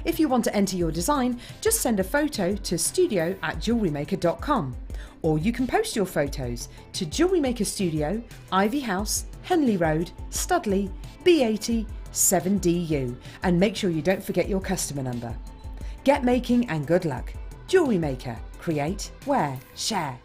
If you want to enter your design, just send a photo to studio@jewellerymaker.com, or you can post your photos to JewelleryMaker Studio, Ivy House, Henley Road, Studley, B80 7DU, and make sure you don't forget your customer number. Get making and good luck. Jewellery Maker. Create, wear, share.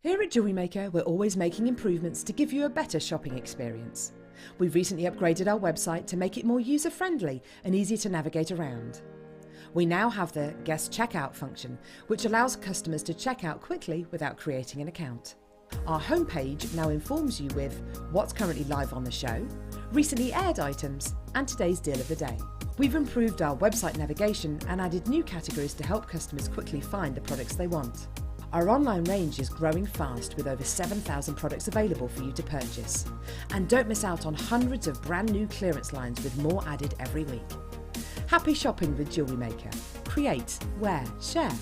Here at Jewellery Maker, we're always making improvements to give you a better shopping experience. We've recently upgraded our website to make it more user-friendly and easier to navigate around. We now have the guest checkout function, which allows customers to check out quickly without creating an account. Our homepage now informs you with what's currently live on the show, recently aired items, and today's deal of the day. We've improved our website navigation and added new categories to help customers quickly find the products they want. Our online range is growing fast with over 7,000 products available for you to purchase. And don't miss out on hundreds of brand new clearance lines with more added every week. Happy shopping with Jewellery Maker. Create, wear, share.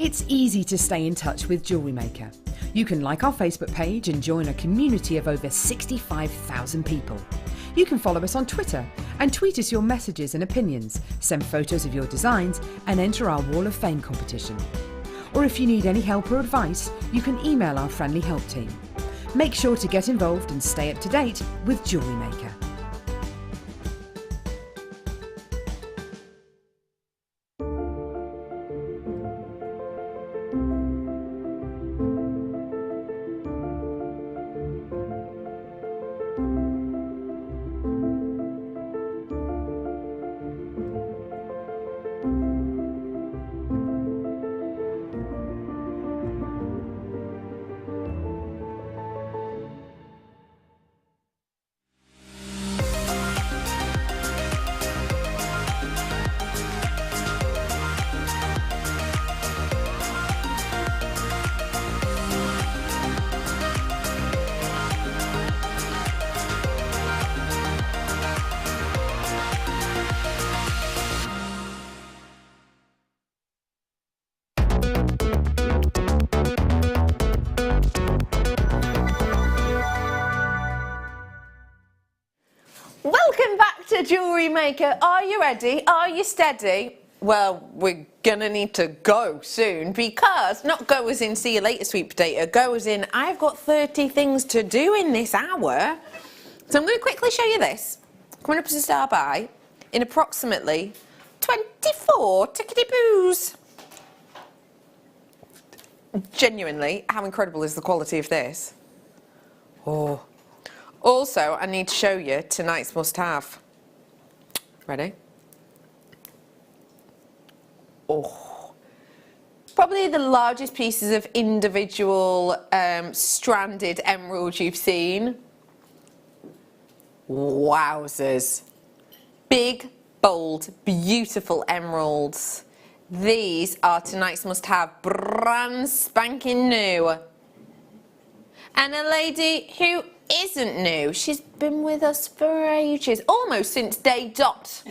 It's easy to stay in touch with Jewellery Maker. You can like our Facebook page and join a community of over 65,000 people. You can follow us on Twitter and tweet us your messages and opinions, send photos of your designs and enter our Wall of Fame competition. Or if you need any help or advice, you can email our friendly help team. Make sure to get involved and stay up to date with Jewellery Maker. Welcome back to Jewellery Maker. Are you ready? Are you steady? Well, we're gonna need to go soon because, not go as in see you later sweet potato, go as in I've got 30 things to do in this hour. So I'm gonna quickly show you this. Coming up as a star by in approximately 24 tickety-boos. Genuinely, how incredible is the quality of this? Oh. Also, I need to show you tonight's must-have. Ready? Oh. Probably the largest pieces of individual stranded emeralds you've seen. Wowzers. Big, bold, beautiful emeralds. These are tonight's must-have, brand spanking new. And a lady who isn't new. She's been with us for ages, almost since day dot.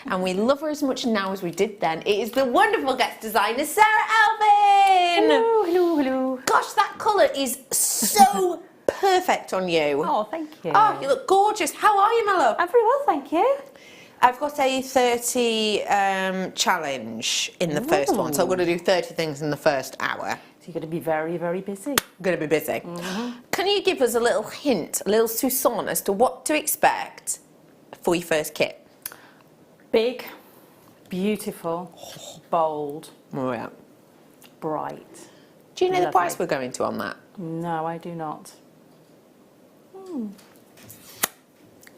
And we love her as much now as we did then. It is the wonderful guest designer, Sara Elvin. Hello, hello, hello. Gosh, that colour is so perfect on you. Oh, thank you. Oh, you look gorgeous. How are you, my love? I'm very well, thank you. I've got a 30 challenge in the first one, so I'm going to do 30 things in the first hour. So you're going to be very, very busy. I'm going to be busy. Can you give us a little hint, a little soupçon as to what to expect for your first kit? Big, beautiful, bold, Oh, yeah. bright. Do you know the Lovely. price we're going to on that? No, I do not.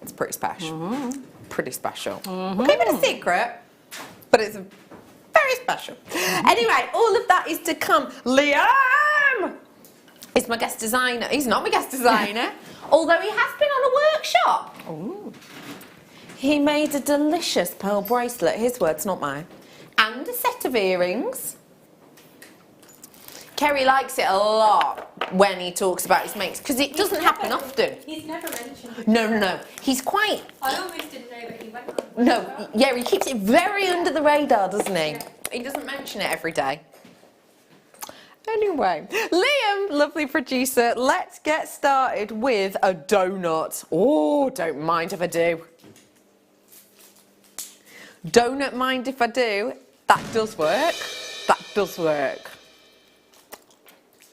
It's pretty special. Pretty special. We'll keep it a secret, but it's very special. Anyway, all of that is to come. Liam is my guest designer. He's not my guest designer, although he has been on a workshop. Ooh. He made a delicious pearl bracelet, his words, not mine, and a set of earrings. Kerry likes it a lot when he talks about his makes, because it doesn't happen often. He's never mentioned it. No. He's quite... I almost didn't know that he went on. No, yeah, he keeps it very under the radar, doesn't he? Yeah. He doesn't mention it every day. Anyway, Liam, lovely producer, let's get started with a donut. Oh, don't mind if I do. Don't mind if I do. That does work. That does work.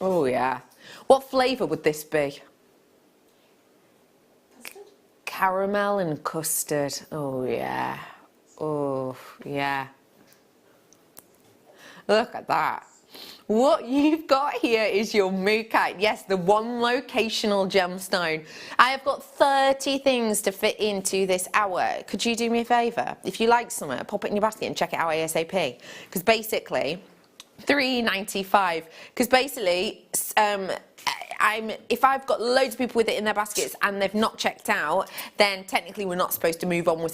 Oh, yeah. What flavour would this be? Custard? Caramel and custard. Oh, yeah. Oh, yeah. Look at that. What you've got here is your mookaite. Yes, the one locational gemstone. I have got 30 things to fit into this hour. Could you do me a favour? If you like something, pop it in your basket and check it out ASAP. Because basically, $3.95. Because basically, if I've got loads of people with it in their baskets and they've not checked out, then technically we're not supposed to move on. We're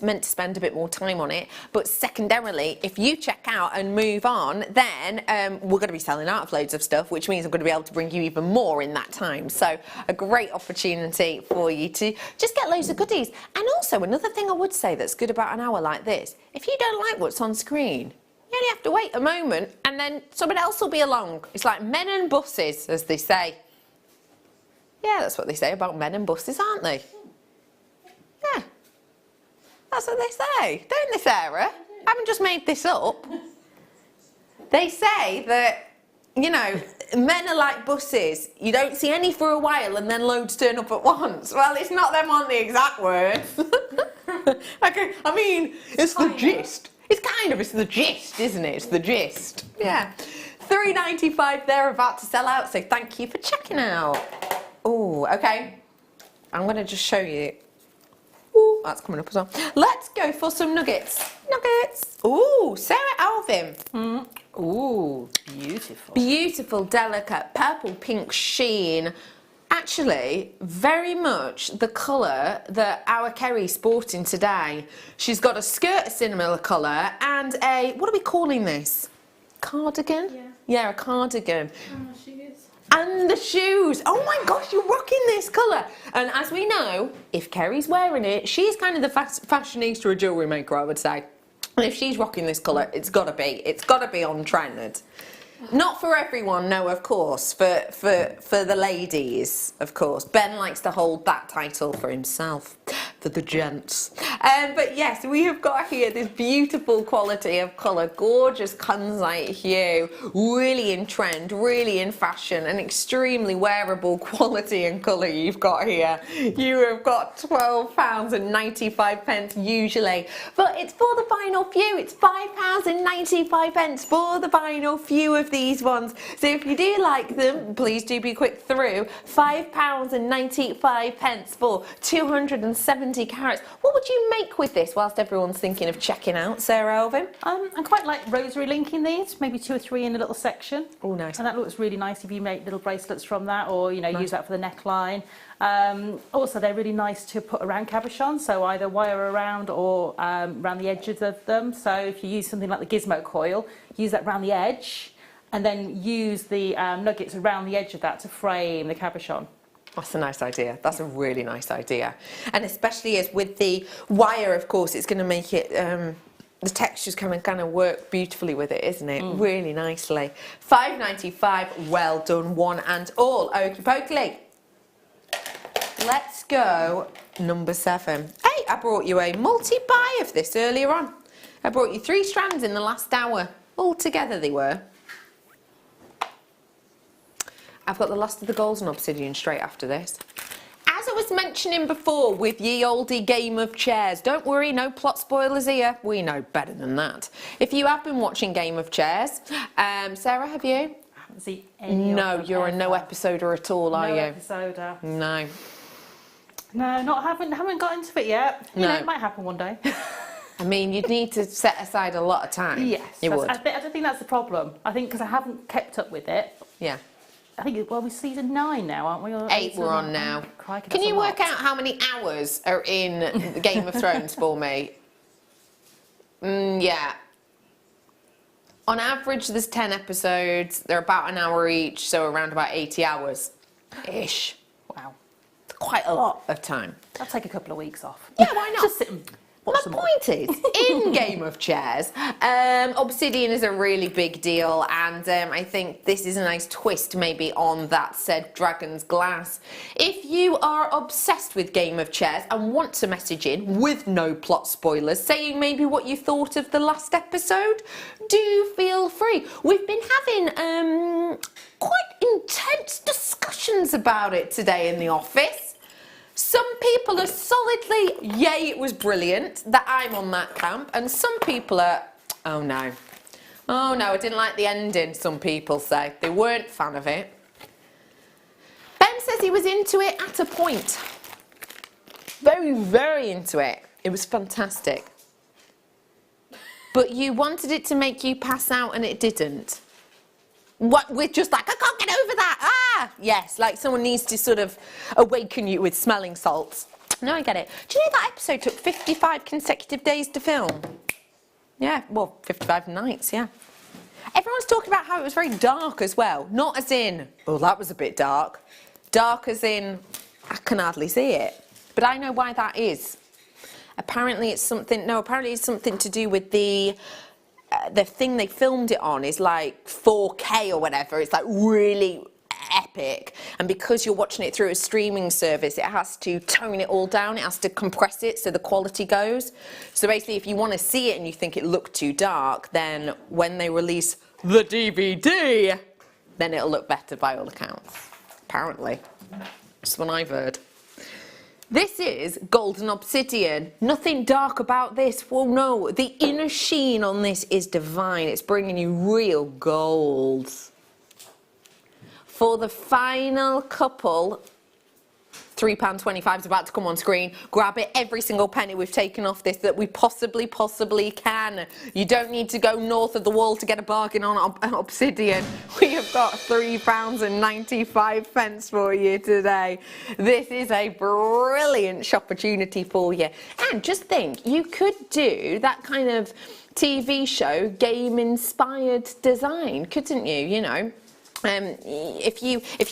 meant to spend a bit more time on it. But secondarily, if you check out and move on, then we're going to be selling out of loads of stuff, which means I'm going to be able to bring you even more in that time. So a great opportunity for you to just get loads of goodies. And also another thing I would say that's good about an hour like this, if you don't like what's on screen, you only have to wait a moment and then someone else will be along. It's like men and buses, as they say. Yeah, that's what they say about men and buses, aren't they? Yeah. That's what they say. Don't they, Sarah? I haven't just made this up. They say that, you know, men are like buses. You don't see any for a while and then loads turn up at once. Well, it's not them on the exact words. Okay, I mean, it's the gist. It's the gist, isn't it? It's the gist. Yeah. $3.95, they're about to sell out, so thank you for checking out. Oh, okay. I'm going to just show you. Ooh, that's coming up as well. Let's go for some nuggets. Nuggets. Ooh, Sara Elvin. Ooh, beautiful. Beautiful, delicate, purple pink sheen. Actually, very much the colour that our Kerry's sporting today. She's got a skirt, a similar colour, and a, what are we calling this? Cardigan? Yeah. Yeah, a cardigan. Oh, she is. And the shoes. Oh my gosh, you're rocking this colour. And as we know, if Kerry's wearing it, she's kind of the fashionista of jewellery maker, I would say. And if she's rocking this colour, it's got to be on trend. Not for everyone, no, of course. For the ladies, of course. Ben likes to hold that title for himself, for the gents. But yes, we have got here this beautiful quality of colour, gorgeous kunzite hue, really in trend, really in fashion, an extremely wearable quality and colour you've got here. You have got £12.95 usually, but it's for the final few. It's £5.95 for the final few of these ones. So if you do like them, please do be quick through. £5.95 for 270 carats. What would you make with this whilst everyone's thinking of checking out, Sara Elvin? I quite like rosary linking these, maybe 2 or 3 in a little section. Oh, nice. And that looks really nice if you make little bracelets from that, or use that for the neckline. Also, they're really nice to put around cabochons, so either wire around or around the edges of them. So if you use something like the gizmo coil, use that around the edge, and then use the nuggets around the edge of that to frame the cabochon. That's a nice idea. That's a really nice idea. And especially as with the wire, of course, it's going to make it, the texture's kind of work beautifully with it, isn't it? Really nicely. $5.95, well done, one and all. Okie pokely. let's go number 7. Hey, I brought you a multi-buy of this earlier on. I brought you 3 strands in the last hour. All together they were. I've got the last of the golds and obsidian straight after this. As I was mentioning before with ye oldie game of chairs, don't worry, no plot spoilers here. We know better than that. If you have been watching Game of Chairs, Sarah, have you? I haven't seen any No, of them you're a ever. no episoder at all, are No you? episoder. No. No, haven't got into it yet. You know, No. it might happen one day. I mean, you'd need to set aside a lot of time. Yes, You would. I don't think that's the problem. I think because I haven't kept up with it. Yeah. I think, well, we're season 9 now, aren't we? Or 8 we're on now. Crikey, Can that's you a work lot. out how many hours are in the Game of Thrones for me? Yeah. On average, there's 10 episodes. They're about an hour each, so around about 80 hours. Ish. Wow. Quite a lot of time. I'll take a couple of weeks off. Yeah, why not? Just sit and watch My some more. point is, in Game of Chairs, obsidian is a really big deal, and I think this is a nice twist maybe on that said dragon's glass. If you are obsessed with Game of Chairs and want to message in with no plot spoilers, saying maybe what you thought of the last episode, do feel free. We've been having quite intense discussions about it today in the office. Some people are solidly, yay, it was brilliant, that I'm on that camp, and some people are, oh no, I didn't like the ending, some people say. They weren't a fan of it. Ben says he was into it at a point. Very, very into it. It was fantastic. But you wanted it to make you pass out and it didn't. What, we're just like, I can't get over that. Ah, yes, like someone needs to sort of awaken you with smelling salts. No, I get it. Do you know that episode took 55 consecutive days to film? Yeah, well, 55 nights, yeah. Everyone's talking about how it was very dark as well. Not as in, oh, that was a bit dark. Dark as in, I can hardly see it. But I know why that is. Apparently it's something to do with the thing they filmed it on is like 4K or whatever. It's like really epic, and because you're watching it through a streaming service, it has to tone it all down, it has to compress it so the quality goes. So basically, if you want to see it and you think it looked too dark, then when they release the DVD, then it'll look better by all accounts, apparently. That's what I've heard. This is golden obsidian. Nothing dark about this. Well, no, the inner sheen on this is divine. It's bringing you real gold. For the final couple, £3.25 is about to come on screen. Grab it, every single penny we've taken off this that we possibly can. You don't need to go north of the wall to get a bargain on obsidian. We have got £3.95 for you today. This is a brilliant opportunity for you. And just think, you could do that kind of TV show, game-inspired design, couldn't you? You know. If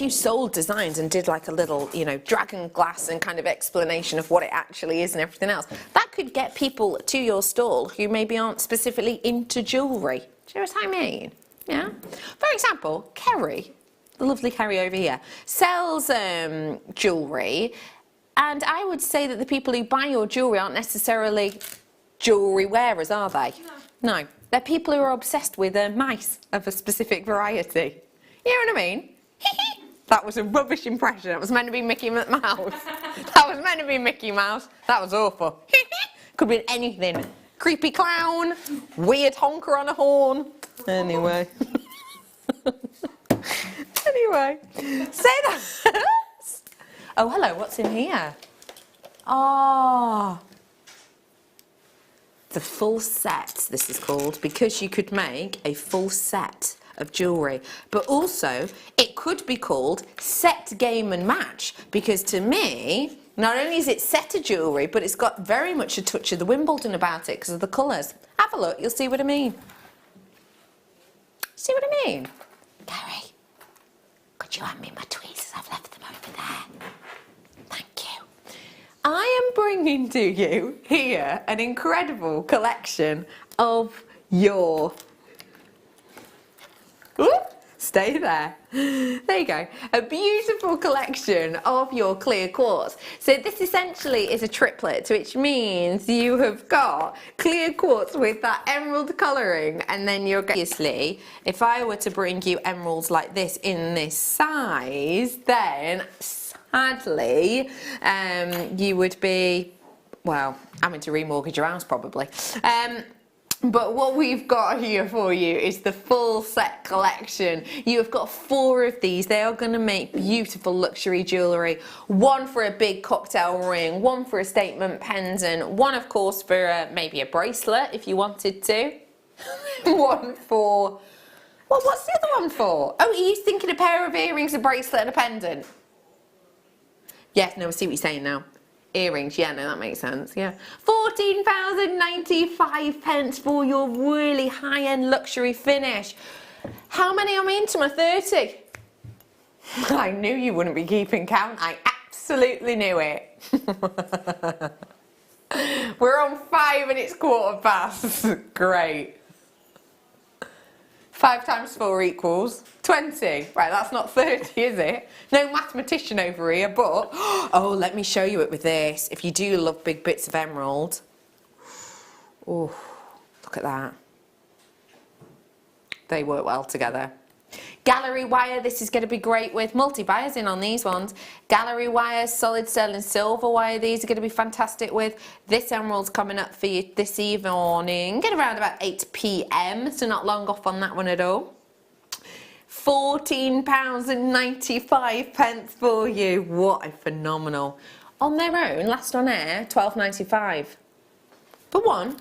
you sold designs and did like a little, you know, dragon glass and kind of explanation of what it actually is and everything else, that could get people to your stall who maybe aren't specifically into jewellery. Do you know what I mean? Yeah. For example, Kerry, the lovely Kerry over here, sells jewellery, and I would say that the people who buy your jewellery aren't necessarily jewellery wearers, are they? No. They're people who are obsessed with mice of a specific variety. You know what I mean? That was a rubbish impression. It was meant to be Mickey Mouse. That was meant to be Mickey Mouse. That was awful. Could be anything. Creepy clown, weird honker on a horn. Anyway. Anyway. Say that. Oh, hello, what's in here? Oh. The full set, this is called, because you could make a full set of jewellery, but also it could be called set, game and match, because to me, not only is it set of jewellery, but it's got very much a touch of the Wimbledon about it because of the colours. Have a look, you'll see what I mean. See what I mean? Gary, could you hand me my tweezers? I've left them over there. Thank you. I am bringing to you here an incredible collection of your stay there. There you go. A beautiful collection of your clear quartz. So this essentially is a triplet, which means you have got clear quartz with that emerald colouring, and then you're obviously, if I were to bring you emeralds like this in this size, then sadly you would be, well, having to remortgage your house probably. But what we've got here for you is the full set collection. You have got 4 of these. They are going to make beautiful luxury jewellery. One for a big cocktail ring, one for a statement pendant, one of course for maybe a bracelet if you wanted to. One for, well, what's the other one for? Oh, are you thinking a pair of earrings, a bracelet and a pendant? Yes, no, I see what you're saying now. Earrings, yeah, no, that makes sense, yeah. £14.95 for your really high-end luxury finish. How many am I into my 30? I knew you wouldn't be keeping count. I absolutely knew it. We're on 5 and it's 4:15. Great. 5 times 4 equals 20. Right, that's not 30, is it? No mathematician over here, but... Oh, let me show you it with this. If you do love big bits of emerald. Oh, look at that. They work well together. Gallery wire, this is going to be great with multi-buyers in on these ones. Gallery wire, solid sterling silver wire, these are going to be fantastic with. This emerald's coming up for you this evening at around about 8 p.m, so not long off on that one at all. £14.95 for you. What a phenomenal. On their own, last on air, £12.95. For one.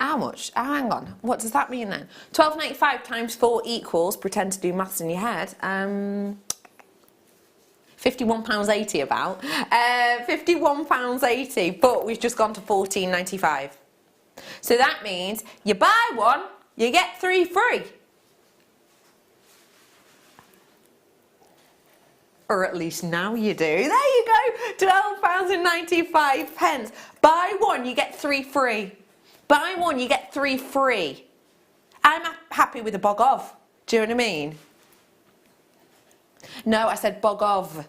How much? Oh, hang on. What does that mean then? £12.95 times 4 equals, pretend to do maths in your head, £51.80 about. £51.80, but we've just gone to £14.95. So that means you buy one, you get 3 free. Or at least now you do. There you go, £12.95. Buy one, you get 3 free. Buy one, you get 3 free. I'm happy with a bog of. Do you know what I mean? No, I said bog of.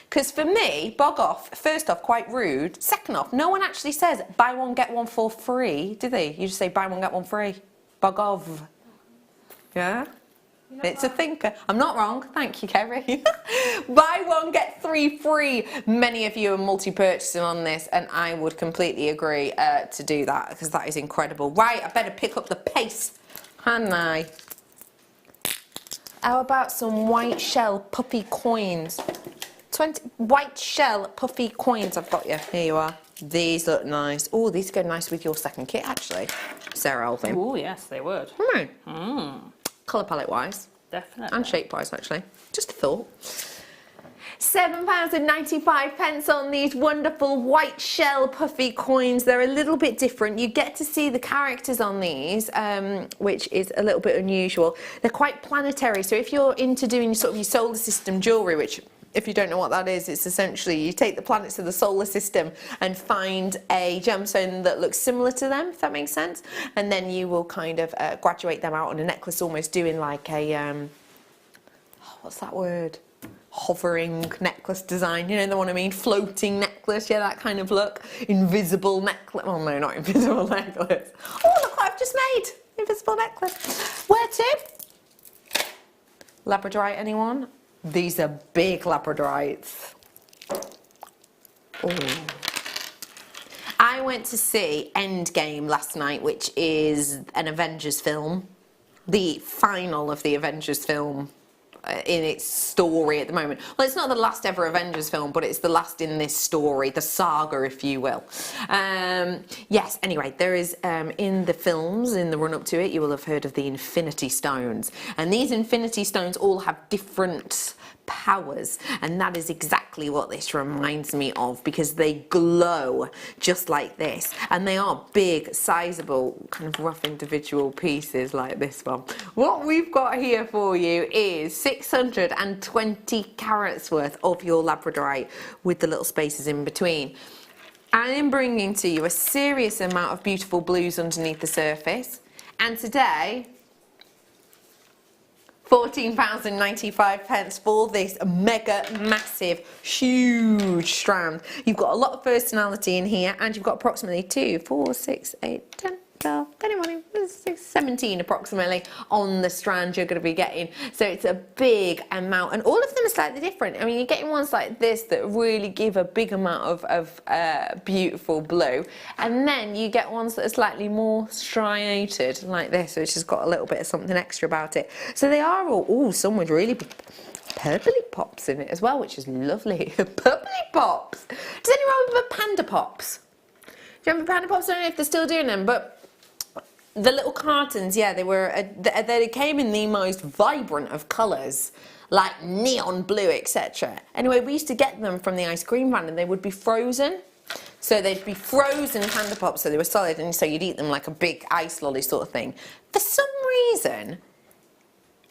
Because for me, bog off, first off, quite rude. Second off, no one actually says buy one, get one for free, do they? You just say buy one, get one free. Bog of. Yeah? It's a thinker. I'm not wrong. Thank you, Kerry. Buy one, get 3 free. Many of you are multi-purchasing on this, and I would completely agree to do that, because that is incredible. Right, I better pick up the pace, hadn't I? How about some white shell puffy coins? 20 white shell puffy coins I've got you. Here you are. These look nice. Oh, these go nice with your second kit, actually. Sara, Elvin. Oh, yes, they would. Colour palette wise. Definitely. And shape wise, actually. Just a thought. £7.95 on these wonderful white shell puffy coins. They're a little bit different. You get to see the characters on these, which is a little bit unusual. They're quite planetary, so if you're into doing sort of your solar system jewellery, which, if you don't know what that is, it's essentially you take the planets of the solar system and find a gemstone that looks similar to them, if that makes sense, and then you will kind of graduate them out on a necklace, almost doing like a, what's that word? Hovering necklace design, you know the one I mean? Floating necklace, yeah, that kind of look. Invisible necklace, oh no, not invisible necklace. Oh, look what I've just made, invisible necklace. Where to? Labradorite, anyone? These are big labradorites. Oh. I went to see Endgame last night, which is an Avengers film. The final of the Avengers film in its story at the moment. Well, it's not the last ever Avengers film, but it's the last in this story, the saga, if you will. Yes, anyway, there is, in the films, in the run-up to it, you will have heard of the Infinity Stones. And these Infinity Stones all have different powers, and that is exactly what this reminds me of, because they glow just like this, and they are big, sizable, kind of rough individual pieces like this one. What we've got here for you is 620 carats worth of your labradorite with the little spaces in between. I am bringing to you a serious amount of beautiful blues underneath the surface, And today, £14.95 for this mega massive huge strand. You've got a lot of personality in here, and you've got approximately 2, 4, 6, 8, 10, 12, 21, 17 approximately on the strand you're going to be getting. So it's a big amount, and all of them are slightly different. I mean, you're getting ones like this that really give a big amount of beautiful blue, and then you get ones that are slightly more striated like this, which has got a little bit of something extra about it. So they are all, some with really purpley pops in it as well, which is lovely. Purpley pops. Does anyone remember Panda Pops? Do you remember Panda Pops? I don't know if they're still doing them, but the little cartons, yeah, they came in the most vibrant of colours, like neon blue, etc. Anyway, we used to get them from the ice cream van, and they would be frozen. So they'd be frozen Panda Pops, so they were solid, and so you'd eat them like a big ice lolly sort of thing. For some reason,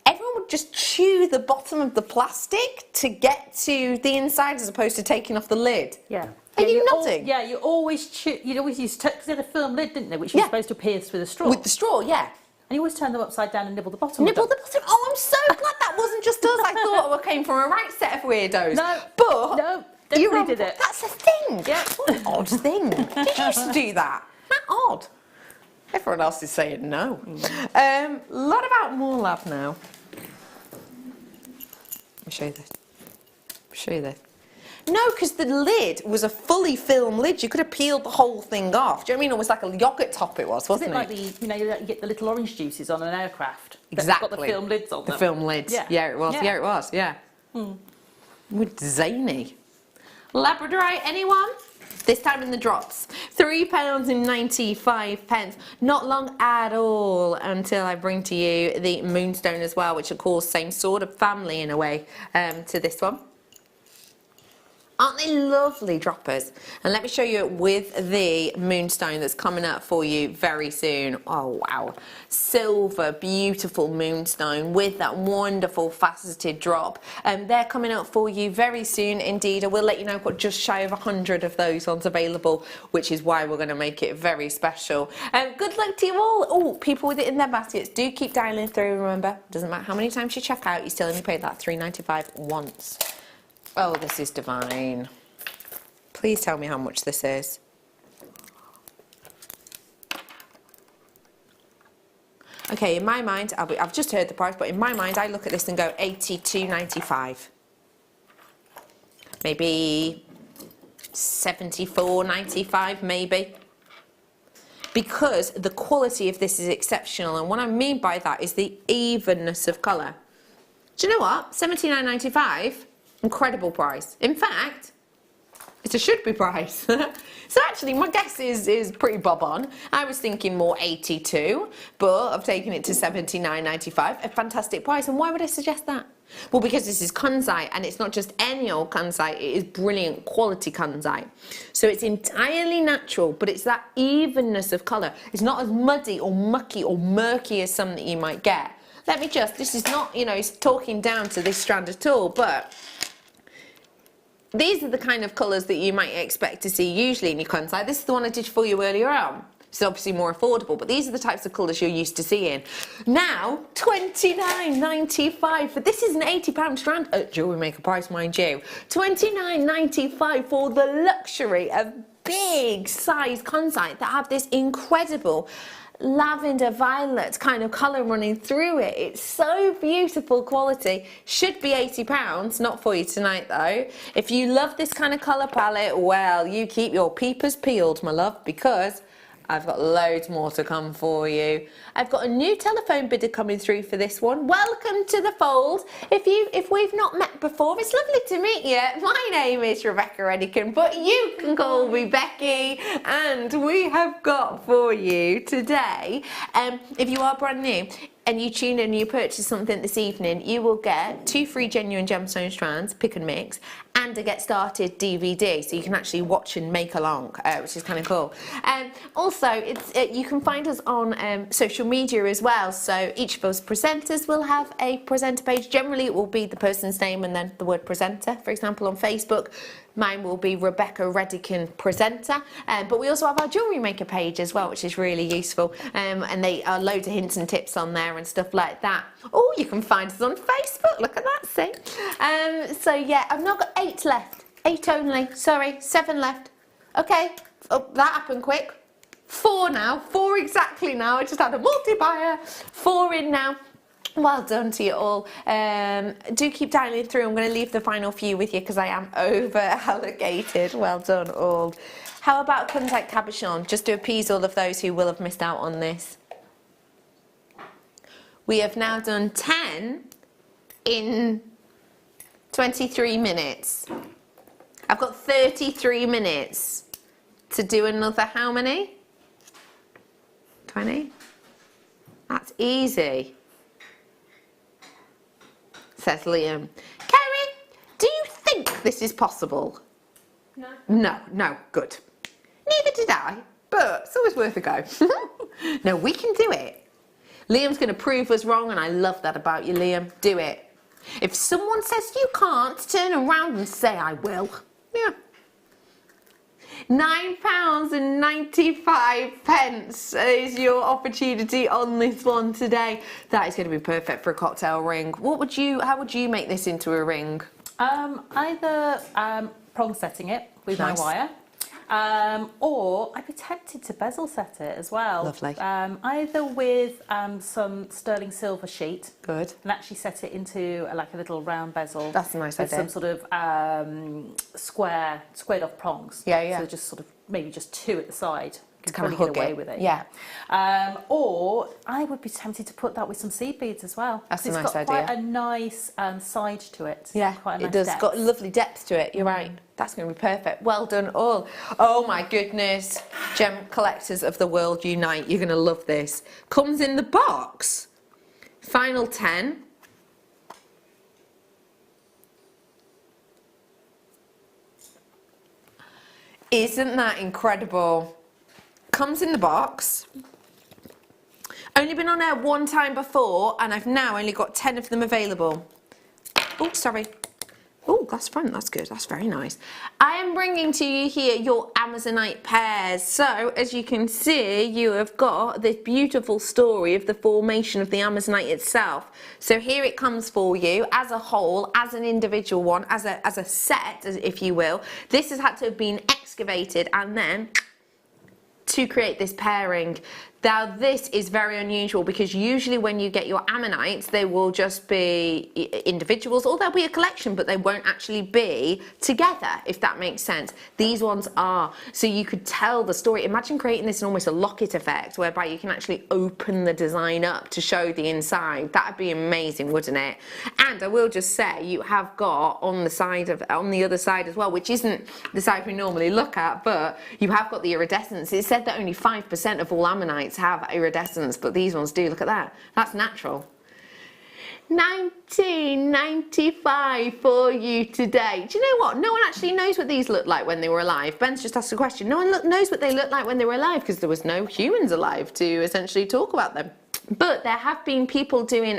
everyone would just chew the bottom of the plastic to get to the inside as opposed to taking off the lid. Yeah. Are you nodding? You always use, because they had a firm lid, didn't they, which you're supposed to pierce through the straw. With the straw, yeah. And you always turn them upside down and nibble the bottom. Nibble the bottom. Oh, I'm so glad that wasn't just us. I thought I came from a right set of weirdos. No, but no, definitely did it. That's a thing. Yeah. What an odd thing. Did you used to do that? That odd. Everyone else is saying no. Lot about More Lab now. Let me show you this. Show you this. No, because the lid was a fully filmed lid. You could have peeled the whole thing off. Do you know what I mean? Almost like a yogurt top it was, wasn't it? Like you get the little orange juices on an aircraft. Exactly. Got the film lids on them. The film lids. Yeah, it was. Yeah, it was. Yeah. With zany. Labradorite, anyone? This time in the drops. £3.95. Not long at all until I bring to you the Moonstone as well, which of course same sort of family in a way to this one. Aren't they lovely droppers? And let me show you with the Moonstone that's coming up for you very soon. Oh wow, silver, beautiful Moonstone with that wonderful faceted drop. They're coming up for you very soon indeed. I will let you know I've got just shy of 100 of those ones available, which is why we're going to make it very special. Good luck to you all. Oh, people with it in their baskets, do keep dialing through. Remember, doesn't matter how many times you check out, you still only paid that £3.95 once. Oh, this is divine. Please tell me how much this is. Okay, in my mind, I've just heard the price, but in my mind, I look at this and go £82.95. Maybe £74.95, maybe. Because the quality of this is exceptional, and what I mean by that is the evenness of colour. Do you know what? £79.95. Incredible price. In fact, it's a should-be price. So actually, my guess is pretty bob on. I was thinking more 82, but I've taken it to £79.95. A fantastic price. And why would I suggest that? Well, because this is kunzite, and it's not just any old kunzite. It is brilliant quality kunzite. So it's entirely natural, but it's that evenness of colour. It's not as muddy or mucky or murky as some that you might get. Let me just, this is not, it's talking down to this strand at all, but these are the kind of colours that you might expect to see usually in your kunzite. This is the one I did for you earlier on. It's obviously more affordable, but these are the types of colours you're used to seeing. Now, £29.95, but this is an £80 strand at JewelleryMaker price, mind you. £29.95 for the luxury of big size kunzite that have this incredible lavender violet kind of colour running through it. It's so beautiful quality. Should be £80, not for you tonight though. If you love this kind of colour palette, well, you keep your peepers peeled, my love, because I've got loads more to come for you. I've got a new telephone bidder coming through for this one. Welcome to the fold. If we've not met before, it's lovely to meet you. My name is Rebecca Redican, but you can call me Becky. And we have got for you today, if you are brand new, and you tune in and you purchase something this evening, you will get 2 free genuine gemstone strands, pick and mix, and a Get Started DVD, so you can actually watch and make along, which is kind of cool. Also, you can find us on social media as well, so each of us presenters will have a presenter page. Generally, it will be the person's name and then the word presenter. For example, on Facebook, Mine will be Rebecca Redican Presenter. But we also have our JewelleryMaker page as well, which is really useful. And they are loads of hints and tips on there and stuff like that. Oh, you can find us on Facebook. Look at that, see? So yeah, I've now got 8 left. 8 only. Sorry, 7 left. Okay, oh, that happened quick. 4 now. 4 exactly now. I just had a multi-buyer. 4 in now. Well done to you all. Do keep dialing through. I'm going to leave the final few with you because I am over allocated. Well done all. How about contact cabochon? Just to appease all of those who will have missed out on this. We have now done 10 in 23 minutes. I've got 33 minutes to do another how many? 20? That's easy, says Liam. Kerry, do you think this is possible? No. No, good. Neither did I, but it's always worth a go. No, we can do it. Liam's going to prove us wrong, and I love that about you, Liam. Do it. If someone says you can't, turn around and say I will. Yeah. £9.95 is your opportunity on this one today. That is going to be perfect for a cocktail ring. How would you make this into a ring? Either prong setting it with Nice. my wire, or I'd be tempted to bezel set it as well. Lovely. Either with some sterling silver sheet. Good. And actually set it into like a little round bezel. That's a nice with idea. some sort of squared off prongs. Yeah. So just sort of maybe just 2 at the side. To Could kind of probably hook get away it. with it. Yeah. Or I would be tempted to put that with some seed beads as well. That's a It's nice got idea. quite a nice side to it. Yeah, quite a nice it does. depth. Got lovely depth to it. You're right. That's going to be perfect. Well done all. Oh my goodness. Gem collectors of the world unite. You're going to love this. Comes in the box. Final 10. Isn't that incredible? Comes in the box. Only been on air 1 time before, and I've now only got 10 of them available. Oh, sorry. Oh, glass front, that's good, that's very nice. I am bringing to you here your Amazonite pairs. So, as you can see, you have got this beautiful story of the formation of the Amazonite itself. So here it comes for you as a whole, as an individual one, as a set, if you will. This has had to have been excavated and then to create this pairing. Now this is very unusual because usually when you get your ammonites they will just be individuals, or there'll be a collection but they won't actually be together, if that makes sense. These ones are, so you could tell the story. Imagine creating this in almost a locket effect whereby you can actually open the design up to show the inside. That'd be amazing, wouldn't it? And I will just say you have got on the other side as well, which isn't the side we normally look at, but you have got the iridescence. It said that only 5% of all ammonites have iridescence, but these ones do. Look at that. That's natural. 1995 for you today. Do you know what? No one actually knows what these look like when they were alive. Ben's just asked a question. No one knows what they look like when they were alive because there was no humans alive to essentially talk about them. But there have been people doing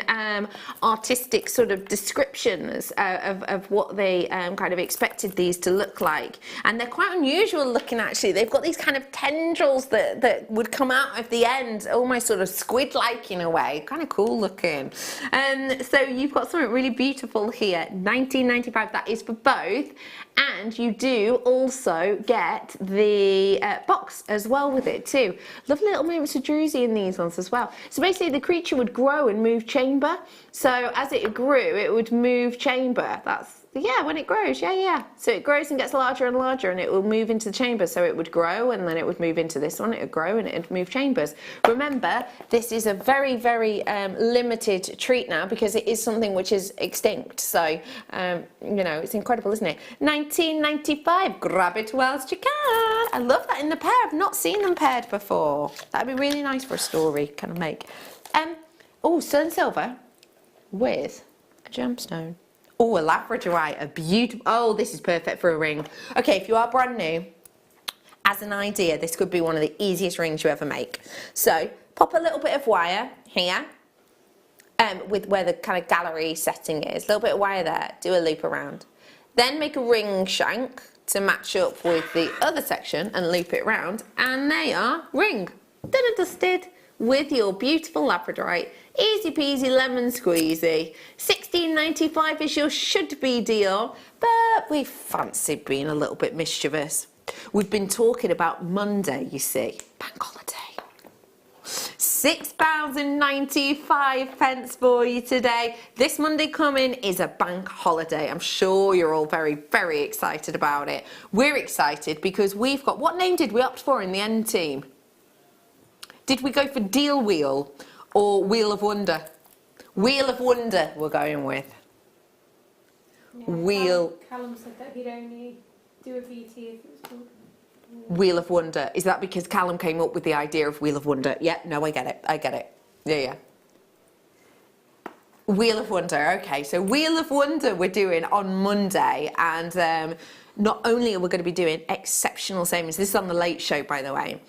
artistic sort of descriptions of what they kind of expected these to look like. And they're quite unusual looking, actually. They've got these kind of tendrils that would come out of the end, almost sort of squid-like in a way. Kind of cool looking. So you've got something really beautiful here. 1995, that is for both. And you do also get the box as well with it too. Lovely little moments of druzy in these ones as well. So basically the creature would grow and move chamber. So as it grew, it would move chamber. That's, yeah, when it grows, yeah. So it grows and gets larger and larger and it will move into the chamber. So it would grow and then it would move into this one. It would grow and it would move chambers. Remember, this is a very, very limited treat now because it is something which is extinct. So, you know, it's incredible, isn't it? 1995, grab it whilst you can. I love that in the pair. I've not seen them paired before. That'd be really nice for a story, kind of make. Oh, sterling silver with a gemstone. Oh, a labradorite, a beautiful, oh, this is perfect for a ring. Okay, if you are brand new, as an idea, this could be one of the easiest rings you ever make. So, pop a little bit of wire here, with where the kind of gallery setting is. A little bit of wire there, do a loop around. Then make a ring shank to match up with the other section and loop it round, and they are ring. Done and dusted with your beautiful labradorite. Easy peasy lemon squeezy. £16.95 is your should be deal, but we fancied being a little bit mischievous. We've been talking about Monday, you see, bank holiday. £6.95 for you today. This Monday coming is a bank holiday. I'm sure you're all very, very excited about it. We're excited because we've got, what name did we opt for in the end, team? Did we go for Deal Wheel or Wheel of Wonder? Wheel of Wonder we're going with. Yeah, Wheel. Callum said that he'd only do a VT if it was called Wheel of Wonder. Is that because Callum came up with the idea of Wheel of Wonder? Yeah, no, I get it. I get it. Yeah. Wheel of Wonder. Okay, so Wheel of Wonder we're doing on Monday, and not only are we going to be doing exceptional savings. This is on the Late Show, by the way.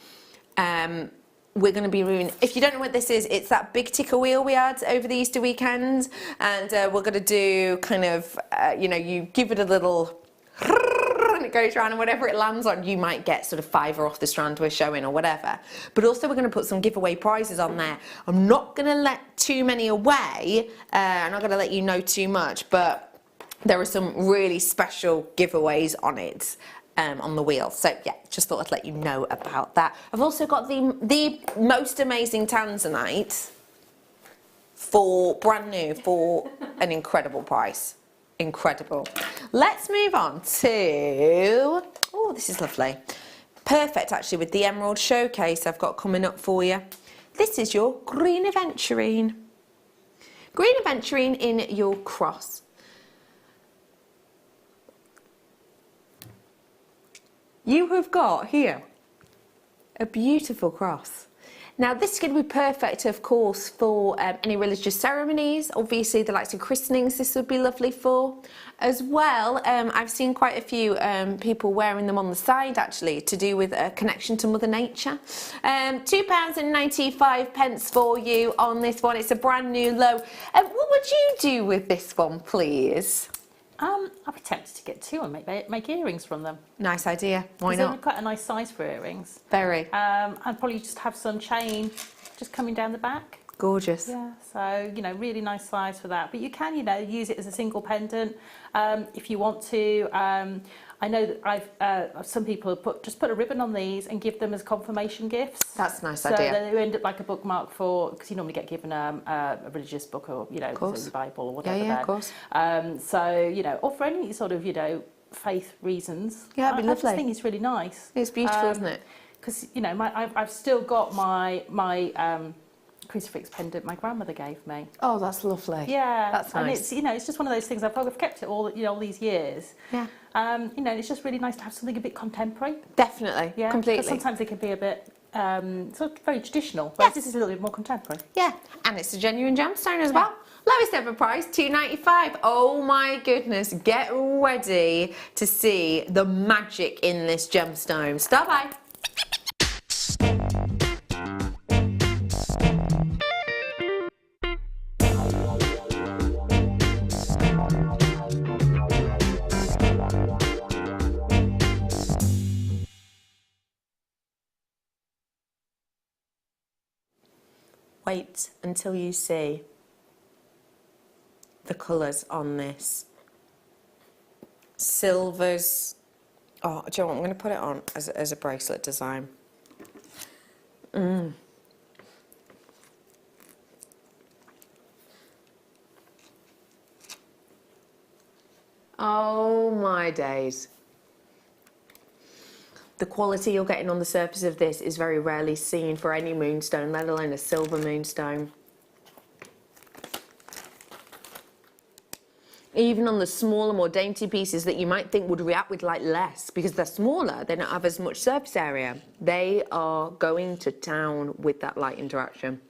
We're going to be doing, if you don't know what this is, it's that big ticker wheel we had over the Easter weekend, and we're going to do kind of, you give it a little and it goes around, and whatever it lands on, you might get sort of £5 off the strand we're showing or whatever. But also we're going to put some giveaway prizes on there. I'm not going to let too many away. I'm not going to let you know too much, but there are some really special giveaways on it. On the wheel. So yeah, just thought I'd let you know about that. I've also got the most amazing tanzanite for brand new for an incredible price. Incredible. Let's move on to, oh, this is lovely. Perfect actually with the emerald showcase I've got coming up for you. This is your green aventurine. Green aventurine in your cross. You have got here a beautiful cross. Now this is going to be perfect, of course, for any religious ceremonies. Obviously the likes of christenings this would be lovely for. As well, I've seen quite a few people wearing them on the side actually to do with a connection to Mother Nature. £2.95 for you on this one. It's a brand new low. What would you do with this one, please? I'd be tempted to get two and make earrings from them. Nice idea. Why They're not? quite a nice size for earrings. Very. I'd probably just have some chain just coming down the back. Gorgeous. Yeah, so, really nice size for that. But you can, use it as a single pendant if you want to. I know that some people just put a ribbon on these and give them as confirmation gifts. That's a nice so idea. So they end up like a bookmark because you normally get given a religious book or, the Bible or whatever. Yeah, of course. Or for any sort of, faith reasons. Yeah, that'd be lovely. I just think it's really nice. It's beautiful, isn't it? Because, I've still got my crucifix pendant my grandmother gave me. Oh, that's lovely. Yeah, that's nice. And it's just one of those things. I've kept it all these years. Yeah. It's just really nice to have something a bit contemporary. Definitely. Yeah. Completely. Because sometimes it can be a bit sort of very traditional. Whereas this is a little bit more contemporary. Yeah, and it's a genuine gemstone as well. Lowest ever price, £2.95. Oh my goodness! Get ready to see the magic in this gemstone. Stop by. Wait until you see the colours on this. Silvers. Oh, do you know what? I'm going to put it on as a bracelet design. Oh my days. The quality you're getting on the surface of this is very rarely seen for any moonstone, let alone a silver moonstone. Even on the smaller, more dainty pieces that you might think would react with light less, because they're smaller, they don't have as much surface area. They are going to town with that light interaction.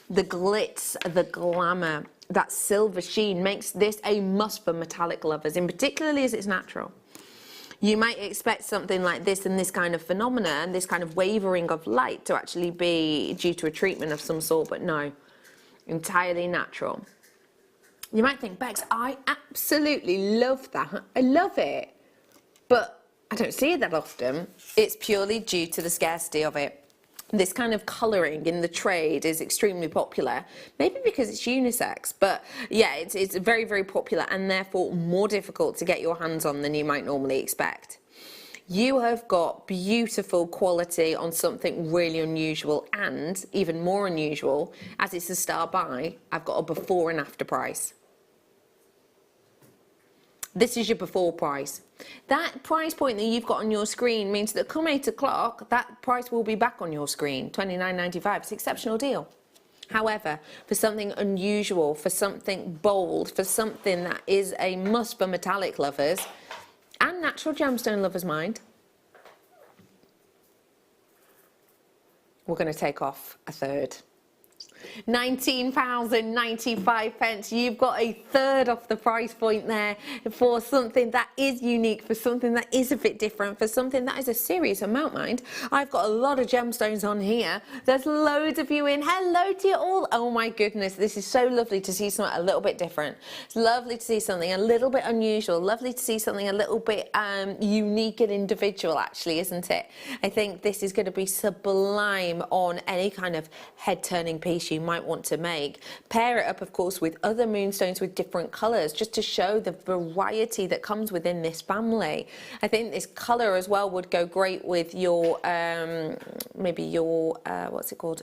The glitz, the glamour, that silver sheen makes this a must for metallic lovers, and particularly as it's natural. You might expect something like this and this kind of phenomena and this kind of wavering of light to actually be due to a treatment of some sort, but no, entirely natural. You might think, Bex, I absolutely love that. I love it. But I don't see it that often. It's purely due to the scarcity of it. This kind of colouring in the trade is extremely popular, maybe because it's unisex, but yeah, it's very, very popular and therefore more difficult to get your hands on than you might normally expect. You have got beautiful quality on something really unusual, and even more unusual, as it's a star buy, I've got a before and after price. This is your before price. That price point that you've got on your screen means that come 8 o'clock, that price will be back on your screen, $29.95. It's an exceptional deal. However, for something unusual, for something bold, for something that is a must for metallic lovers and natural gemstone lovers mind, we're going to take off a third. £19.95. You've got a third off the price point there for something that is unique, for something that is a bit different, for something that is a serious amount, mind. I've got a lot of gemstones on here. There's loads of you in. Hello to you all. Oh my goodness, this is so lovely to see something a little bit different. It's lovely to see something a little bit unusual. Lovely to see something a little bit unique and individual, actually, isn't it? I think this is going to be sublime on any kind of head-turning piece you might want to make. Pair it up, of course, with other moonstones with different colours, just to show the variety that comes within this family. I think this colour as well would go great with your maybe your what's it called,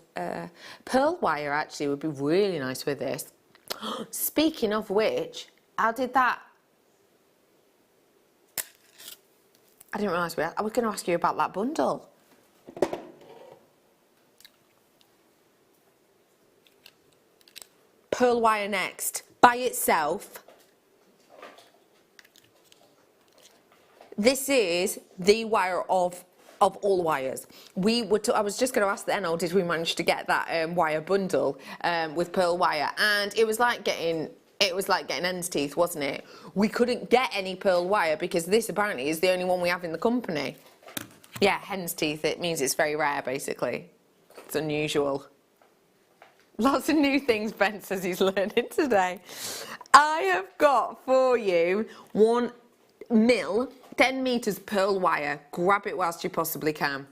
pearl wire. Actually would be really nice with this. Speaking of which, how did that, I didn't realise I was going to ask you about that bundle. Pearl wire next, by itself. This is the wire of all wires. I was just going to ask then, did we manage to get that wire bundle with pearl wire? And it was like getting hen's teeth, wasn't it? We couldn't get any pearl wire because this apparently is the only one we have in the company. Yeah, hen's teeth. It means it's very rare, basically. It's unusual. Lots of new things Ben says he's learning today. I have got for you 1 mil, 10 metres pearl wire. Grab it whilst you possibly can.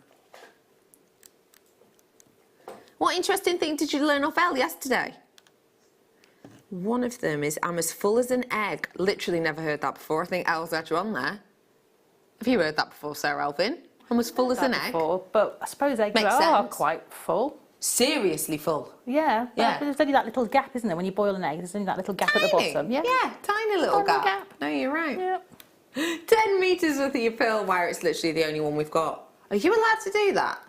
What interesting thing did you learn off Elle yesterday? One of them is I'm as full as an egg. Literally never heard that before. I think Elle's had you on there. Have you heard that before, Sarah Elvin? I'm as full as an egg. Before, but I suppose eggs Makes are sense. quite full. Seriously full. Yeah, Yeah. There's only that little gap, isn't there? When you boil an egg, there's only that little gap at the bottom. Yeah, Tiny little gap. No, you're right. Yep. 10 metres worth of your pearl wire. It's literally the only one we've got. Are you allowed to do that?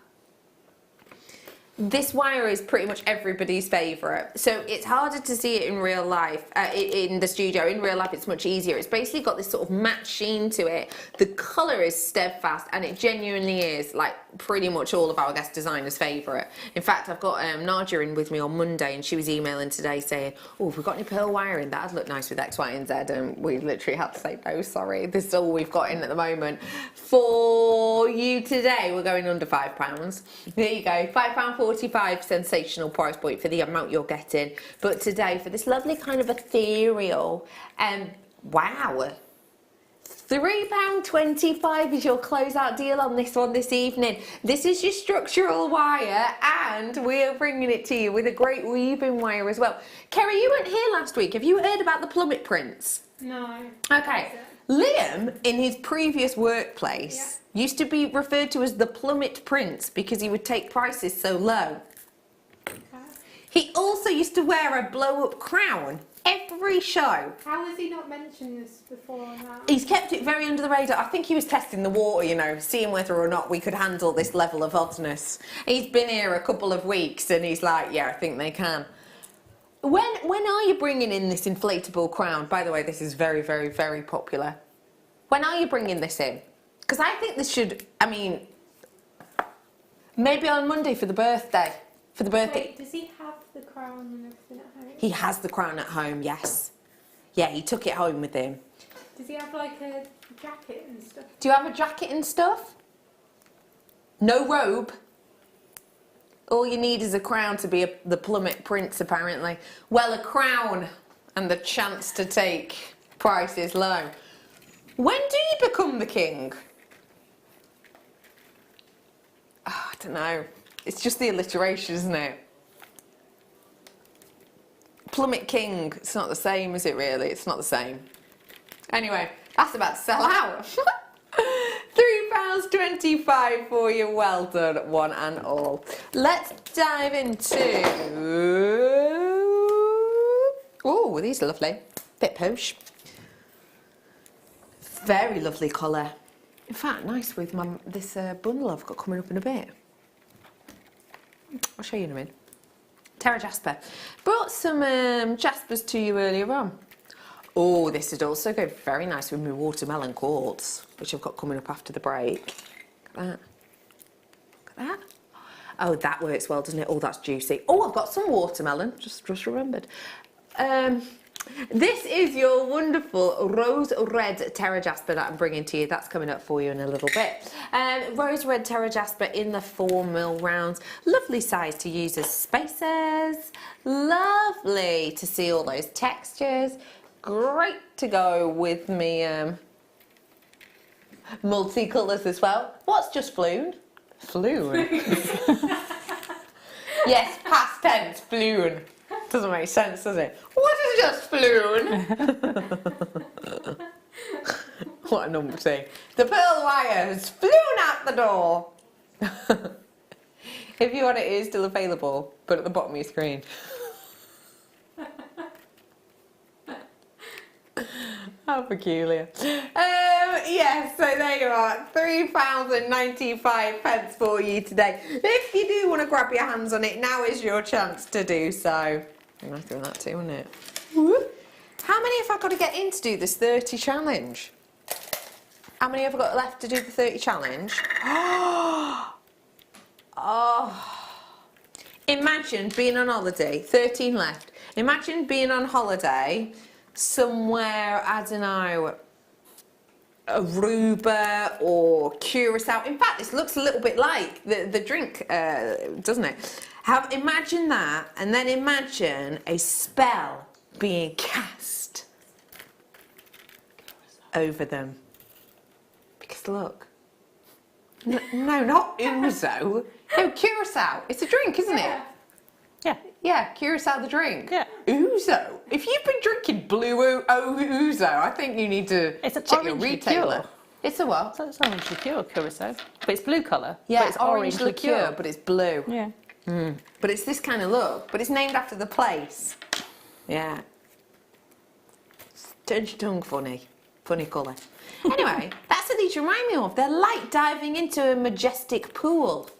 This wire is pretty much everybody's favourite. So it's harder to see it in real life, in the studio. In real life, it's much easier. It's basically got this sort of matte sheen to it. The colour is steadfast, and it genuinely is like pretty much all of our guest designers' favourite. In fact, I've got Nadia in with me on Monday, and she was emailing today saying, oh, have we got any pearl wire in? That'd look nice with X, Y, and Z. And we literally had to say, no, sorry, this is all we've got in at the moment. For you today, we're going under £5. There you go, £5.45, sensational price point for the amount you're getting. But today, for this lovely kind of ethereal, wow, £3.25 is your closeout deal on this one this evening. This is your structural wire, and we're bringing it to you with a great weaving wire as well. Kerry, you weren't here last week. Have you heard about the plummet prints? No. Okay. Liam, in his previous workplace, used to be referred to as the plummet prince because he would take prices so low. Okay. He also used to wear a blow-up crown every show. How has he not mentioned this before now? He's kept it very under the radar. I think he was testing the water, you know, seeing whether or not we could handle this level of oddness. He's been here a couple of weeks and he's like, yeah, I think they can. When are you bringing in this inflatable crown? By the way, this is very, very, very popular. When are you bringing this in? Because I think this should, I mean, maybe on Monday for the birthday. For the birthday. Wait, does he have the crown and everything at home? He has the crown at home, yes. Yeah, he took it home with him. Does he have like a jacket and stuff? Do you have a jacket and stuff? No robe? All you need is a crown to be the plummet prince, apparently. Well, a crown and the chance to take prices low. When do you become the king? Oh, I don't know. It's just the alliteration, isn't it? Plummet king, it's not the same, is it really? It's not the same. Anyway, that's about to sell out. £3.25 for you. Well done, one and all. Let's dive into... Oh, these are lovely. Bit posh. Very lovely colour. In fact, nice with this bundle I've got coming up in a bit. I'll show you in a minute. Terra Jasper. Brought some Jaspers to you earlier on. Oh, this would also go very nice with my watermelon quartz, which I've got coming up after the break. Look at that. Look at that. Oh, that works well, doesn't it? Oh, that's juicy. Oh, I've got some watermelon. Just remembered. This is your wonderful rose red Terra Jasper that I'm bringing to you. That's coming up for you in a little bit. Rose red Terra Jasper in the 4mm rounds. Lovely size to use as spacers. Lovely to see all those textures. Great to go with me multicolours as well. What's just floon? Floon? Yes, past tense, floon. Doesn't make sense, does it? What is just floon? What a numpty. The pearl wire has flown out the door. If you want it, it is still available, but at the bottom of your screen. How peculiar. Yes, so there you are. £3.95 for you today. If you do want to grab your hands on it, now is your chance to do so. Nice doing that too, isn't it? How many have I got to get in to do this 30 challenge? How many have I got left to do the 30 challenge? Oh. Imagine being on holiday, 13 left. Imagine being on holiday somewhere, I don't know, Aruba or Curacao. In fact, this looks a little bit like the drink, doesn't it? Imagine that, and then imagine a spell being cast over them. Because look. No, not ouzo. No, Curacao. It's a drink, isn't it? Yeah. Yeah, Curacao the drink. Yeah. Ouzo. If you've been drinking blue ouzo, I think you need to It's an check your orange retailer. liqueur. It's a what? So it's orange liqueur, Curacao. But it's blue colour. Yeah, but it's orange liqueur, but it's blue. Yeah. But it's this kind of look. But it's named after the place. Yeah. Turns your tongue funny. Funny colour. Anyway, that's what these remind me of. They're like diving into a majestic pool.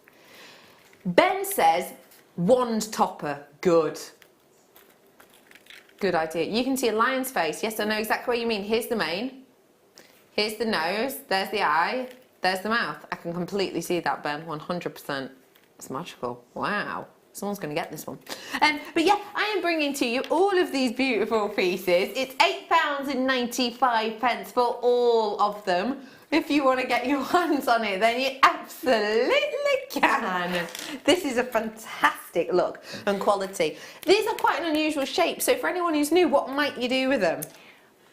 Ben says, wand topper, good. Good idea. You can see a lion's face. Yes, I know exactly what you mean. Here's the mane. Here's the nose. There's the eye. There's the mouth. I can completely see that, Ben. 100%. It's magical. Wow. Someone's going to get this one. But yeah, I am bringing to you all of these beautiful pieces. It's £8.95 for all of them. If you want to get your hands on it, then you absolutely can. This is a fantastic look and quality. These are quite an unusual shape, so for anyone who's new, what might you do with them?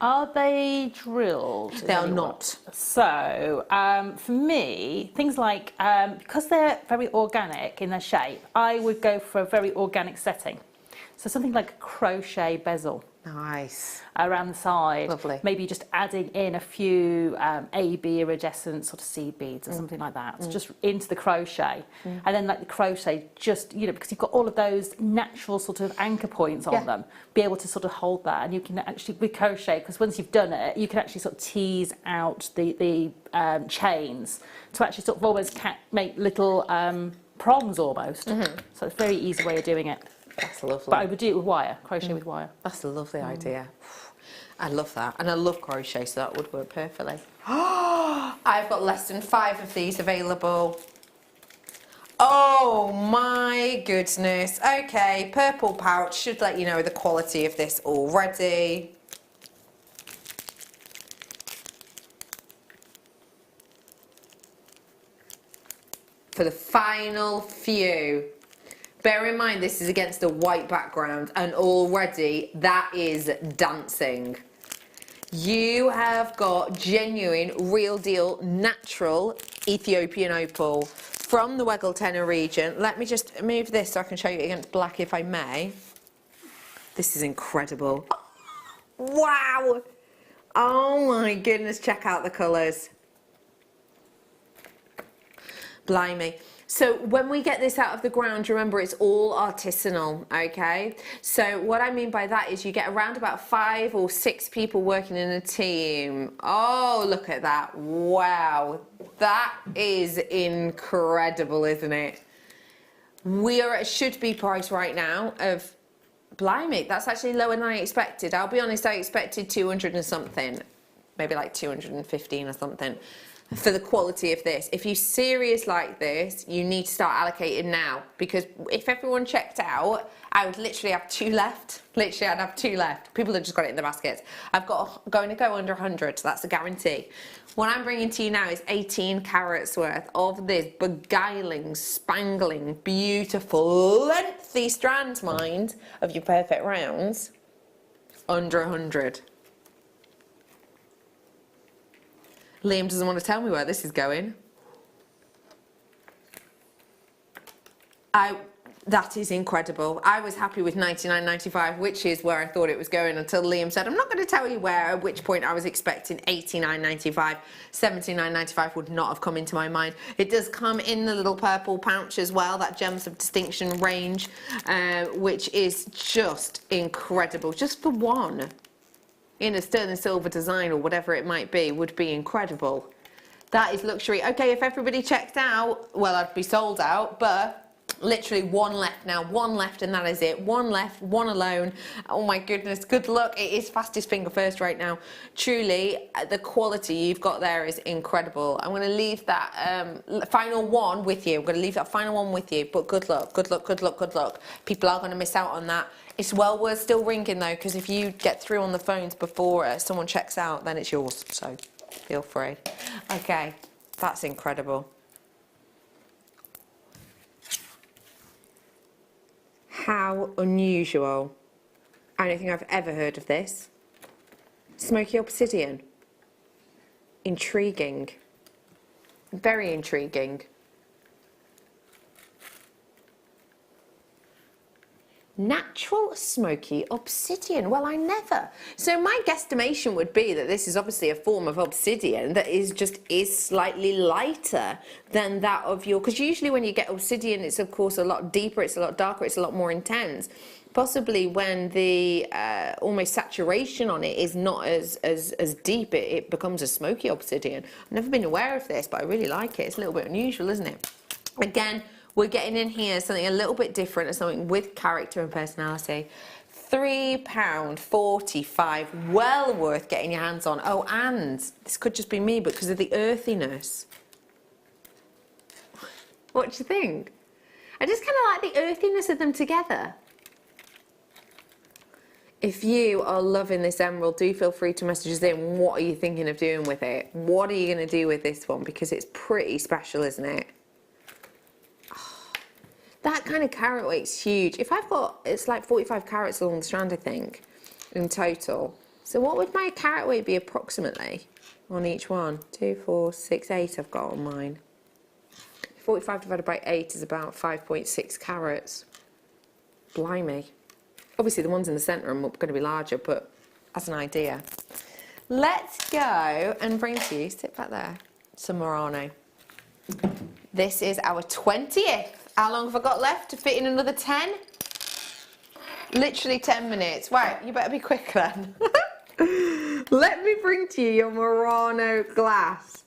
Are they drilled? They are not. So, for me, things like, because they're very organic in their shape, I would go for a very organic setting. So something like a crochet bezel. Nice. Around the side. Lovely. Maybe just adding in a few AB iridescent sort of seed beads or something like that. So just into the crochet. And then like the crochet, just, you know, because you've got all of those natural sort of anchor points on them, be able to sort of hold that. And you can actually, with crochet, because once you've done it, you can actually sort of tease out the chains to actually sort of almost make little prongs almost. So it's a very easy way of doing it. That's lovely. But I would do it with wire, crochet with wire. That's a lovely idea. I love that. And I love crochet, so that would work perfectly. I've got less than 5 of these available. Oh my goodness. Okay, purple pouch. Should let you know the quality of this already. For the final few. Bear in mind, this is against a white background, and already that is dancing. You have got genuine, real deal, natural Ethiopian opal from the Wegeltena region. Let me just move this so I can show you against black if I may. This is incredible. Wow! Oh my goodness, check out the colours. Blimey. So when we get this out of the ground, remember it's all artisanal, okay? So what I mean by that is you get around about 5 or 6 people working in a team. Oh, look at that. Wow. That is incredible, isn't it? We are at a should-be price right now of, blimey, that's actually lower than I expected. I'll be honest, I expected 200 and something, maybe like 215 or something. For the quality of this. If you're serious like this, you need to start allocating now, because if everyone checked out, I would literally have 2 left. Literally, I'd have 2 left. People have just got it in the baskets. I've got going to go under 100, so that's a guarantee. What I'm bringing to you now is 18 carats worth of this beguiling, spangling, beautiful, lengthy strands, mind, of your perfect rounds, under 100. Liam doesn't want to tell me where this is going. That is incredible. I was happy with $99.95, which is where I thought it was going, until Liam said, I'm not going to tell you where, at which point I was expecting $89.95. $79.95 would not have come into my mind. It does come in the little purple pouch as well, that Gems of Distinction range, which is just incredible. Just for one, in a sterling silver design or whatever it might be, would be incredible. That is luxury. Okay, if everybody checked out, well, I'd be sold out, but literally 1 left now, 1 left, and that is it. 1 left, 1 alone. Oh my goodness, good luck. It is fastest finger first right now. Truly, the quality you've got there is incredible. I'm going to leave that final one with you. I'm going to leave that final one with you, but good luck, good luck, good luck, good luck. People are going to miss out on that. It's well worth still ringing though, because if you get through on the phones before someone checks out, then it's yours, so feel free. Okay, that's incredible. How unusual. I don't think I've ever heard of this. Smoky obsidian. Intriguing. Very intriguing. Natural smoky obsidian. Well, I never. So my guesstimation would be that this is obviously a form of obsidian that is slightly lighter than that of your, because usually when you get obsidian, it's of course a lot deeper, it's a lot darker, it's a lot more intense. Possibly when the almost saturation on it is not as deep, it becomes a smoky obsidian. I've never been aware of this, but I really like it. It's a little bit unusual, isn't it? Again, we're getting in here something a little bit different, something with character and personality. £3.45, well worth getting your hands on. Oh, and this could just be me, but because of the earthiness. What do you think? I just kind of like the earthiness of them together. If you are loving this emerald, do feel free to message us in. What are you thinking of doing with it? What are you going to do with this one? Because it's pretty special, isn't it? That kind of carat weight's huge. If I've got, it's like 45 carats along the strand, I think, in total. So what would my carat weight be approximately on each one? 2, 4, 6, 8 I've got on mine. 45 divided by 8 is about 5.6 carats. Blimey. Obviously the ones in the centre are going to be larger, but as an idea. Let's go and bring to you, sit back there, some Murano. This is our 20th. How long have I got left to fit in another 10? Literally 10 minutes. Right, you better be quick then. Let me bring to you your Murano glass.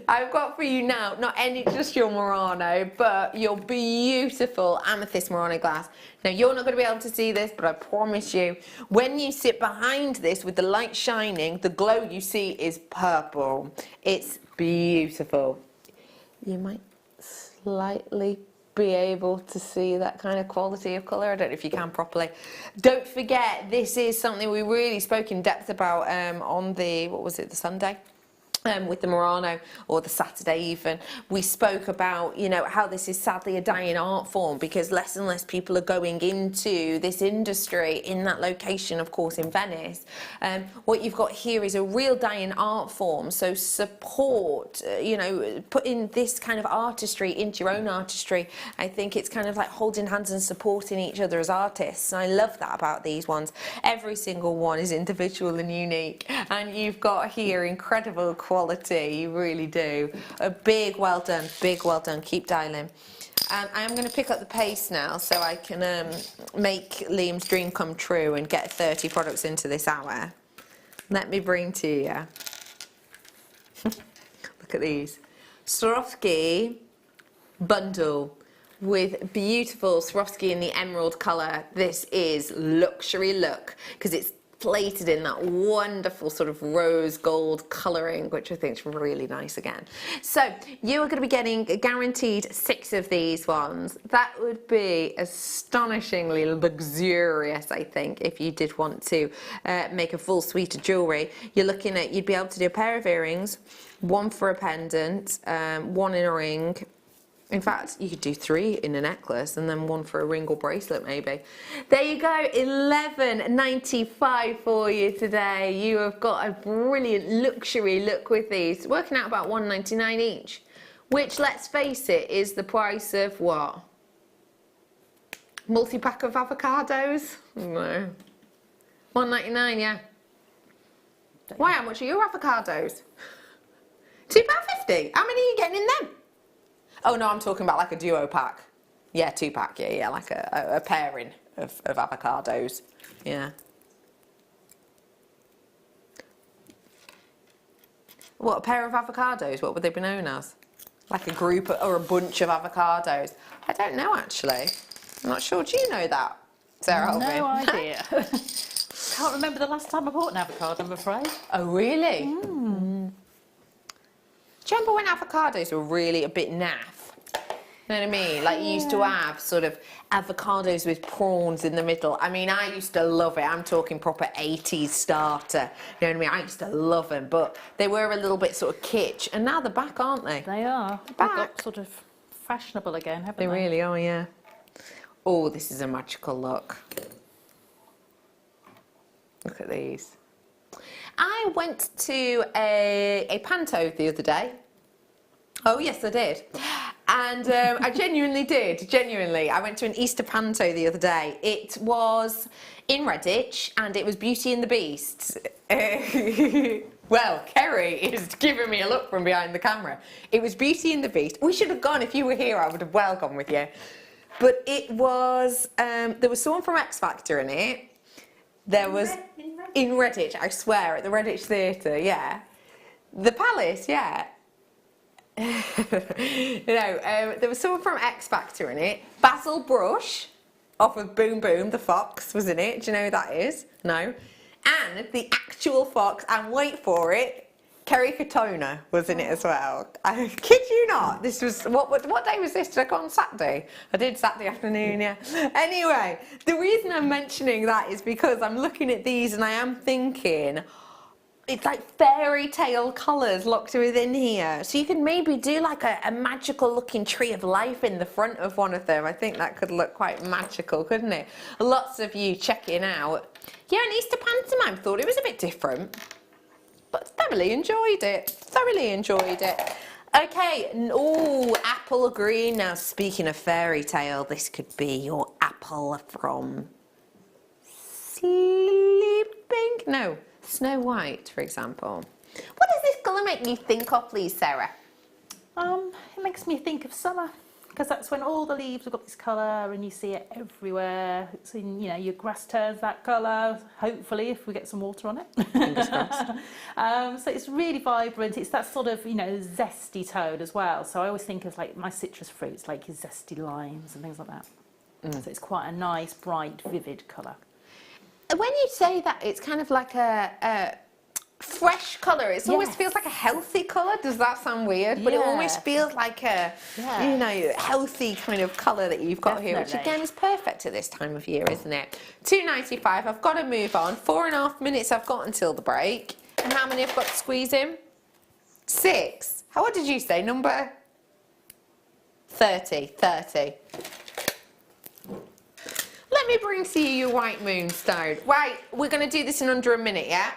I've got for you now, not just your Murano, but your beautiful amethyst Murano glass. Now, you're not going to be able to see this, but I promise you, when you sit behind this with the light shining, the glow you see is purple. It's beautiful. You might slightly be able to see that kind of quality of colour. I don't know if you can properly. Don't forget, this is something we really spoke in depth about on the, what was it, the Sunday? with the Murano, or the Saturday even, we spoke about, you know, how this is sadly a dying art form because less and less people are going into this industry in that location, of course, in Venice. What you've got here is a real dying art form, so support, you know, putting this kind of artistry into your own artistry. I think it's kind of like holding hands and supporting each other as artists, and I love that about these ones. Every single one is individual and unique, and you've got here incredible quality, you really do. A big well done, keep dialing. I am going to pick up the pace now so I can make Liam's dream come true and get 30 products into this hour. Let me bring to you, look at these, Swarovski bundle with beautiful Swarovski in the emerald colour. This is luxury look because it's plated in that wonderful sort of rose gold colouring, which I think is really nice again. So you are going to be getting guaranteed 6 of these ones. That would be astonishingly luxurious, I think, if you did want to make a full suite of jewellery. You're looking at, you'd be able to do a pair of earrings, 1 for a pendant, 1 in a ring. In fact, you could do 3 in a necklace and then 1 for a ring or bracelet maybe. There you go, $11.95 for you today. You have got a brilliant luxury look with these, working out about $1.99 each, which, let's face it, is the price of what? Multi-pack of avocados? No. $1.99, yeah. Why, how much are your avocados? £2.50. How many are you getting in them? Oh no, I'm talking about like a duo pack. Yeah, 2-pack, yeah, like a pairing of avocados, yeah. What, a pair of avocados, what would they be known as? Like a group or a bunch of avocados? I don't know actually. I'm not sure, do you know that, Sarah? No idea. Can't remember the last time I bought an avocado, I'm afraid. Oh really? Mm. Do you remember when avocados were really a bit naff? You know what I mean? Like you used to have sort of avocados with prawns in the middle. I mean, I used to love it. I'm talking proper 80s starter. You know what I mean? I used to love them, but they were a little bit sort of kitsch. And now they're back, aren't they? They are. They've got sort of fashionable again, haven't they? They really are, yeah. Oh, this is a magical look. Look at these. I went to a panto the other day. Oh, yes, I did. And I genuinely did, genuinely. I went to an Easter panto the other day. It was in Redditch and it was Beauty and the Beast. Well, Kerry is giving me a look from behind the camera. It was Beauty and the Beast. We should have gone. If you were here, I would have well gone with you. But it was, there was someone from X Factor in it. There was, in Redditch, I swear, at the Redditch Theatre, yeah. The Palace, yeah. There was someone from X Factor in it. Basil Brush, off of Boom Boom, the fox, was in it. Do you know who that is? No. And the actual fox, and wait for it, Kerry Katona was in it as well. I kid you not. This was, what day was this? Did I go on Saturday? I did Saturday afternoon, yeah. Anyway, the reason I'm mentioning that is because I'm looking at these and I am thinking, it's like fairy tale colours locked within here. So you could maybe do like a magical looking tree of life in the front of one of them. I think that could look quite magical, couldn't it? Lots of you checking out. Yeah, an Easter pantomime, thought it was a bit different. But thoroughly enjoyed it. Thoroughly enjoyed it. Okay, oh, apple green. Now, speaking of fairy tale, this could be your apple from Sleeping? No. Snow White, for example. What does this colour make you think of, please, Sarah? It makes me think of summer, because that's when all the leaves have got this colour and you see it everywhere. It's in, you know, your grass turns that colour, hopefully, if we get some water on it. Fingers crossed. So it's really vibrant. It's that sort of, you know, zesty tone as well. So I always think of like my citrus fruits, like your zesty limes and things like that. So it's quite a nice, bright, vivid colour. When you say that, it's kind of like a fresh colour. It always feels like a healthy colour. Does that sound weird? But it almost feels like a, you know, healthy kind of colour that you've got here, which again is perfect at this time of year, isn't it? $2.95. I've got to move on. 4.5 minutes I've got until the break. And how many I've got to squeeze in? 6. What did you say? Number 30. 30. Let me bring to you your white moonstone. Right, we're going to do this in under a minute, yeah?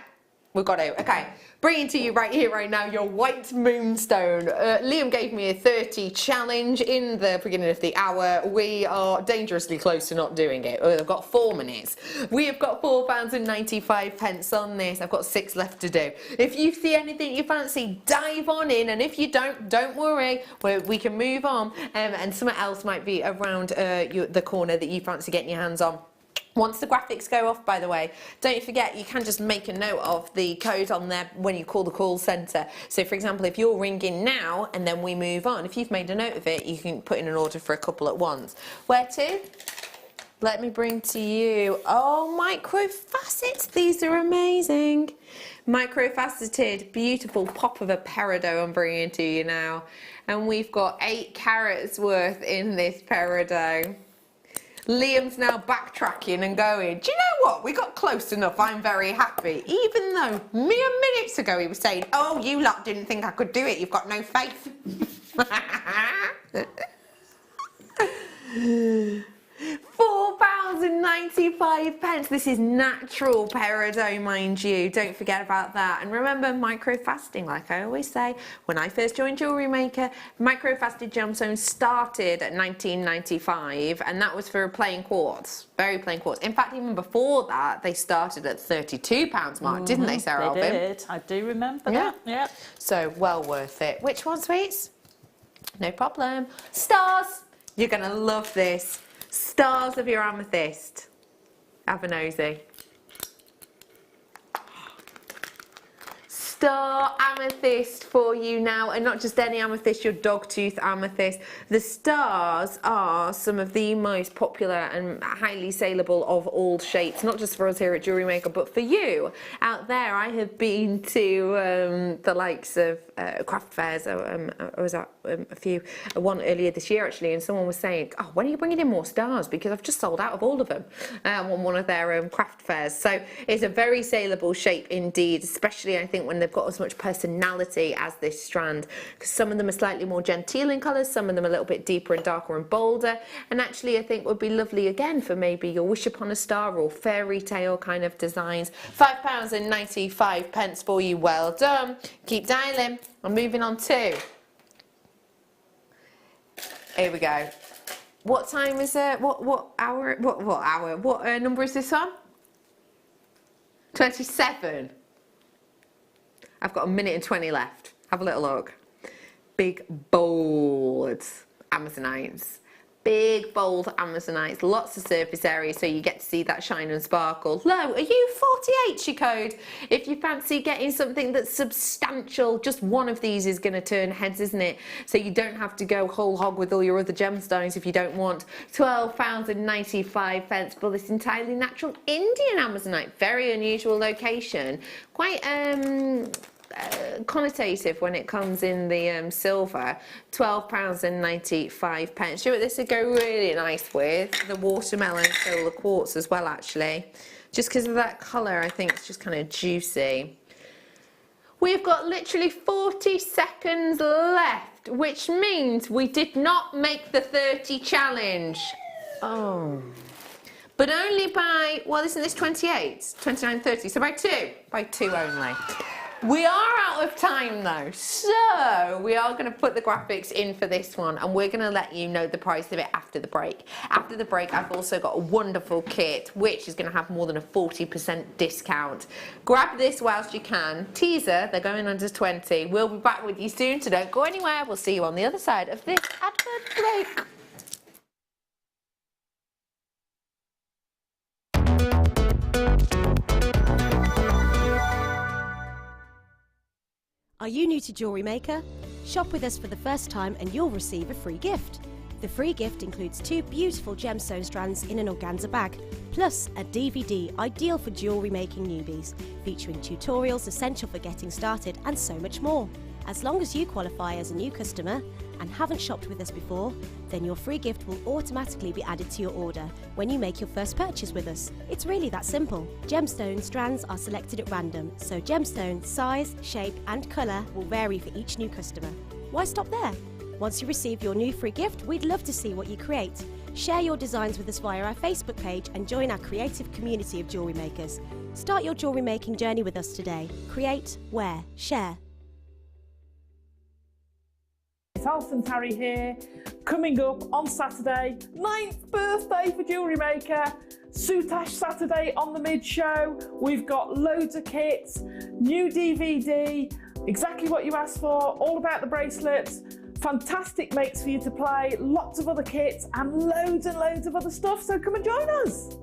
We've got to. Okay. Bringing to you right here, right now, your white moonstone. Liam gave me a 30 challenge in the beginning of the hour. We are dangerously close to not doing it. I've got 4 minutes. We have got £4.95 on this. I've got 6 left to do. If you see anything you fancy, dive on in. And if you don't worry. We can move on. And something else might be around the corner that you fancy getting your hands on. Once the graphics go off, by the way, don't forget you can just make a note of the code on there when you call the call centre. So for example, if you're ringing now and then we move on, if you've made a note of it, you can put in an order for a couple at once. Where to? Let me bring to you, oh, micro facets. These are amazing. Micro faceted, beautiful pop of a peridot I'm bringing to you now. And we've got 8 carats worth in this peridot. Liam's now backtracking and going, do you know what? We got close enough. I'm very happy. Even though mere minutes ago he was saying, oh, you lot didn't think I could do it. You've got no faith. £4.95. This is natural peridot, mind you. Don't forget about that. And remember, micro-fasting, like I always say, when I first joined Jewellery Maker, micro-fasted gemstones started at 1995, and that was for plain quartz, very plain quartz. In fact, even before that, they started at £32 mark, didn't they, Sara? They did. I do remember that. Yeah. So, well worth it. Which one, sweets? No problem. Stars. You're going to love this. Stars of your amethyst. Have a nosy. Star amethyst for you now, and not just any amethyst, your dogtooth amethyst. The stars are some of the most popular and highly saleable of all shapes, not just for us here at Jewellery Maker, but for you out there. I have been to the likes of craft fairs. I was at one earlier this year actually, and someone was saying, oh, when are you bringing in more stars? Because I've just sold out of all of them on one of their craft fairs. So it's a very saleable shape indeed, especially I think when they've got as much personality as this strand, because some of them are slightly more genteel in colours, some of them a little bit deeper and darker and bolder, and actually I think would be lovely again for maybe your wish upon a star or fairy tale kind of designs. £5.95 for you. Well done. Keep dialing. I'm moving on to, here we go. What time is it? What hour? What hour? What number is this on? 27. I've got 1 minute and 20 left. Have a little look. Big, bold amazonites. Big, bold amazonites. Lots of surface area, so you get to see that shine and sparkle. Low, are you 48, she code? If you fancy getting something that's substantial, just one of these is going to turn heads, isn't it? So you don't have to go whole hog with all your other gemstones if you don't want. £12.95 for this entirely natural Indian amazonite. Very unusual location. Quite connotative when it comes in the silver. £12.95. See what this would go really nice with? The watermelon solar quartz as well, actually. Just because of that colour, I think it's just kind of juicy. We've got literally 40 seconds left, which means we did not make the 30 challenge. Oh. But only by, well, isn't this 28? 29, 30, so by 2. By 2 only. We are out of time though, so we are going to put the graphics in for this one, and we're going to let you know the price of it after the break. After the break, I've also got a wonderful kit which is going to have more than a 40% discount. Grab this whilst you can. Teaser, they're going under 20. We'll be back with you soon, so don't go anywhere. We'll see you on the other side of this advert break. Are you new to Jewellery Maker? Shop with us for the first time and you'll receive a free gift. The free gift includes 2 beautiful gemstone strands in an organza bag, plus a DVD ideal for jewellery making newbies, featuring tutorials essential for getting started and so much more. As long as you qualify as a new customer and haven't shopped with us before, then your free gift will automatically be added to your order when you make your first purchase with us. It's really that simple. Gemstone strands are selected at random, so gemstone size, shape and colour will vary for each new customer. Why stop there? Once you receive your new free gift, we'd love to see what you create. Share your designs with us via our Facebook page and join our creative community of jewellery makers. Start your jewellery making journey with us today. Create, wear, share. It's Alison Tarry here. Coming up on Saturday, 9th birthday for Jewellery Maker. Soutash Saturday on the Mid Show. We've got loads of kits, new DVD, exactly what you asked for, all about the bracelets, fantastic makes for you to play, lots of other kits and loads of other stuff, so come and join us.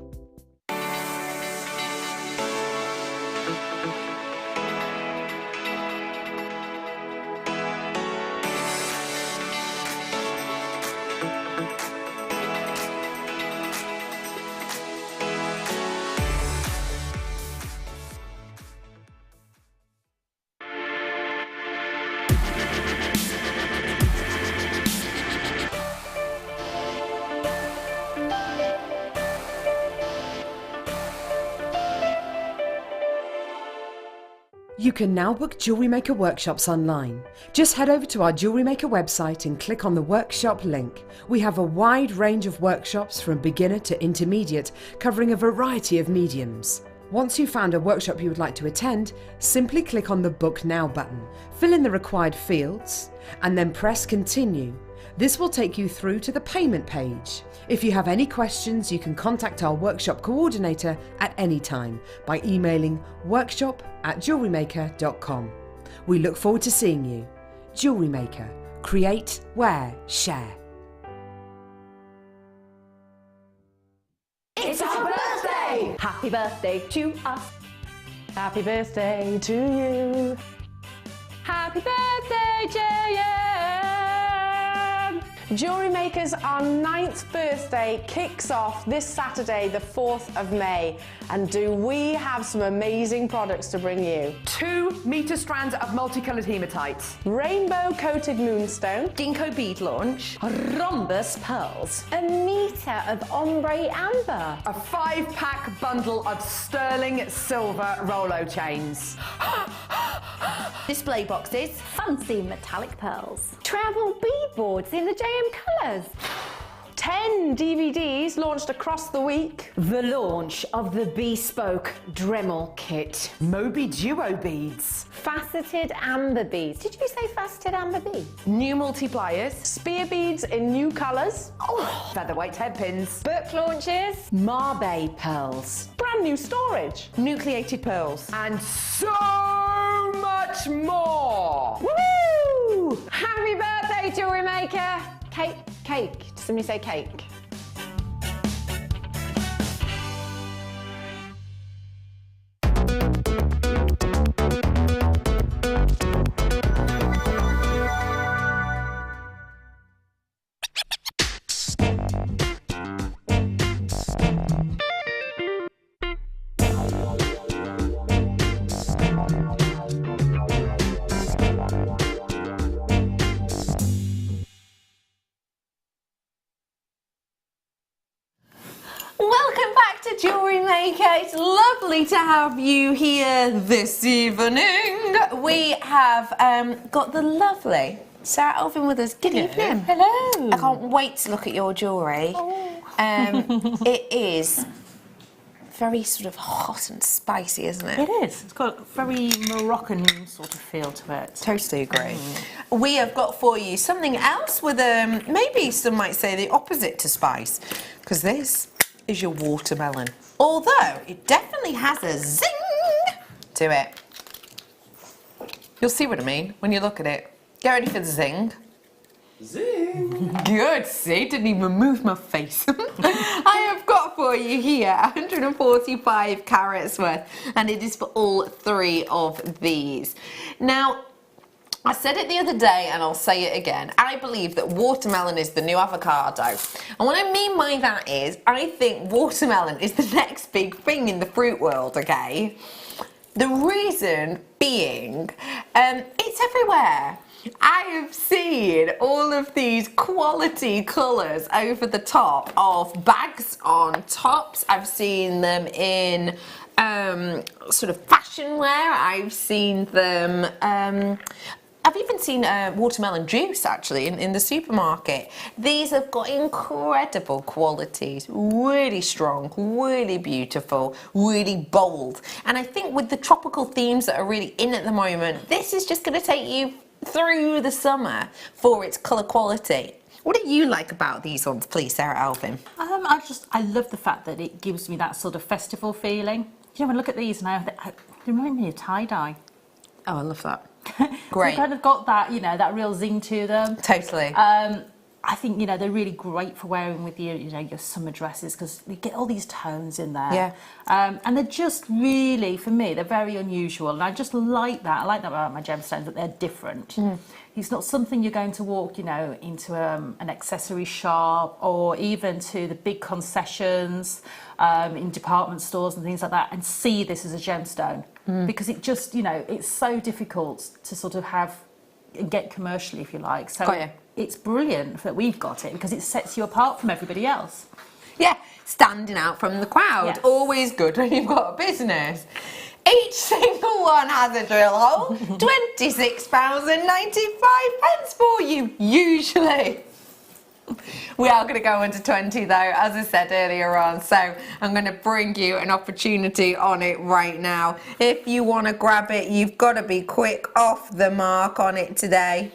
You can now book Jewellery Maker workshops online. Just head over to our Jewellery Maker website and click on the workshop link. We have a wide range of workshops from beginner to intermediate, covering a variety of mediums. Once you've found a workshop you would like to attend, simply click on the Book Now button, fill in the required fields, and then press Continue. This will take you through to the payment page. If you have any questions, you can contact our workshop coordinator at any time by emailing workshop@jewellerymaker.com. We look forward to seeing you. Jewellery Maker. Create, wear, share. It's our birthday! Happy birthday to us. Happy birthday to you. Happy birthday, JM! Jewellery Makers, our 9th birthday kicks off this Saturday, the 4th of May. And do we have some amazing products to bring you? 2 metre strands of multicoloured hematites. Rainbow-coated moonstone. Ginkgo bead launch. Rhombus pearls. A metre of ombre amber. A 5-pack bundle of sterling silver Rolo chains. Display boxes. Fancy metallic pearls. Travel beadboards in the JM colours. 10 DVDs launched across the week. The launch of the bespoke Dremel kit. Moby Duo beads. Faceted amber beads. Did you say faceted amber beads? New multipliers. Spear beads in new colours. Featherweight head pins. Book launches. Marbe pearls. Brand new storage. Nucleated pearls. And so much more. Woohoo! Happy birthday, Jewellery Maker! Cake. Did somebody say cake? Welcome back to Jewellery Maker. It's lovely to have you here this evening. We have got the lovely Sara Elvin with us. Good evening. Hello. I can't wait to look at your jewellery. It is very sort of hot and spicy, isn't it? It is. It's got a very Moroccan sort of feel to it. Totally agree. We have got for you something else with maybe some might say the opposite to spice, because this is your watermelon. Although it definitely has a zing to it. You'll see what I mean when you look at it. Get ready for the zing. Zing! Good, see, didn't even move my face. I have got for you here 145 carats worth, and it is for all 3 of these. Now, I said it the other day and I'll say it again. I believe that watermelon is the new avocado. And what I mean by that is, I think watermelon is the next big thing in the fruit world, okay? The reason being, it's everywhere. I have seen all of these quality colours over the top of bags on tops. I've seen them in sort of fashion wear. I've seen them... I've even seen watermelon juice actually in the supermarket. These have got incredible qualities, really strong, really beautiful, really bold. And I think with the tropical themes that are really in at the moment, this is just going to take you through the summer for its colour quality. What do you like about these ones, please, Sarah, Elvin? I love the fact that it gives me that sort of festival feeling. You know, when I look at these now, they remind me of tie-dye. Oh, I love that. Great. So kind of got that, you know, that real zing to them. Totally. I think, you know, they're really great for wearing with your, you know, your summer dresses because you get all these tones in there. Yeah. And they're just really, for me, they're very unusual. And I just like that. I like that about my gemstones, that they're different. It's not something you're going to walk, you know, into an accessory shop or even to the big concessions in department stores and things like that and see this as a gemstone. Because it just, you know, it's so difficult to sort of have and get commercially, if you like. So it's brilliant that we've got it because it sets you apart from everybody else. Yeah, standing out from the crowd. Yes. Always good when you've got a business. Each single one has a drill hole. £26.95 for you, usually. We are going to go under 20 though, as I said earlier on, so I'm going to bring you an opportunity on it right now. If you want to grab it, you've got to be quick, off the mark on it today.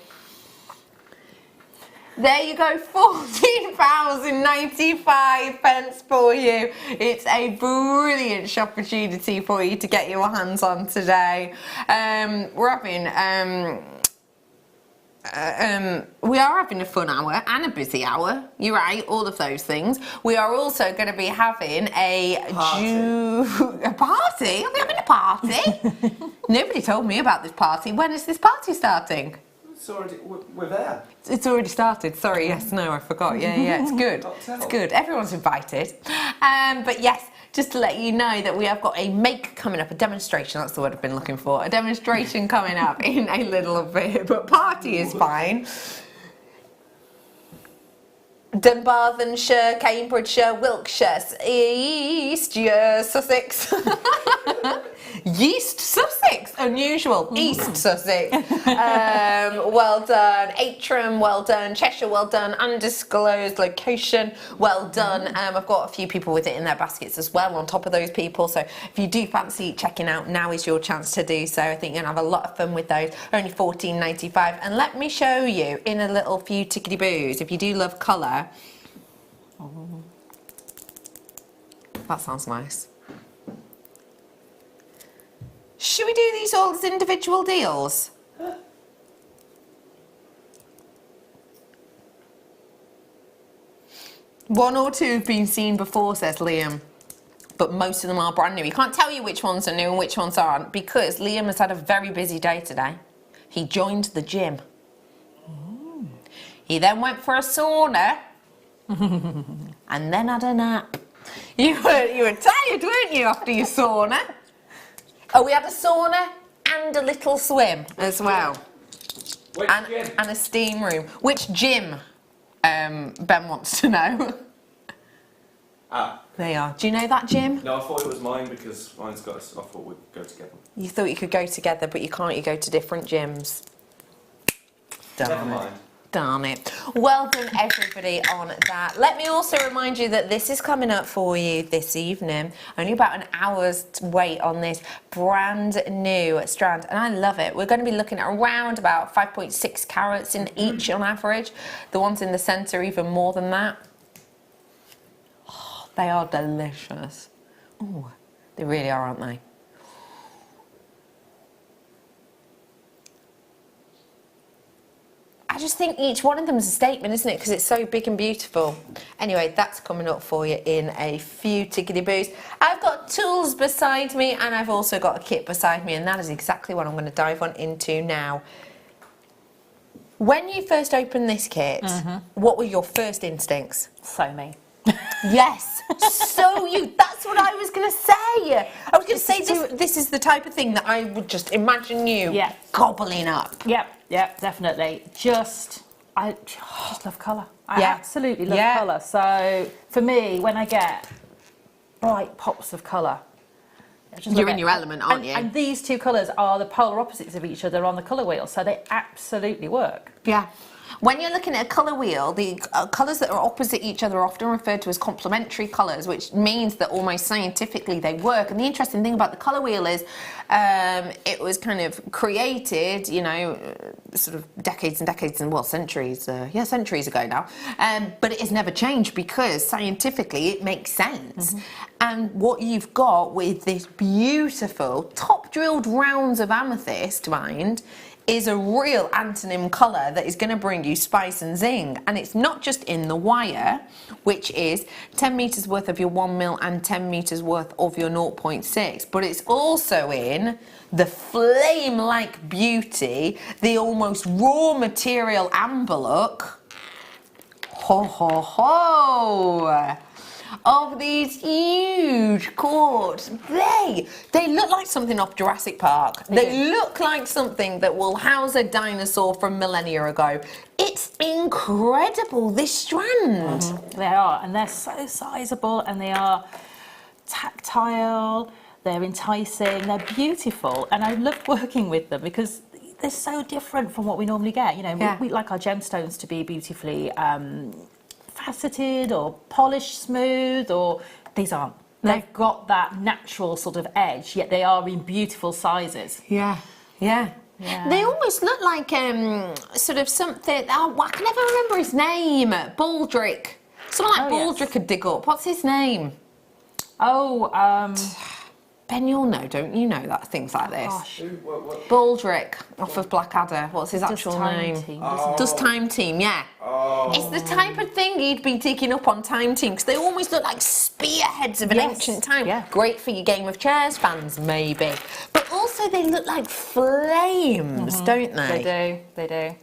There you go, £14.95 for you. It's a brilliant opportunity for you to get your hands on today. We're having... we are having a fun hour and a busy hour. You're right, all of those things. We are also going to be having a party. Are we having a party? Nobody told me about this party. When is this party starting? It's already, we're there. It's already started. Sorry, yes, no, I forgot. Yeah, it's good. It's good. Everyone's invited. But yes, just to let you know that we have got a make coming up, a demonstration, that's the word I've been looking for, a demonstration coming up in a little bit, but party is fine. Dunbartonshire, Cambridgeshire, Wiltshire, Eastshire, Sussex. Yeast Sussex, unusual. East Sussex. Well done. Atrium, well done. Cheshire, well done. Undisclosed location, well done. I've got a few people with it in their baskets as well on top of those people, so if you do fancy checking out, now is your chance to do so. I think you're going to have a lot of fun with those. Only £14.95, and let me show you in a little few tickety-boos, if you do love colour. That sounds nice. Should we do these all as individual deals? One or two have been seen before, says Liam, but most of them are brand new. He can't tell you which ones are new and which ones aren't because Liam has had a very busy day today. He joined the gym. He then went for a sauna and then had a nap. You were tired, weren't you, after your sauna? Oh, we had a sauna and a little swim as well. And a steam room. Which gym? Ben wants to know. They are. Do you know that gym? No, I thought it was mine because mine's got. I thought we'd go together. You thought you could go together, but you can't. You go to different gyms. Never mind. Darn it. Well done, everybody, on that. Let me also remind you that this is coming up for you this evening. Only about an hour's wait on this brand new strand, and I love it. We're going to be looking at around about 5.6 carats in each on average. The ones in the centre even more than that. Oh, they are delicious. Oh, they really are, aren't they? I just think each one of them is a statement, isn't it? Because it's so big and beautiful. Anyway, that's coming up for you in a few tickety-boos. I've got tools beside me and I've also got a kit beside me, and that is exactly what I'm going to dive on into now. When you first opened this kit, what were your first instincts? Sew me. Yes, So you, that's what I was going to say. I was going to say this is the type of thing that I would just imagine you gobbling up. Yep, definitely. I just love colour. I absolutely love colour. So for me, when I get bright pops of colour, you're in your element, aren't you? And these two colours are the polar opposites of each other on the colour wheel, so they absolutely work. Yeah. When you're looking at a colour wheel, the colours that are opposite each other are often referred to as complementary colours, which means that almost scientifically they work. And the interesting thing about the colour wheel is it was kind of created, you know, sort of decades and decades and, well, centuries ago now. But it has never changed because scientifically it makes sense. And what you've got with this beautiful top drilled rounds of amethyst, mind, is a real antonym colour that is going to bring you spice and zing. And it's not just in the wire, which is 10 metres worth of your 1mm and 10 metres worth of your 0.6, but it's also in the flame-like beauty, the almost raw material amber look, of these huge quartz. They look like something off Jurassic Park. They look like something that will house a dinosaur from millennia ago. It's incredible, this strand. They are, and they're so sizable, and they are tactile, they're enticing, they're beautiful, and I love working with them because they're so different from what we normally get. You know, we like our gemstones to be beautifully faceted or polished smooth, or these aren't. They've got that natural sort of edge, yet they are in beautiful sizes. Yeah. They almost look like sort of something, I can never remember his name, Baldrick. Someone like Baldrick could dig up. What's his name? Ben, you'll know, don't you know that things like this? Gosh. Baldrick off of Blackadder. What's his actual name? Does Time Team, yeah. It's the type of thing you'd be digging up on Time Team because they almost look like spearheads of an ancient time. Great for your Game of Chairs fans, maybe. But also they look like flames, don't they? They do.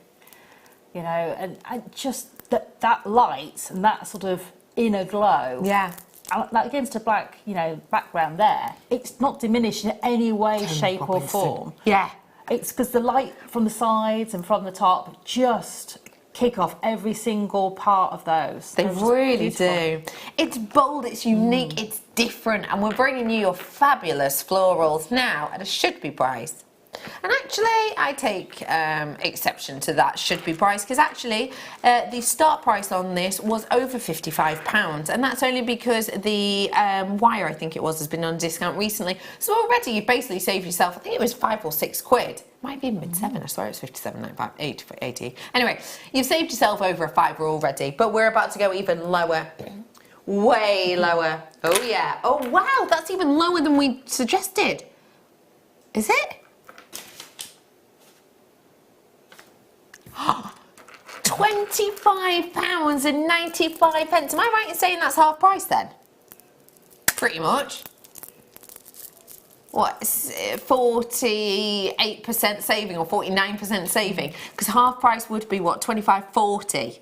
You know, and just that light and that sort of inner glow. Yeah. Like against a black, you know, background there, it's not diminished in any way, shape or form. Yeah. It's because the light from the sides and from the top just kick off every single part of those. They really do. It's bold, it's unique, it's different, and we're bringing you your fabulous florals now at a should-be price. And actually, I take exception to that should-be price because actually the start price on this was over £55, and that's only because the wire, I think it was, has been on discount recently. So already you've basically saved yourself, I think it was £5 or £6. Might be even £7, I swear it was 57.95, 80. Anyway, you've saved yourself over a £5 already, but we're about to go even lower. Way lower. Oh yeah. Oh wow, that's even lower than we suggested. Is it? £25.95. Am I right in saying that's half price then? Pretty much. What, 48% saving or 49% saving? Because half price would be what, £25.40.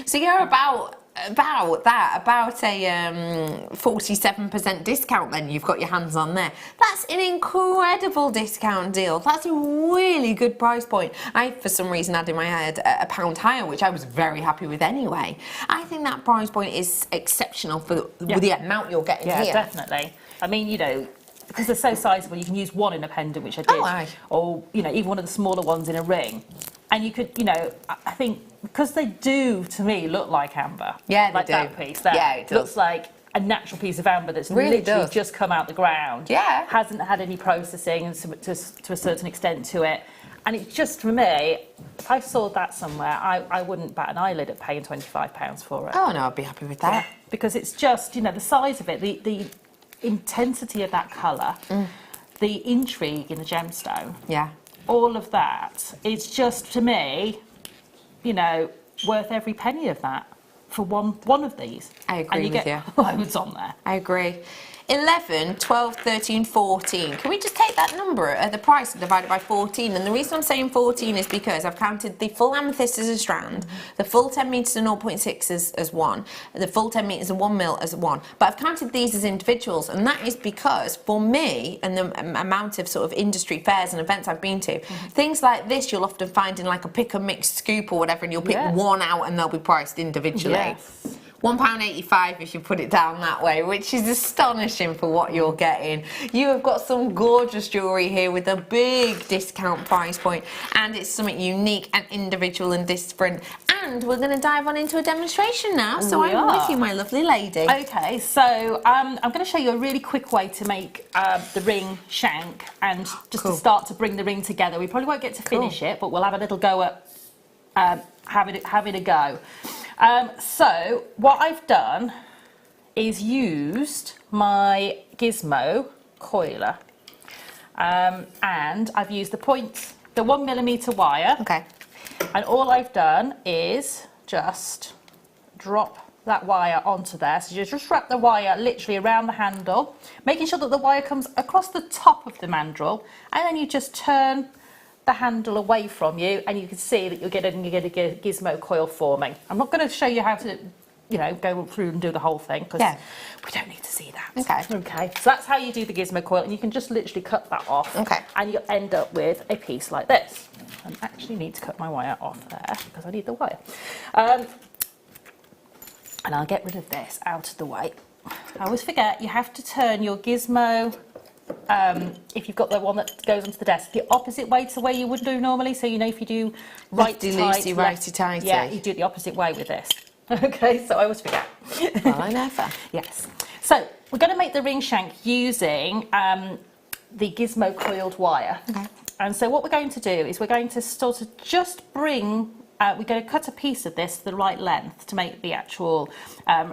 So you're about a 47% discount then you've got your hands on there. That's an incredible discount deal. That's a really good price point. I, for some reason, had in my head a £1 higher, which I was very happy with anyway. I think that price point is exceptional for the amount you're getting here. Yeah, definitely. I mean, you know, because they're so sizable, you can use one in a pendant, which I did, or, you know, even one of the smaller ones in a ring. And you could, you know, I think, because they do, to me, look like amber. Yeah, they like do. That piece. That it does. looks like a natural piece of amber that's really literally just come out the ground. Yeah. Hasn't had any processing to a certain extent to it. And it just, for me, if I saw that somewhere, I wouldn't bat an eyelid at paying £25 for it. Oh, no, I'd be happy with that. Yeah, because it's just, you know, the size of it, the intensity of that colour, the intrigue in the gemstone. Yeah. All of that, it's just, to me, you know, worth every penny of that for one of these. I agree and you with get you. loads on there. I agree. 11, 12, 13, 14. Can we just take that number at the price and divide it by 14? And the reason I'm saying 14 is because I've counted the full amethyst as a strand, the full 10 metres and 0.6 as one, the full 10 metres and 1 mil as one. But I've counted these as individuals, and that is because for me and the amount of sort of industry fairs and events I've been to, things like this you'll often find in like a pick and mix scoop or whatever, and you'll pick one out and they'll be priced individually. Yes. £1.85 if you put it down that way, which is astonishing for what you're getting. You have got some gorgeous jewellery here with a big discount price point, and it's something unique and individual and different. And we're going to dive on into a demonstration now, so I'm with you, my lovely lady. Okay, so I'm going to show you a really quick way to make the ring shank, and just to start to bring the ring together. We probably won't get to finish it, but we'll have a little go at having a go. So what I've done is used my gizmo coiler, and I've used the 1mm wire. Okay. And all I've done is just drop that wire onto there. So you just wrap the wire literally around the handle, making sure that the wire comes across the top of the mandrel, and then you just turn the handle away from you, and you can see that you get a gizmo coil forming. I'm not going to show you how to, you know, go through and do the whole thing, because we don't need to see that. Okay. Okay. So that's how you do the gizmo coil, and you can just literally cut that off. Okay. And you'll end up with a piece like this. I actually need to cut my wire off there because I need the wire. And I'll get rid of this out of the way. I always forget you have to turn your gizmo, if you've got the one that goes onto the desk, the opposite way to where you would do normally. So you know, if you do righty-tighty, righty-tighty. yeah, you do it the opposite way with this. Okay, so I always forget. Well, I never. Yes. So we're going to make the ring shank using the gizmo coiled wire. Okay. And so what we're going to do is we're going to sort of just bring, we're going to cut a piece of this to the right length to make the actual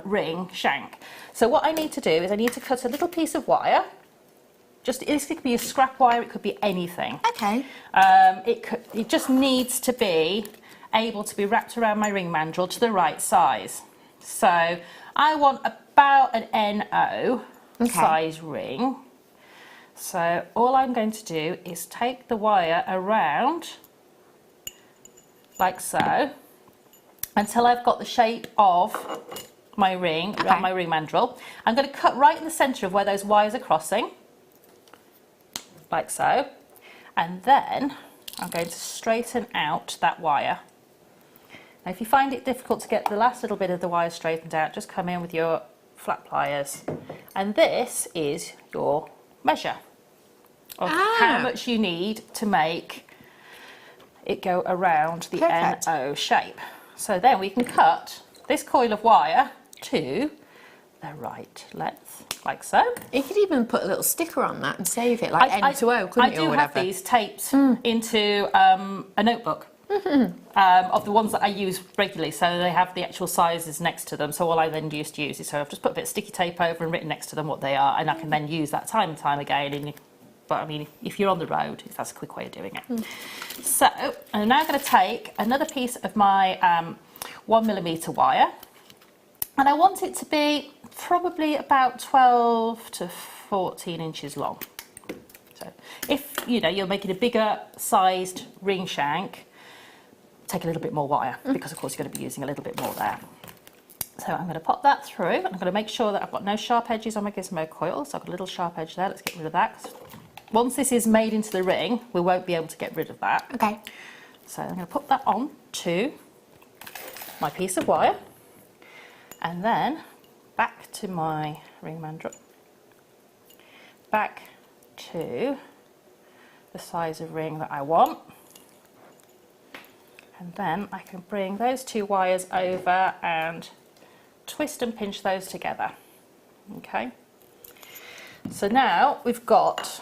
ring shank. So what I need to do is I need to cut a little piece of wire. This could be a scrap wire, it could be anything. Okay. It just needs to be able to be wrapped around my ring mandrel to the right size. So I want about an NO size ring. So all I'm going to do is take the wire around like so until I've got the shape of my ring, around my ring mandrel. I'm going to cut right in the centre of where those wires are crossing, like so, and then I'm going to straighten out that wire. Now if you find it difficult to get the last little bit of the wire straightened out, just come in with your flat pliers, and this is your measure of how much you need to make it go around the NO shape. So then we can cut this coil of wire to the right length, like so. You could even put a little sticker on that and save it, like N to O, couldn't you, or whatever? I do have these taped into a notebook of the ones that I use regularly, so they have the actual sizes next to them. So all I then just use is, so I've just put a bit of sticky tape over and written next to them what they are, and I can then use that time and time again. But I mean, if you're on the road, that's a quick way of doing it. So I'm now going to take another piece of my 1mm wire, and I want it to be probably about 12 to 14 inches long. So if you're making a bigger sized ring shank, take a little bit more wire, because of course you're going to be using a little bit more there. So I'm going to pop that through, and I'm going to make sure that I've got no sharp edges on my gizmo coil. So I've got a little sharp edge there. Let's get rid of that. Once this is made into the ring, we won't be able to get rid of that. Okay. So I'm going to put that on to my piece of wire, and then back to my ring mandrel, back to the size of ring that I want, and then I can bring those two wires over and twist and pinch those together. Okay. So now we've got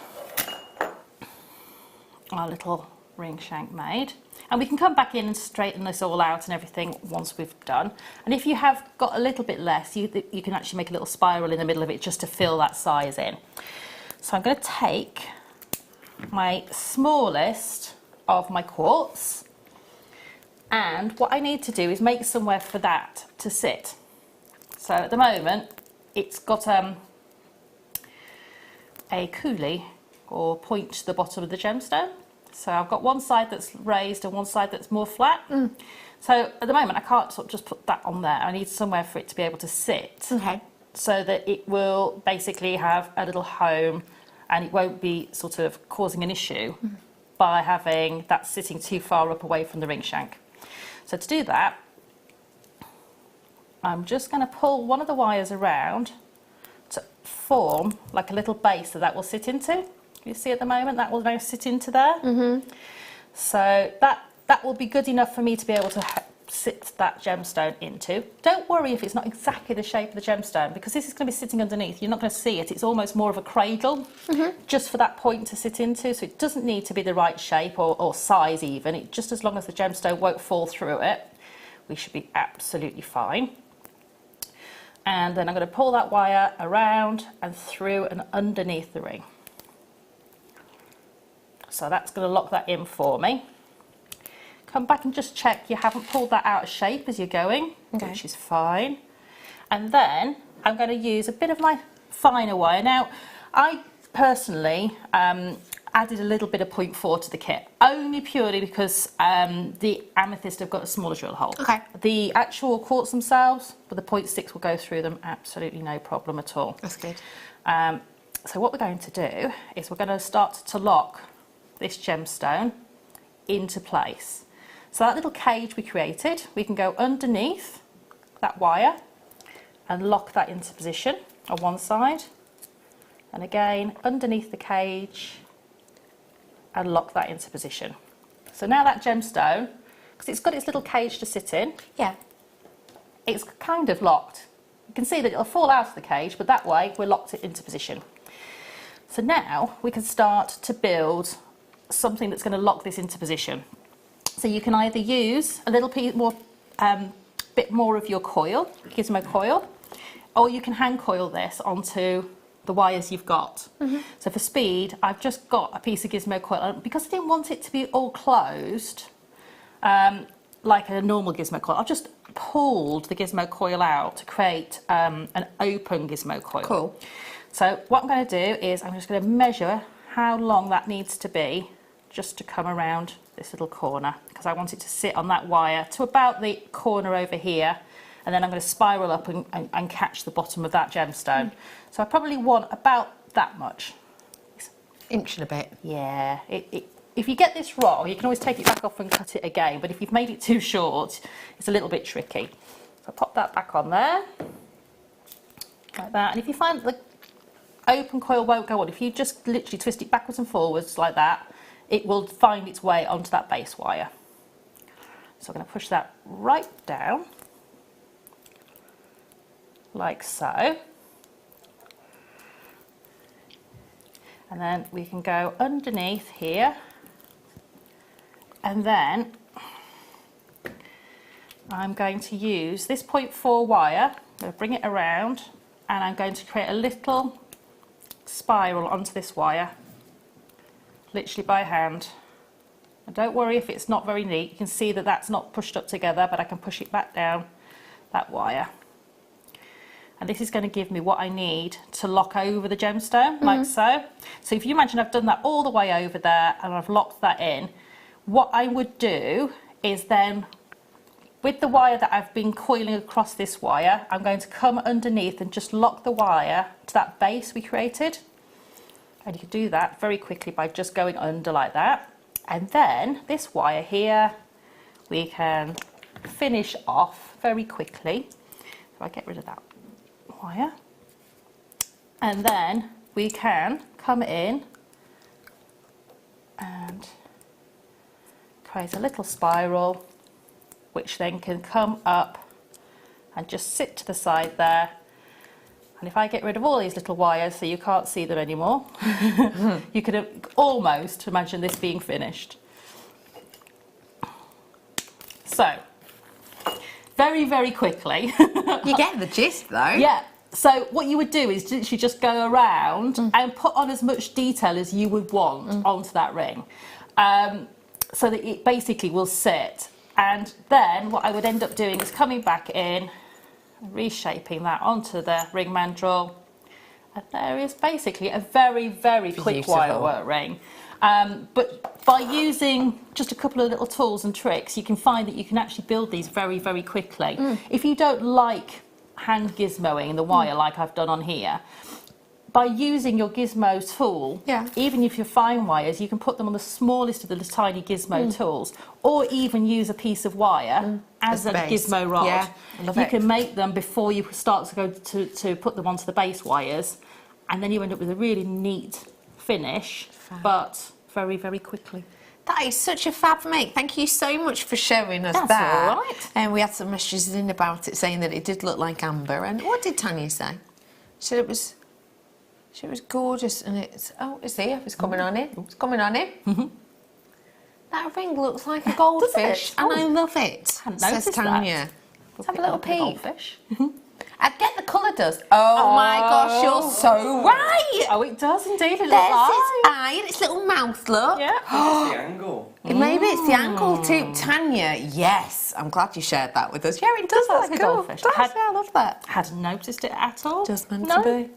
our little ring shank made, and we can come back in and straighten this all out and everything once we've done. And if you have got a little bit less, you can actually make a little spiral in the middle of it just to fill that size in. So I'm going to take my smallest of my quartz, and what I need to do is make somewhere for that to sit. So at the moment it's got a coulis or point to the bottom of the gemstone. So I've got one side that's raised and one side that's more flat. So at the moment I can't sort of just put that on there. I need somewhere for it to be able to sit. Okay. So that it will basically have a little home and it won't be sort of causing an issue by having that sitting too far up away from the ring shank. So to do that, I'm just going to pull one of the wires around to form like a little base that will sit into. You see at the moment that will now sit into there. So that will be good enough for me to be able to sit that gemstone into. Don't worry if it's not exactly the shape of the gemstone, because this is going to be sitting underneath. You're not going to see it. It's almost more of a cradle just for that point to sit into. So it doesn't need to be the right shape or size even. It, just as long as the gemstone won't fall through it, we should be absolutely fine. And then I'm going to pull that wire around and through and underneath the ring. So that's going to lock that in for me. Come back and just check you haven't pulled that out of shape as you're going, which is fine. And then I'm going to use a bit of my finer wire. Now, I personally added a little bit of 0.4 to the kit, only purely because the amethyst have got a smaller drill hole. Okay. The actual quartz themselves, with the 0.6 will go through them, absolutely no problem at all. That's good. So what we're going to do is we're going to start to lock this gemstone into place. So that little cage we created, we can go underneath that wire and lock that into position on one side. And again, underneath the cage and lock that into position. So now that gemstone, because it's got its little cage to sit in, it's kind of locked. You can see that it'll fall out of the cage, but that way we're locked it into position. So now we can start to build something that's going to lock this into position. So you can either use a little bit more of your coil, gizmo coil, or you can hand coil this onto the wires you've got. So for speed, I've just got a piece of gizmo coil. And because I didn't want it to be all closed, like a normal gizmo coil, I've just pulled the gizmo coil out to create an open gizmo coil. Cool. So what I'm going to do is I'm just going to measure how long that needs to be just to come around this little corner, because I want it to sit on that wire to about the corner over here, and then I'm going to spiral up and catch the bottom of that gemstone. So I probably want about that much. Inch and a bit. Yeah. If you get this wrong, you can always take it back off and cut it again, but if you've made it too short, it's a little bit tricky. So pop that back on there, like that. And if you find the open coil won't go on, if you just literally twist it backwards and forwards like that, it will find its way onto that base wire. So I'm going to push that right down, like so. And then we can go underneath here, and then I'm going to use this 0.4 wire, I'm going to bring it around, and I'm going to create a little spiral onto this wire, literally by hand. And don't worry if it's not very neat, you can see that that's not pushed up together, but I can push it back down that wire. And this is going to give me what I need to lock over the gemstone, like so. So if you imagine I've done that all the way over there and I've locked that in, what I would do is then, with the wire that I've been coiling across this wire, I'm going to come underneath and just lock the wire to that base we created. And you can do that very quickly by just going under like that. And then this wire here, we can finish off very quickly. So I get rid of that wire. And then we can come in and create a little spiral, which then can come up and just sit to the side there. And if I get rid of all these little wires so you can't see them anymore, you could almost imagine this being finished. So, very, very quickly. You get the gist though. Yeah. So what you would do is literally just go around and put on as much detail as you would want onto that ring, so that it basically will sit. And then what I would end up doing is coming back in, reshaping that onto the ring mandrel, there is basically a very, very quick Beautiful. wire work ring. But by using just a couple of little tools and tricks, you can find that you can actually build these very, very quickly. If you don't like hand gizmoing the wire like I've done on here, by using your gizmo tool, even if you're fine wires, you can put them on the smallest of the tiny gizmo tools, or even use a piece of wire as a gizmo rod. Yeah, I love you it. can make them before you start to go to put them onto the base wires, and then you end up with a really neat finish, but very, very quickly. That is such a fab make. Thank you so much for showing us That's that. all right. And we had some messages in about it saying that it did look like amber. And what did Tanya say? She said it was gorgeous, and it's here. It's coming on in. It's coming on in. That ring looks like a goldfish, and I love it. Hadn't Says noticed Tanya. that. Let's have a little peek. Goldfish. I get the colour does. Oh my gosh, you're so right. Oh, it does indeed. It looks There's like. its eye and its little mouth, look. Yeah. It's the angle. Maybe it's the angle too. Tanya, yes. I'm glad you shared that with us. Yeah, it does look like like a cool. goldfish. Does, yeah, I love that. Hadn't noticed it at all. Just meant No. to be.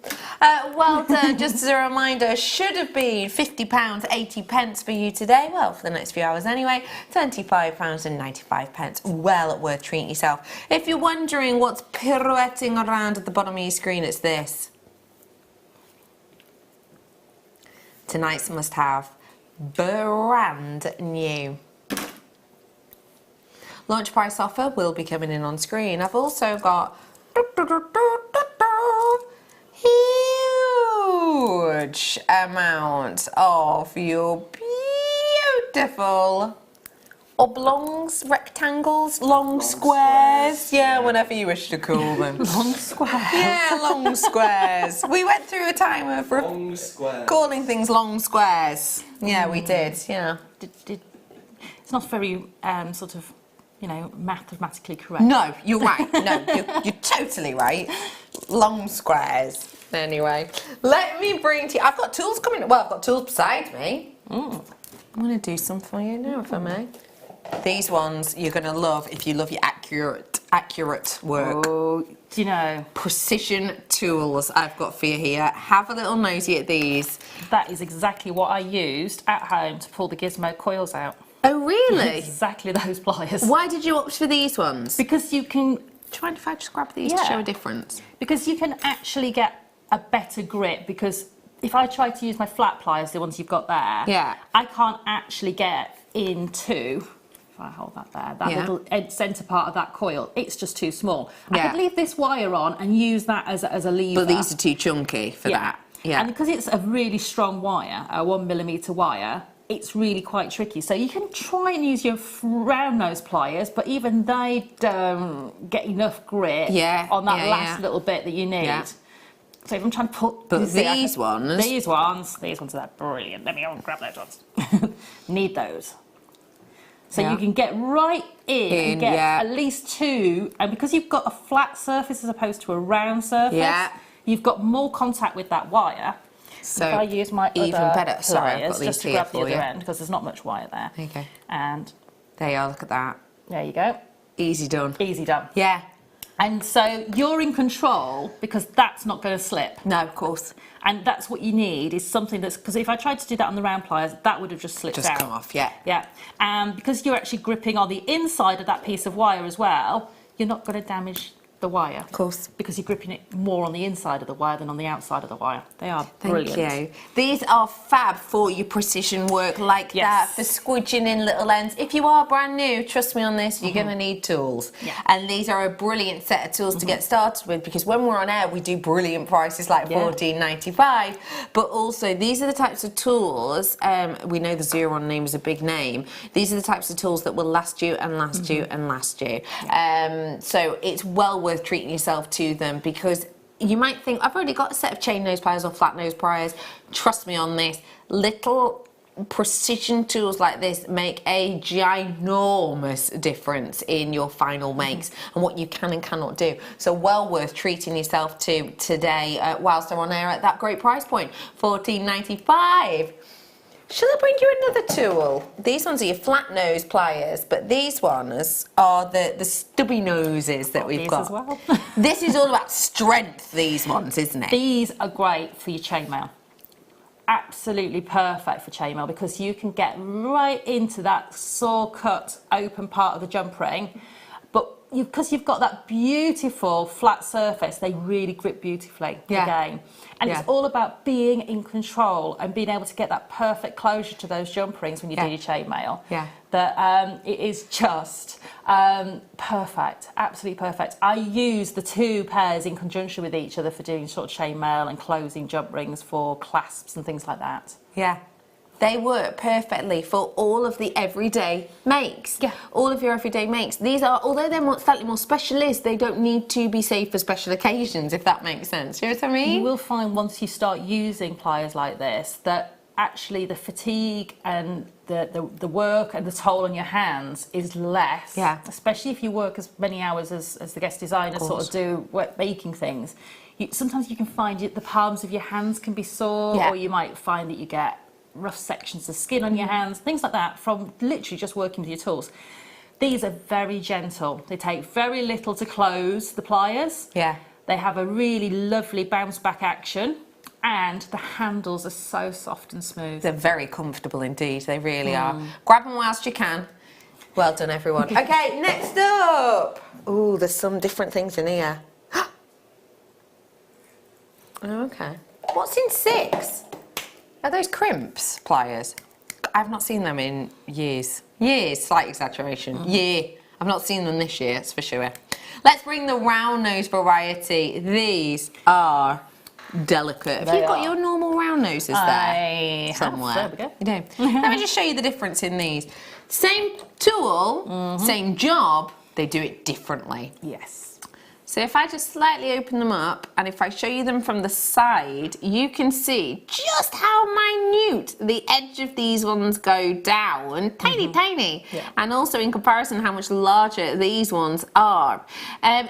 Well done. Just as a reminder, should have been £50.80 for you today. Well, for the next few hours anyway. £25.95. Well worth treating yourself. If you're wondering what's pirouetting around at the bottom of your screen, it's this. Tonight's must-have. Brand new. Launch price offer will be coming in on screen. I've also got huge amount of your beautiful oblongs, rectangles, long squares. Yeah, whatever you wish to call them. Long squares. Yeah, long squares. We went through a time of Long square. calling things long squares. Yeah, we did. Yeah. It's not very sort of, mathematically correct. No, you're right. No, you're totally right. Long squares. Anyway, let me bring to you. I've got tools coming. Well, I've got tools beside me. I'm going to do some for you now, if I may. These ones you're going to love if you love your accurate work. Oh, do you know? Precision tools I've got for you here. Have a little nosy at these. That is exactly what I used at home to pull the gizmo coils out. Oh, really? Exactly those pliers. Why did you opt for these ones? Because you can... Do you mind if I just grab these to show a difference? Because you can actually get a better grip, because if I try to use my flat pliers, the ones you've got there, I can't actually get into... If I hold that there, that little centre part of that coil, it's just too small. I could leave this wire on and use that as a lever. But these are too chunky for that. Yeah. And because it's a really strong wire, a 1mm wire, it's really quite tricky. So you can try and use your round nose pliers, but even they don't get enough grip on that last little bit that you need. Yeah. So if I'm trying to put... But these ones... These ones are brilliant. Let me go and grab those ones. Need those. So you can get right in and get at least two, and because you've got a flat surface as opposed to a round surface, you've got more contact with that wire. So if I use my even other better. Sorry, I've got pliers these just to here grab the for other you. end, because there's not much wire there. Okay. And there you are, look at that. There you go. Easy done. Easy done. Yeah. And so you're in control, because that's not going to slip. No, of course. And that's what you need, is something that's... Because if I tried to do that on the round pliers, that would have just slipped out. Just come off, yeah. Yeah. And because you're actually gripping on the inside of that piece of wire as well, you're not going to damage the wire. Of course. Because you're gripping it more on the inside of the wire than on the outside of the wire. They are brilliant. Thank you. These are fab for your precision work like that, for squidging in little ends. If you are brand new, trust me on this, you're going to need tools. Yeah. And these are a brilliant set of tools to get started with, because when we're on air, we do brilliant prices like $14.95. But also, these are the types of tools, we know the Xeron name is a big name. These are the types of tools that will last you and last you and last you. Yeah. So it's well worth treating yourself to them, because you might think, I've already got a set of chain nose pliers or flat nose pliers. Trust me on this, little precision tools like this make a ginormous difference in your final makes and what you can and cannot do. So well worth treating yourself to today whilst they're on air at that great price point, $14.95. Shall I bring you another tool? These ones are your flat nose pliers, but these ones are the stubby noses that we've got. As well. This is all about strength, these ones, isn't it? These are great for your chainmail. Absolutely perfect for chainmail because you can get right into that saw cut open part of the jump ring, but because you've got that beautiful flat surface, they really grip beautifully again. And it's all about being in control and being able to get that perfect closure to those jump rings when you do your chainmail. That it is just perfect, absolutely perfect. I use the two pairs in conjunction with each other for doing sort of chainmail and closing jump rings for clasps and things like that. Yeah. They work perfectly for all of the everyday makes. Yeah. All of your everyday makes. These are, although they're slightly more specialist, they don't need to be saved for special occasions, if that makes sense. You know what I mean? You will find once you start using pliers like this that actually the fatigue and the work and the toll on your hands is less. Yeah. Especially if you work as many hours as the guest designers sort of do making things. Sometimes you can find the palms of your hands can be sore, or you might find that you get rough sections of skin on your hands, things like that, from literally just working with your tools. These are very gentle. They take very little to close the pliers. Yeah. They have a really lovely bounce back action, and the handles are so soft and smooth. They're very comfortable indeed. They really are. Grab them whilst you can. Well done, everyone. Okay, next up. Ooh, there's some different things in here. Okay. What's in 6? Are those crimps pliers? I've not seen them in years. Years, slight exaggeration. I've not seen them this year, that's for sure. Let's bring the round nose variety. These are delicate. Have you got your normal round noses there? Somewhere. There we go. You do. Let me just show you the difference in these. Same tool, same job, they do it differently. Yes. So if I just slightly open them up, and if I show you them from the side, you can see just how minute the edge of these ones go down. Tiny, tiny. Yeah. And also in comparison how much larger these ones are.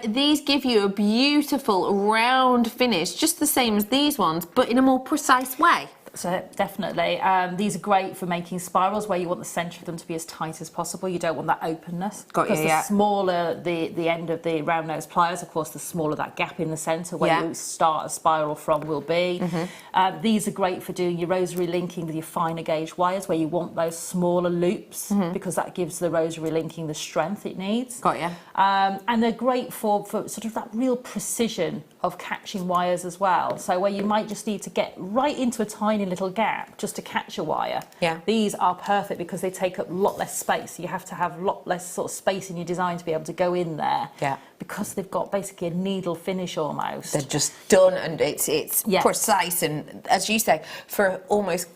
These give you a beautiful round finish, just the same as these ones, but in a more precise way. So definitely, these are great for making spirals where you want the centre of them to be as tight as possible. You don't want that openness. Got you, because the smaller the end of the round nose pliers, of course, the smaller that gap in the centre where you start a spiral from will be. These are great for doing your rosary linking with your finer gauge wires where you want those smaller loops because that gives the rosary linking the strength it needs. Got you. And they're great for sort of that real precision of catching wires as well. So where you might just need to get right into a tiny little gap just to catch a wire. Yeah. These are perfect because they take up a lot less space. You have to have a lot less sort of space in your design to be able to go in there. Yeah. Because they've got basically a needle finish almost. They're just done, and it's precise, and as you say, for almost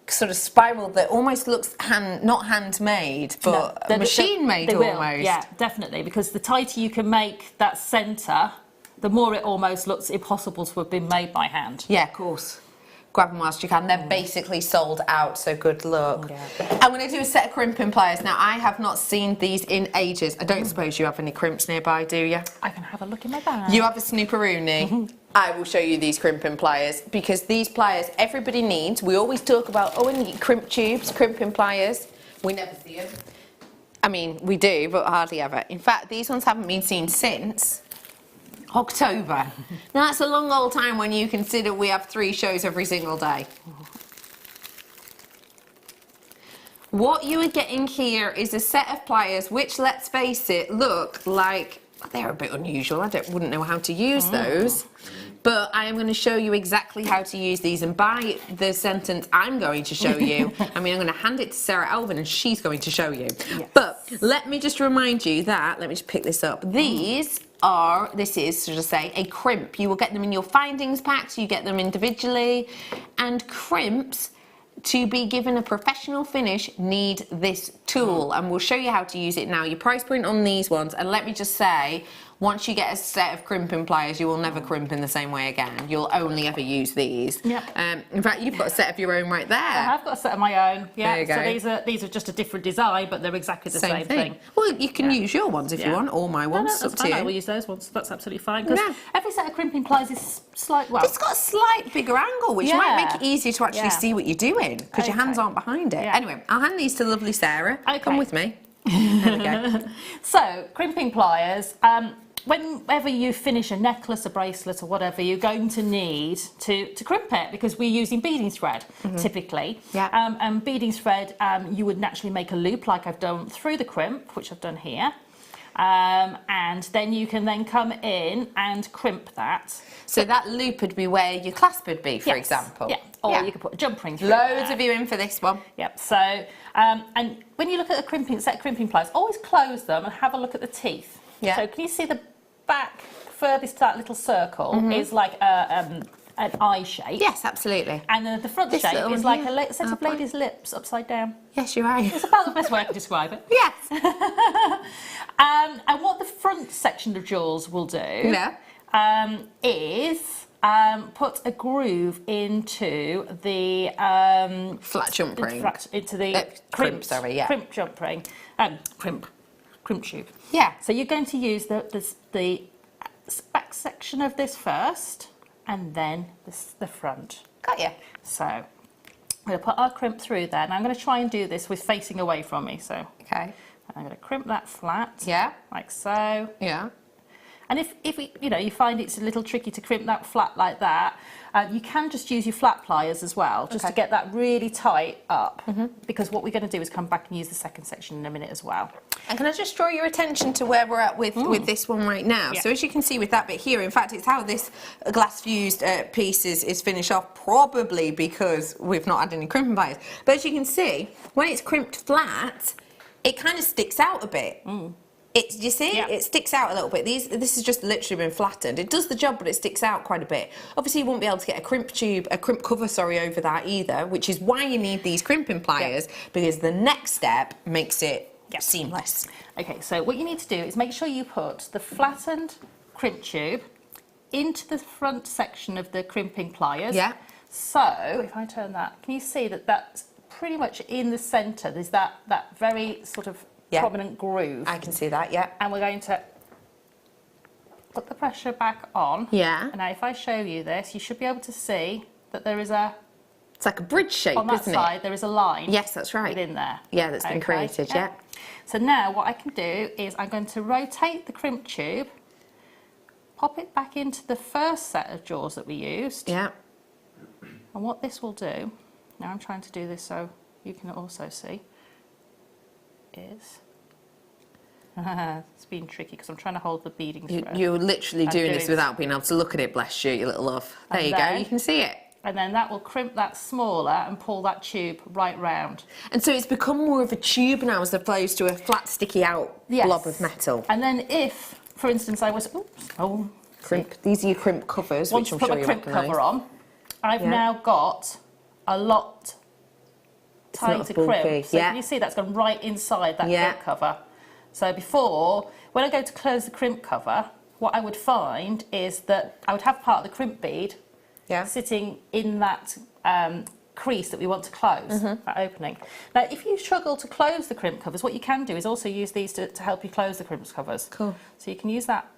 sort of spiral that almost looks not handmade, but machine made almost. Yeah, definitely, because the tighter you can make that centre, the more it almost looks impossible to have been made by hand. Yeah, of course. Grab them whilst you can. They're basically sold out, so good luck. Yeah. I'm going to do a set of crimping pliers. Now, I have not seen these in ages. I don't suppose you have any crimps nearby, do you? I can have a look in my bag. You have a snooperoonie. I will show you these crimping pliers, because these pliers everybody needs. We always talk about, oh, and crimp tubes, crimping pliers. We never see them. I mean, we do, but hardly ever. In fact, these ones haven't been seen since October. Now that's a long old time when you consider we have 3 shows every single day. What you are getting here is a set of pliers which, let's face it, look like they're a bit unusual. I wouldn't know how to use those, but I am going to show you exactly how to use these, and by the sentence I'm going to show you, I mean I'm going to hand it to Sara Elvin and she's going to show you. Yes. But let me just remind you that, let me just pick this up, this is, to just say, a crimp. You will get them in your findings packs, you get them individually, and crimps, to be given a professional finish, need this tool, and we'll show you how to use it now. Your price point on these ones, and let me just say, Once you get a set of crimping pliers, you will never crimp in the same way again. You'll only ever use these. Yep. In fact, you've got a set of your own right there. I have got a set of my own. Yeah. There you go. So these are just a different design, but they're exactly the same thing. Well, you can use your ones if you want, or my ones. No, Up to you. I will use those ones. That's absolutely fine. Because every set of crimping pliers is slightly. Well, it's got a slight bigger angle, which might make it easier to actually see what you're doing because your hands aren't behind it. Anyway, I'll hand these to lovely Sarah. Come with me. There we go. So, crimping pliers. Whenever you finish a necklace, a bracelet or whatever, you're going to need to crimp it because we're using beading thread typically. And beading thread, you would naturally make a loop like I've done through the crimp, which I've done here. And then you can then come in and crimp that. So that loop would be where your clasp would be, for example. Yeah, or you could put a jump ring through. Loads of you in for this one. Yep, so, and when you look at a set of crimping pliers, always close them and have a look at the teeth. Yeah. So can you see the back furthest to that little circle is like an eye shape? Yes, absolutely. And then the front shape is like a set of lady's lips upside down. Yes, you're right. It's about the best way I can describe it. Yes. And what the front section of jewels will do is put a groove into the flat jump ring. Into the crimp, sorry, crimp jump ring. Crimp tube. Yeah. So you're going to use the back section of this first, and then the front. Got you. So I'm going to put our crimp through there. Now I'm going to try and do this with facing away from me. So I'm going to crimp that flat. Yeah. Like so. Yeah. And if you find it's a little tricky to crimp that flat like that, you can just use your flat pliers as well, just to get that really tight up. Because what we're going to do is come back and use the second section in a minute as well. And can I just draw your attention to where we're at with this one right now? So as you can see with that bit here, in fact, it's how this glass fused piece is finished off, probably because we've not had any crimping pliers. But as you can see, when it's crimped flat, it kind of sticks out a bit. You see, it sticks out a little bit. This has just literally been flattened. It does the job, but it sticks out quite a bit. Obviously, you won't be able to get a crimp cover, over that either, which is why you need these crimping pliers, because the next step makes it seamless. Okay, so what you need to do is make sure you put the flattened crimp tube into the front section of the crimping pliers. Yeah. So, if I turn that, can you see that that's pretty much in the centre? There's that very sort of prominent groove. I can see that, And we're going to put the pressure back on. Yeah. And now if I show you this, you should be able to see that there is it's like a bridge shape, isn't it? On that side, there is a line. Yes, that's right. Within there. Yeah, that's been created, So now what I can do is I'm going to rotate the crimp tube, pop it back into the first set of jaws that we used. Yeah. And what this will do, now I'm trying to do this so you can also see, is it's been tricky because I'm trying to hold the beading thread. You're literally doing this without being able to look at it, bless you, you little love. There you go, you can see it. And then that will crimp that smaller and pull that tube right round. And so it's become more of a tube now as opposed to a flat sticky out blob of metal. And then if, for instance, I was, crimp. These are your crimp covers, which I'm sure you recognise. Once I put my crimp cover on, I've now got a lot tighter crimp. So can you see that's gone right inside that crimp cover? So before, when I go to close the crimp cover, what I would find is that I would have part of the crimp bead sitting in that crease that we want to close, that opening. Now, if you struggle to close the crimp covers, what you can do is also use these to help you close the crimp covers. Cool. So you can use that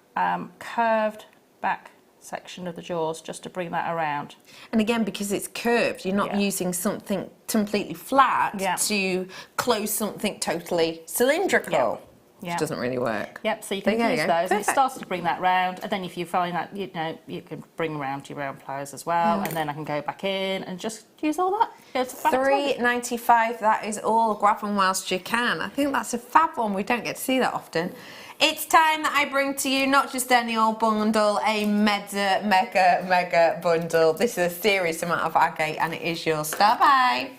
curved back section of the jaws just to bring that around. And again, because it's curved, you're not using something completely flat to close something totally cylindrical. Which doesn't really work. Yep, so you can use those, and it starts to bring that round, and then if you find that, you can bring around your round pliers as well, and then I can go back in and just use all that. £3.95, that is all. Grab them whilst you can. I think that's a fab one, we don't get to see that often. It's time that I bring to you not just any old bundle, a mega bundle. This is a serious amount of agate, and it is your star by.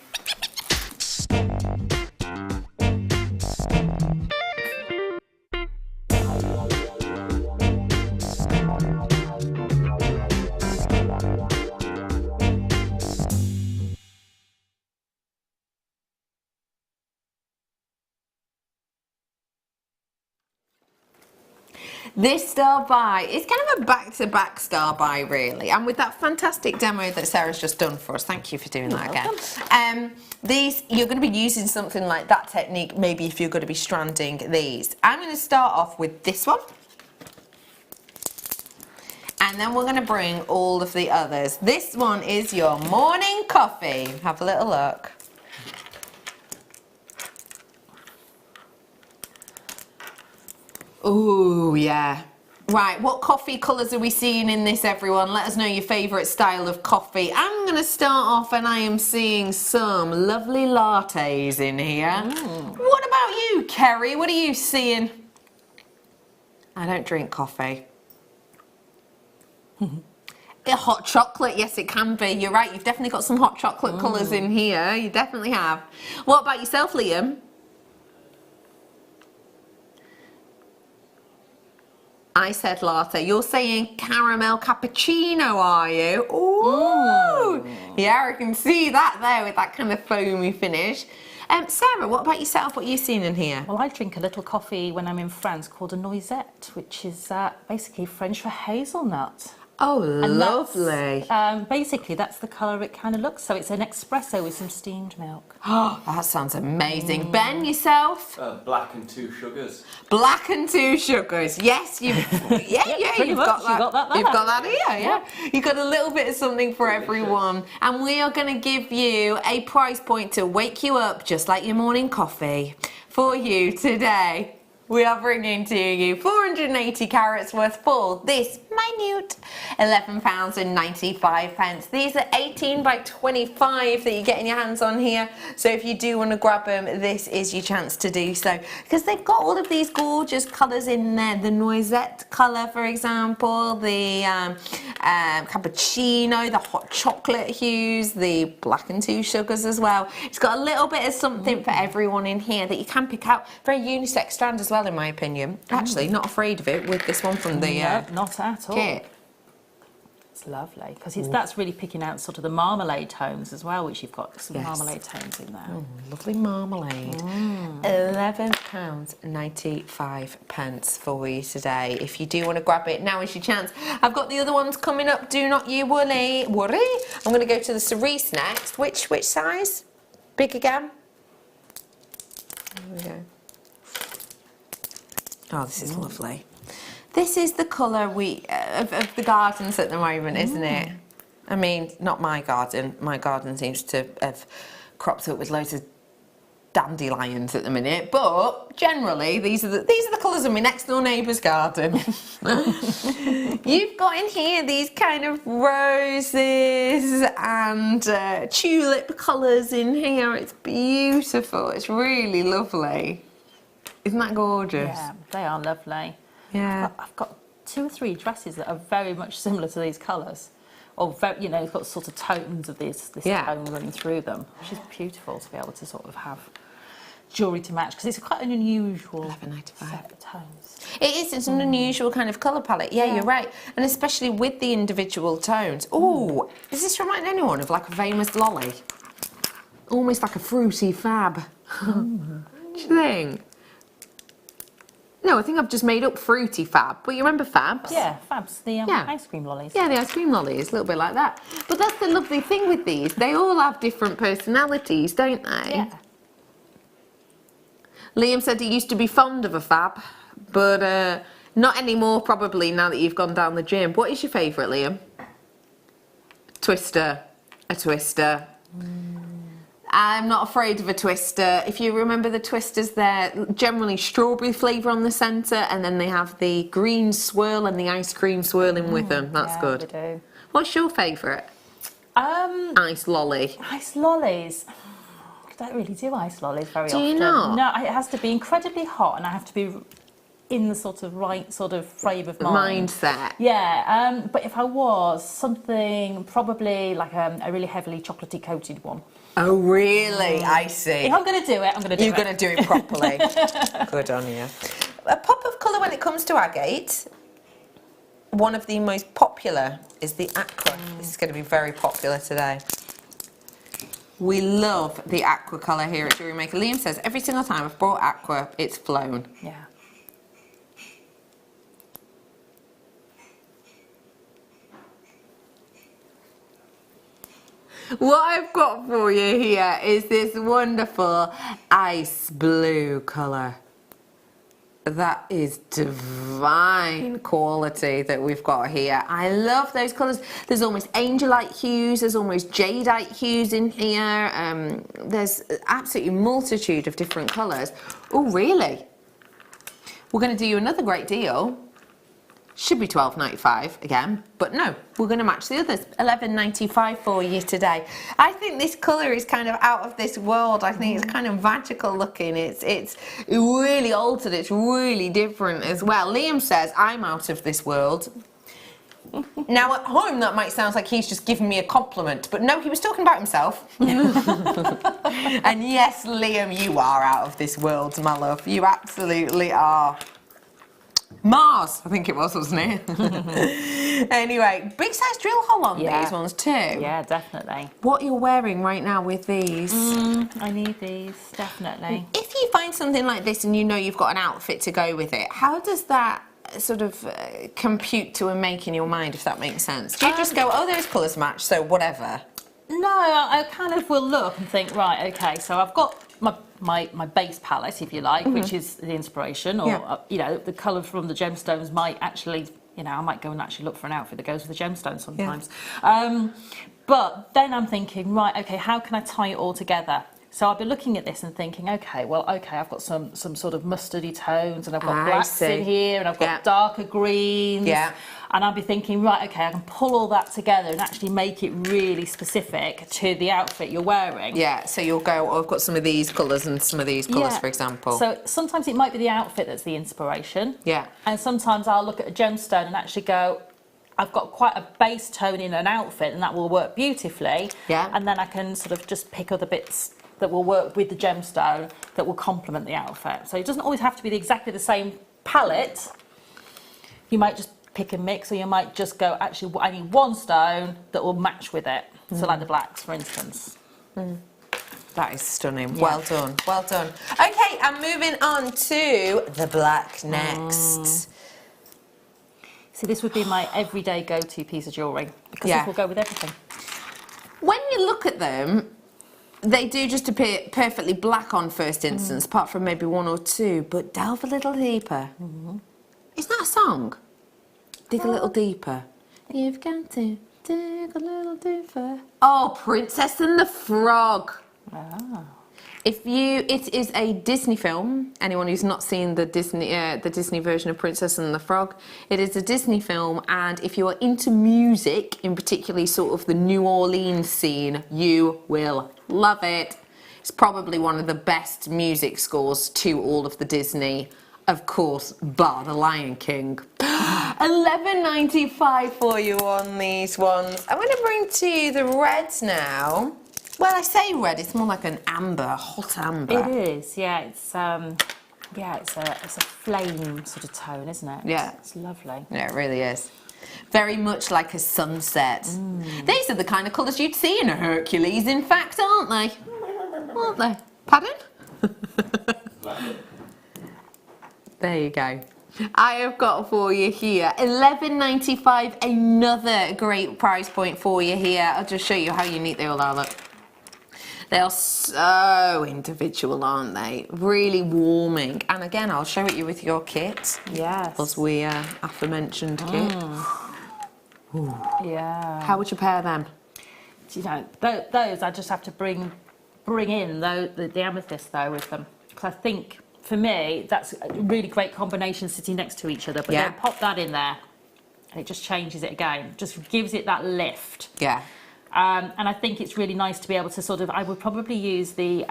This star buy is kind of a back-to-back star buy, really. And with that fantastic demo that Sarah's just done for us, thank you for doing that again. These, you're going to be using something like that technique, maybe if you're going to be stranding these. I'm going to start off with this one. And then we're going to bring all of the others. This one is your morning coffee. Have a little look. Ooh, yeah. Right, what coffee colours are we seeing in this, everyone? Let us know your favourite style of coffee. I'm going to start off and I am seeing some lovely lattes in here. What about you, Kerry? What are you seeing? I don't drink coffee. Hot chocolate, yes it can be. You're right, you've definitely got some hot chocolate colours in here. You definitely have. What about yourself, Liam? I said latte. You're saying caramel cappuccino, are you? Ooh! Yeah, I can see that there with that kind of foamy finish. Sarah, what about yourself? What are you seeing in here? Well, I drink a little coffee when I'm in France called a noisette, which is basically French for hazelnut. Oh, And lovely. Basically, that's the colour it kind of looks. So it's an espresso with some steamed milk. Oh, that sounds amazing. Ben, yourself? Black and 2 sugars. Black and 2 sugars. Yes, you've pretty you've much. got that. You got that there. You've got that here, yeah. You've got a little bit of something for everyone. And we are going to give you a price point to wake you up, just like your morning coffee, for you today. We are bringing to you 480 carats worth for this minute £11.95. These are 18 by 25 that you're getting your hands on here. So if you do want to grab them, this is your chance to do so. Because they've got all of these gorgeous colours in there. The noisette colour, for example, the cappuccino, the hot chocolate hues, the black and 2 sugars as well. It's got a little bit of something for everyone in here that you can pick out. Very unisex strand as well, in my opinion. Actually, not afraid of it with this one from the No, not at all. kit. It's lovely because that's really picking out sort of the marmalade tones as well, which you've got some marmalade tones in there. Lovely marmalade. £11.95 for you today. If you do want to grab it, now is your chance. I've got the other ones coming up. Do not you worry. I'm going to go to the cerise next. Which size? Big again? There we go. Oh, this is lovely. This is the colour of the gardens at the moment, isn't it? I mean, not my garden. My garden seems to have cropped up with loads of dandelions at the minute, but generally these are the colours of my next door neighbour's garden. You've got in here these kind of roses and tulip colours in here. It's beautiful. It's really lovely. Isn't that gorgeous? Yeah, they are lovely. Yeah. I've got 2 or 3 dresses that are very much similar to these colours. Or, very, you know, it's got sort of tones of this tone running through them, which is beautiful to be able to sort of have jewellery to match, because it's quite an unusual set of tones. It is, it's an unusual kind of colour palette. Yeah, you're right. And especially with the individual tones. Ooh, does this remind anyone of like a famous lolly? Almost like a fruity fab. Do you think? No, I think I've just made up fruity fab. But you remember fabs? Yeah, fabs, the ice cream lollies. Yeah, the ice cream lollies, a little bit like that. But that's the lovely thing with these. They all have different personalities, don't they? Yeah. Liam said he used to be fond of a fab, but not anymore probably now that you've gone down the gym. What is your favourite, Liam? Twister. A twister. I'm not afraid of a twister. If you remember the twisters, they're generally strawberry flavour on the centre, and then they have the green swirl and the ice cream swirling with them. That's good. They do. What's your favourite? Ice lolly. Ice lollies. I don't really do ice lollies very often. Do you not? No, it has to be incredibly hot, and I have to be in the sort of right sort of frame of mind. Mindset. Yeah, but if I was something probably like a really heavily chocolatey coated one. Oh, really? I see. If I'm going to do it, I'm going to do it. You're going to do it properly. Good on you. A pop of colour when it comes to agate, one of the most popular is the aqua. This is going to be very popular today. We love the aqua colour here at JewelleryMaker. Liam says every single time I've brought aqua, it's flown. Yeah. What I've got for you here is this wonderful ice blue colour. That is divine quality that we've got here. I love those colours. There's almost angelite hues, there's almost jadeite hues in here. There's absolutely multitude of different colours. Oh, really? We're going to do you another great deal. Should be $12.95 again, but no, we're going to match the others. $11.95 for you today. I think this colour is kind of out of this world. I think it's kind of magical looking. It's really altered. It's really different as well. Liam says, I'm out of this world. Now at home that might sound like he's just giving me a compliment, but no, he was talking about himself. And yes, Liam, you are out of this world, my love. You absolutely are. Mars, I think it was, wasn't it? Anyway, big size drill hole on these ones too. Yeah, definitely. What you're wearing right now with these? I need these, definitely. If you find something like this and you know you've got an outfit to go with it, how does that sort of compute to a make in your mind, if that makes sense? Do you just go, oh, those colours match, so whatever? No, I kind of will look and think, right, okay, so I've got my base palette, if you like, which is the inspiration, or you know, the colour from the gemstones might actually, you know, I might go and actually look for an outfit that goes with the gemstones sometimes. But then I'm thinking, right, okay, how can I tie it all together? So I'll be looking at this and thinking, okay, I've got some sort of mustardy tones, and I've got blacks in here, and I've got darker greens. And I'll be thinking, right, okay, I can pull all that together and actually make it really specific to the outfit you're wearing. Yeah, so you'll go, oh, I've got some of these colours and some of these colours, for example. So sometimes it might be the outfit that's the inspiration. And sometimes I'll look at a gemstone and actually go, I've got quite a base tone in an outfit, and that will work beautifully. And then I can sort of just pick other bits that will work with the gemstone that will complement the outfit. So it doesn't always have to be exactly the same palette. You might just pick and mix, or you might just go, actually, I need one stone that will match with it. So like the blacks, for instance. That is stunning. Well done, well done. Okay, I'm moving on to the black next. So this would be my everyday go-to piece of jewellery, because this will go with everything. When you look at them, they do just appear perfectly black on first instance, apart from maybe one or two, but delve a little deeper. Isn't that a song? Dig a little deeper. You've got to dig a little deeper. Oh, Princess and the Frog. It is a Disney film. Anyone who's not seen the Disney version of Princess and the Frog, it is a Disney film, and if you are into music, in particularly sort of the New Orleans scene, you will love it. It's probably one of the best music scores to all of the Disney, of course, bar The Lion King. $11.95 for you on these ones. I'm going to bring to you the reds now. Well, I say red, it's more like an amber, hot amber. It is, yeah. It's a flame sort of tone, isn't it? Yeah. It's lovely. Yeah, it really is. Very much like a sunset. These are the kind of colours you'd see in a Hercules, in fact, aren't they? Aren't they? Pardon? There you go. I have got for you here $11.95, another great price point for you here. I'll just show you how unique they all are, look. They are so individual, aren't they? Really warming. And again, I'll show it you with your kit. Yes. As we aforementioned kit. Yeah. How would you pair them? You know, those I just have to bring in the amethyst though with them, because I think for me that's a really great combination sitting next to each other. But then pop that in there, and it just changes it again. Just gives it that lift. Yeah. And I think it's really nice to be able to sort of, I would probably use the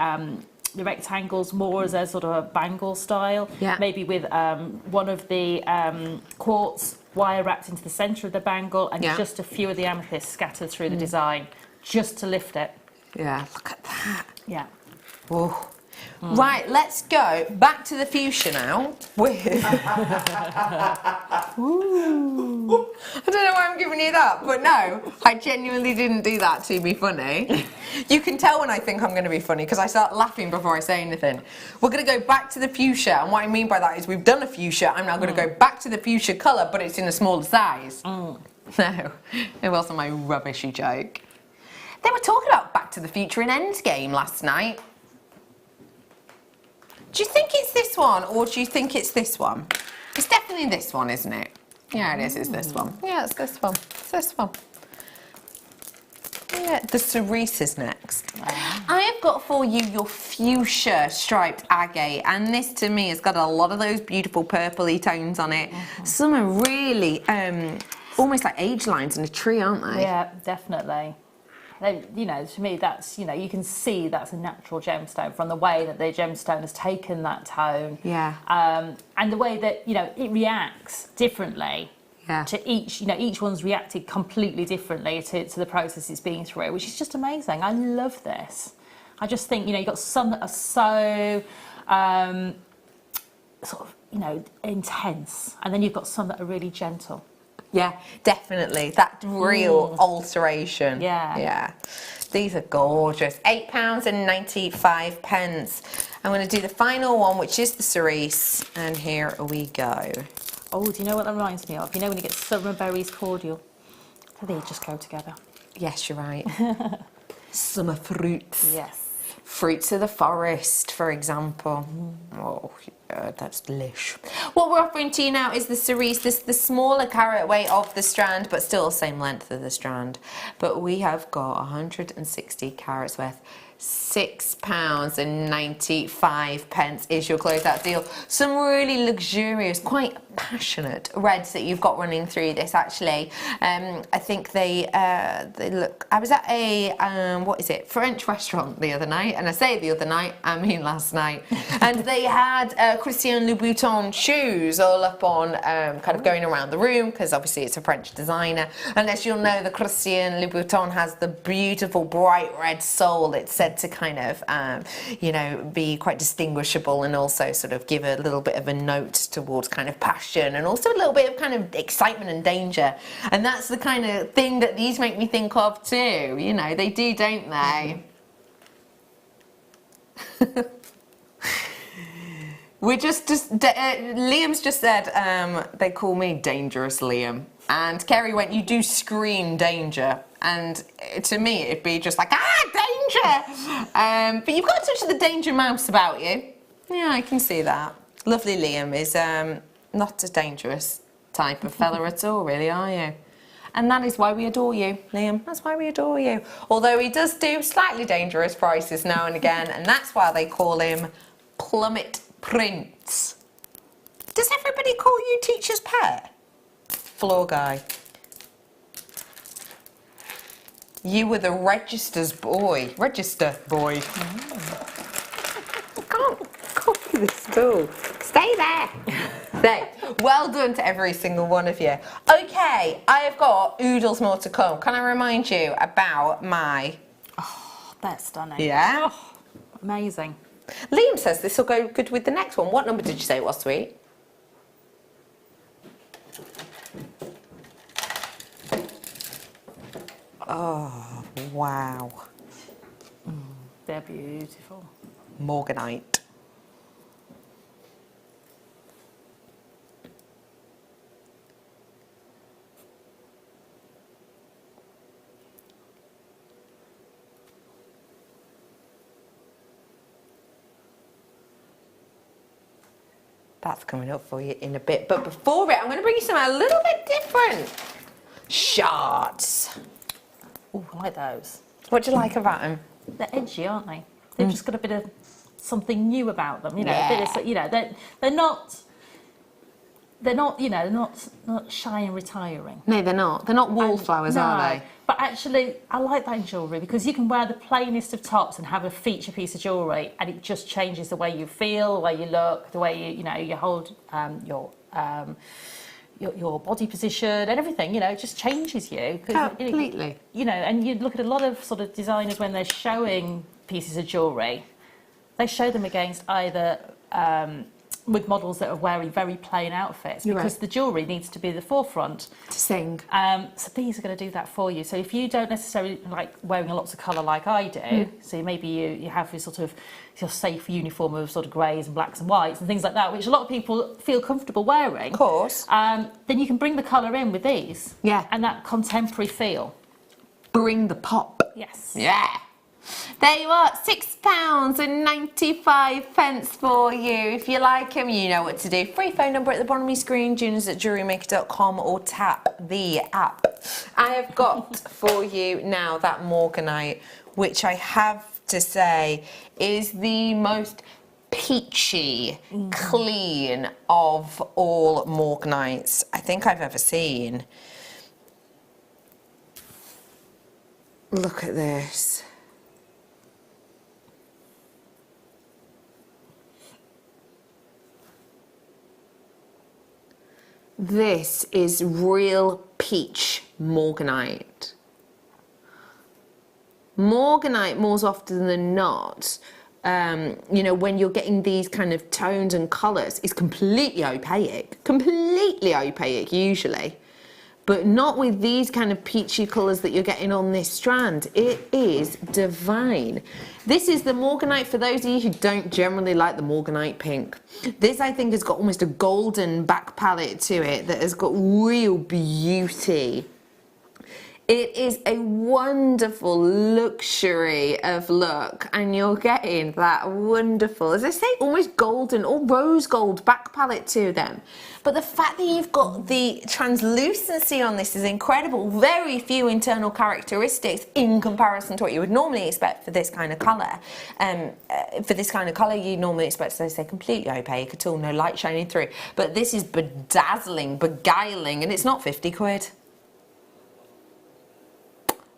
rectangles more as a sort of a bangle style. Yeah. Maybe with one of the quartz wire wrapped into the centre of the bangle, and just a few of the amethysts scattered through the design, just to lift it. Yeah, look at that. Yeah. Whoa. Right, let's go back to the fuchsia now with... Ooh. I don't know why I'm giving you that, but no, I genuinely didn't do that to be funny. You can tell when I think I'm going to be funny because I start laughing before I say anything. We're going to go back to the fuchsia, and what I mean by that is we've done a fuchsia, I'm now going to go back to the fuchsia colour, but it's in a smaller size. No, it wasn't my rubbishy joke. They were talking about Back to the Future and Endgame last night. Do you think it's this one, or do you think it's this one? It's definitely this one, isn't it? Yeah, it is. It's this one. Yeah, it's this one. It's this one. Yeah, the cerise is next. I have got for you your fuchsia striped agate, and this to me has got a lot of those beautiful purpley tones on it. Some are really almost like age lines in a tree, aren't they? Yeah, definitely. You know, to me, that's, you know, you can see that's a natural gemstone from the way that the gemstone has taken that tone. Yeah. And the way that, you know, it reacts differently. Yeah. To each, you know, each one's reacted completely differently to the process it's been through, which is just amazing. I love this. I just think, you know, you've got some that are so sort of, you know, intense, and then you've got some that are really gentle. Yeah, definitely. That real alteration. Yeah. Yeah. These are gorgeous. £8.95. I'm going to do the final one, which is the cerise, and here we go. Oh, do you know what that reminds me of? You know when you get summer berries cordial? They just go together. Yes, you're right. Summer fruits. Yes. Fruits of the forest, for example. Oh, yeah, that's delish. What we're offering to you now is the cerise. This is the smaller carat weight of the strand, but still the same length of the strand. But we have got 160 carats worth. £6.95 is your closeout deal. Some really luxurious, quite passionate reds that you've got running through this. Actually, I think they look. I was at a what is it, French restaurant the other night, and I say the other night, I mean last night, and they had Christian Louboutin shoes all up on, kind of going around the room, because obviously it's a French designer. And as you'll know, the Christian Louboutin has the beautiful bright red sole. It's said to kind of, you know, be quite distinguishable, and also sort of give a little bit of a note towards kind of passion, and also a little bit of kind of excitement and danger. And that's the kind of thing that these make me think of too. You know, they do, don't they? Liam's just said, they call me Dangerous Liam. And Kerry went, you do scream danger. And to me, it'd be just like, danger! But you've got a touch of the danger mouse about you. Yeah, I can see that. Lovely Liam is not a dangerous type of fella at all, really, are you? And that is why we adore you, Liam. That's why we adore you. Although he does do slightly dangerous prices now and again, and that's why they call him Plummet Prince. Does everybody call you Teacher's Pet? Floor guy. You were the register boy. I can't copy this at all. Stay there. So, well done to every single one of you. Okay, I have got oodles more to come. Can I remind you about my... Oh, that's stunning. Yeah? Oh, amazing. Liam says this will go good with the next one. What number did you say it was, sweet? Oh, wow. They're beautiful. Morganite. That's coming up for you in a bit. But before it, I'm going to bring you something a little bit different. Shards. Oh, I like those. What do you like about them? They're edgy, aren't they? They've just got a bit of something new about them, you know. Yeah. A bit of, you know, they're not, you know, not shy and retiring. No, they're not. They're not wallflowers, are they? But actually, I like that in jewellery, because you can wear the plainest of tops and have a feature piece of jewellery, and it just changes the way you feel, the way you look, the way you know, you hold your body position and everything, you know, it just changes you. Completely. You know, and you look at a lot of sort of designers when they're showing pieces of jewellery, they show them against either with models that are wearing very plain outfits, because the jewellery needs to be the forefront. To sing. So these are going to do that for you. So if you don't necessarily like wearing lots of colour like I do, so maybe you have this sort of your safe uniform of sort of greys and blacks and whites and things like that, which a lot of people feel comfortable wearing. Of course. Then you can bring the colour in with these. Yeah. And that contemporary feel. Bring the pop. Yes. Yeah. There you are, £6.95 for you. If you like them, you know what to do. Free phone number at the bottom of your screen, juniors@jewellerymaker.com, or tap the app. I have got for you now that Morganite, which I have to say is the most peachy, clean of all Morganites I think I've ever seen. Look at this. This is real peach Morganite. Morganite, more often than not, you know, when you're getting these kind of tones and colours, is completely opaque usually. But not with these kind of peachy colours that you're getting on this strand. It is divine. This is the Morganite, for those of you who don't generally like the Morganite pink. This, I think, has got almost a golden back palette to it that has got real beauty. It is a wonderful luxury of look, and you're getting that wonderful, as I say, almost golden or rose gold back palette to them. But the fact that you've got the translucency on this is incredible. Very few internal characteristics in comparison to what you would normally expect for this kind of colour. For this kind of colour, you normally expect, as I say, completely opaque at all, no light shining through. But this is bedazzling, beguiling, and it's not 50 quid.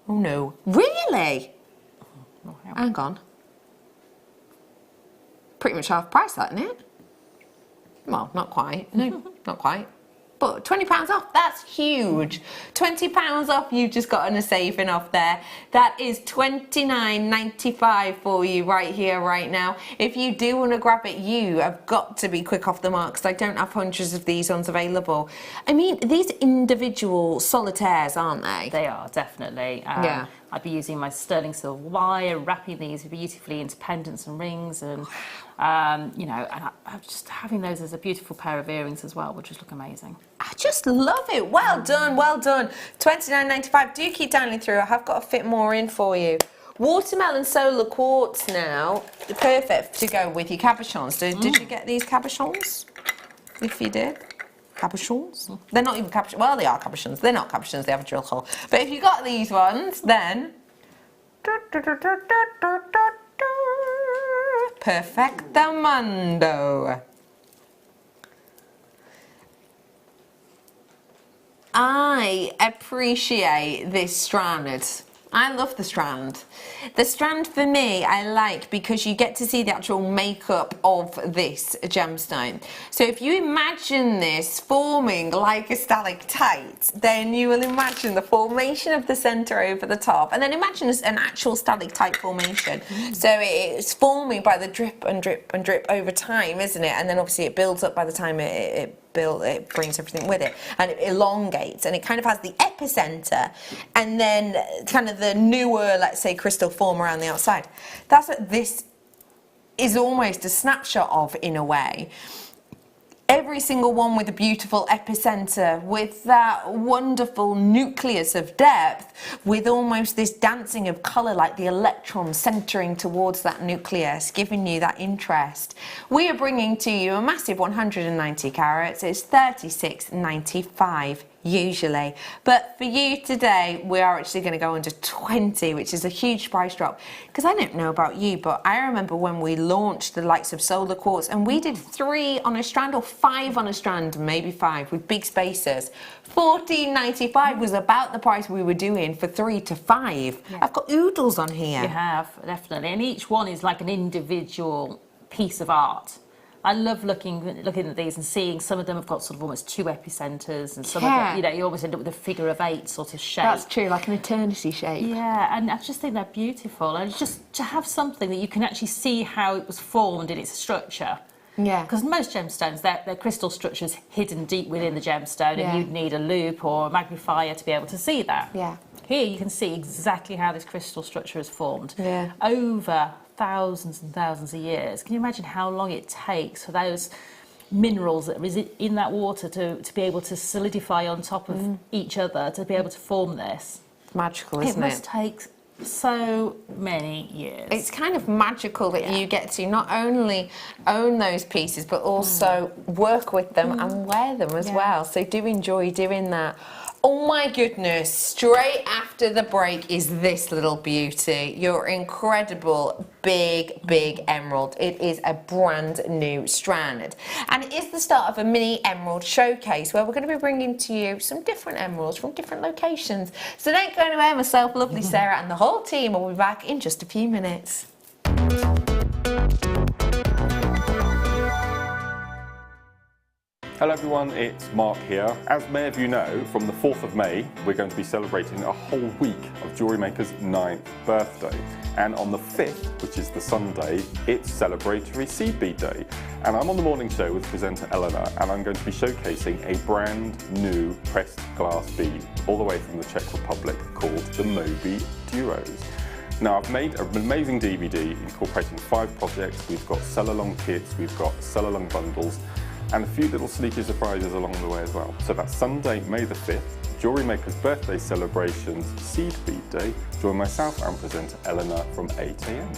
Oh no. Really? Hang on. Pretty much half price, that, isn't it? Well, not quite. No, not quite. But £20 off, that's huge. £20 off, you've just gotten a saving off there. That is $29.95 for you right here, right now. If you do want to grab it, you have got to be quick off the mark, because I don't have hundreds of these ones available. I mean, these individual solitaires, aren't they? They are, definitely. Yeah. I'd be using my sterling silver wire, wrapping these beautifully into pendants and rings, and you know, and I'm just having those as a beautiful pair of earrings as well, which just look amazing. I just love it. Well done, well done. $29.95. Do keep dialing through. I have got to fit more in for you. Watermelon solar quartz now. Perfect to go with your cabochons. Did you get these cabochons? If you did. Cabochons? They're not even cabochons. Well, they are cabochons. They're not cabochons. They have a drill hole. But if you got these ones, then perfectamundo. I appreciate this strand. I love the strand. The strand for me I like because you get to see the actual makeup of this gemstone. So if you imagine this forming like a stalactite, then you will imagine the formation of the centre over the top, and then imagine an actual stalactite formation. So it's forming by the drip and drip and drip over time, isn't it? And then obviously it builds up by the time it brings everything with it, and it elongates, and it kind of has the epicenter and then kind of the newer, let's say, crystal form around the outside. That's what this is almost a snapshot of, in a way. Every single one with a beautiful epicenter, with that wonderful nucleus of depth, with almost this dancing of colour, like the electrons centering towards that nucleus, giving you that interest. We are bringing to you a massive 190 carats. It's $36.95 usually, but for you today we are actually going to go under 20, which is a huge price drop, because I don't know about you, but I remember when we launched the likes of solar quartz, and we did 3 on a strand or 5 on a strand, maybe 5 with big spacers. $14.95 was about the price we were doing for 3 to 5. Yeah. I've got oodles on here. You have, definitely, and each one is like an individual piece of art. I love looking at these and seeing some of them have got sort of almost 2 epicenters, and some of them, you know, you always end up with a figure of 8 sort of shape. That's true, like an eternity shape. Yeah, and I just think they're beautiful, and just to have something that you can actually see how it was formed in its structure. Yeah. Because most gemstones, their crystal structure's hidden deep within the gemstone, and you'd need a loupe or a magnifier to be able to see that. Yeah. Here you can see exactly how this crystal structure is formed. Yeah. Over thousands and thousands of years. Can you imagine how long it takes for those minerals that are in that water to be able to solidify on top of each other, to be able to form this? Magical, isn't it? It must take so many years. It's kind of magical that you get to not only own those pieces, but also work with them and wear them as well. So do enjoy doing that. Oh my goodness, straight after the break is this little beauty, your incredible big emerald. It is a brand new strand, and it is the start of a mini emerald showcase where we're going to be bringing to you some different emeralds from different locations. So don't go anywhere. Myself, lovely Sarah, and the whole team will be back in just a few minutes. Hello everyone, it's Mark here. As many of you know, from the 4th of May, we're going to be celebrating a whole week of JewelleryMaker's 9th birthday. And on the 5th, which is the Sunday, it's celebratory seed bead day. And I'm on the morning show with presenter Eleanor, and I'm going to be showcasing a brand new pressed glass bead, all the way from the Czech Republic, called the Moby Duos. Now, I've made an amazing DVD incorporating 5 projects. We've got sell-along kits, we've got sell-along bundles, and a few little sneaky surprises along the way as well. So that's Sunday, May the 5th, JewelleryMaker's birthday celebrations, Seed Bead Day. Join myself and presenter Eleanor from 8 AM.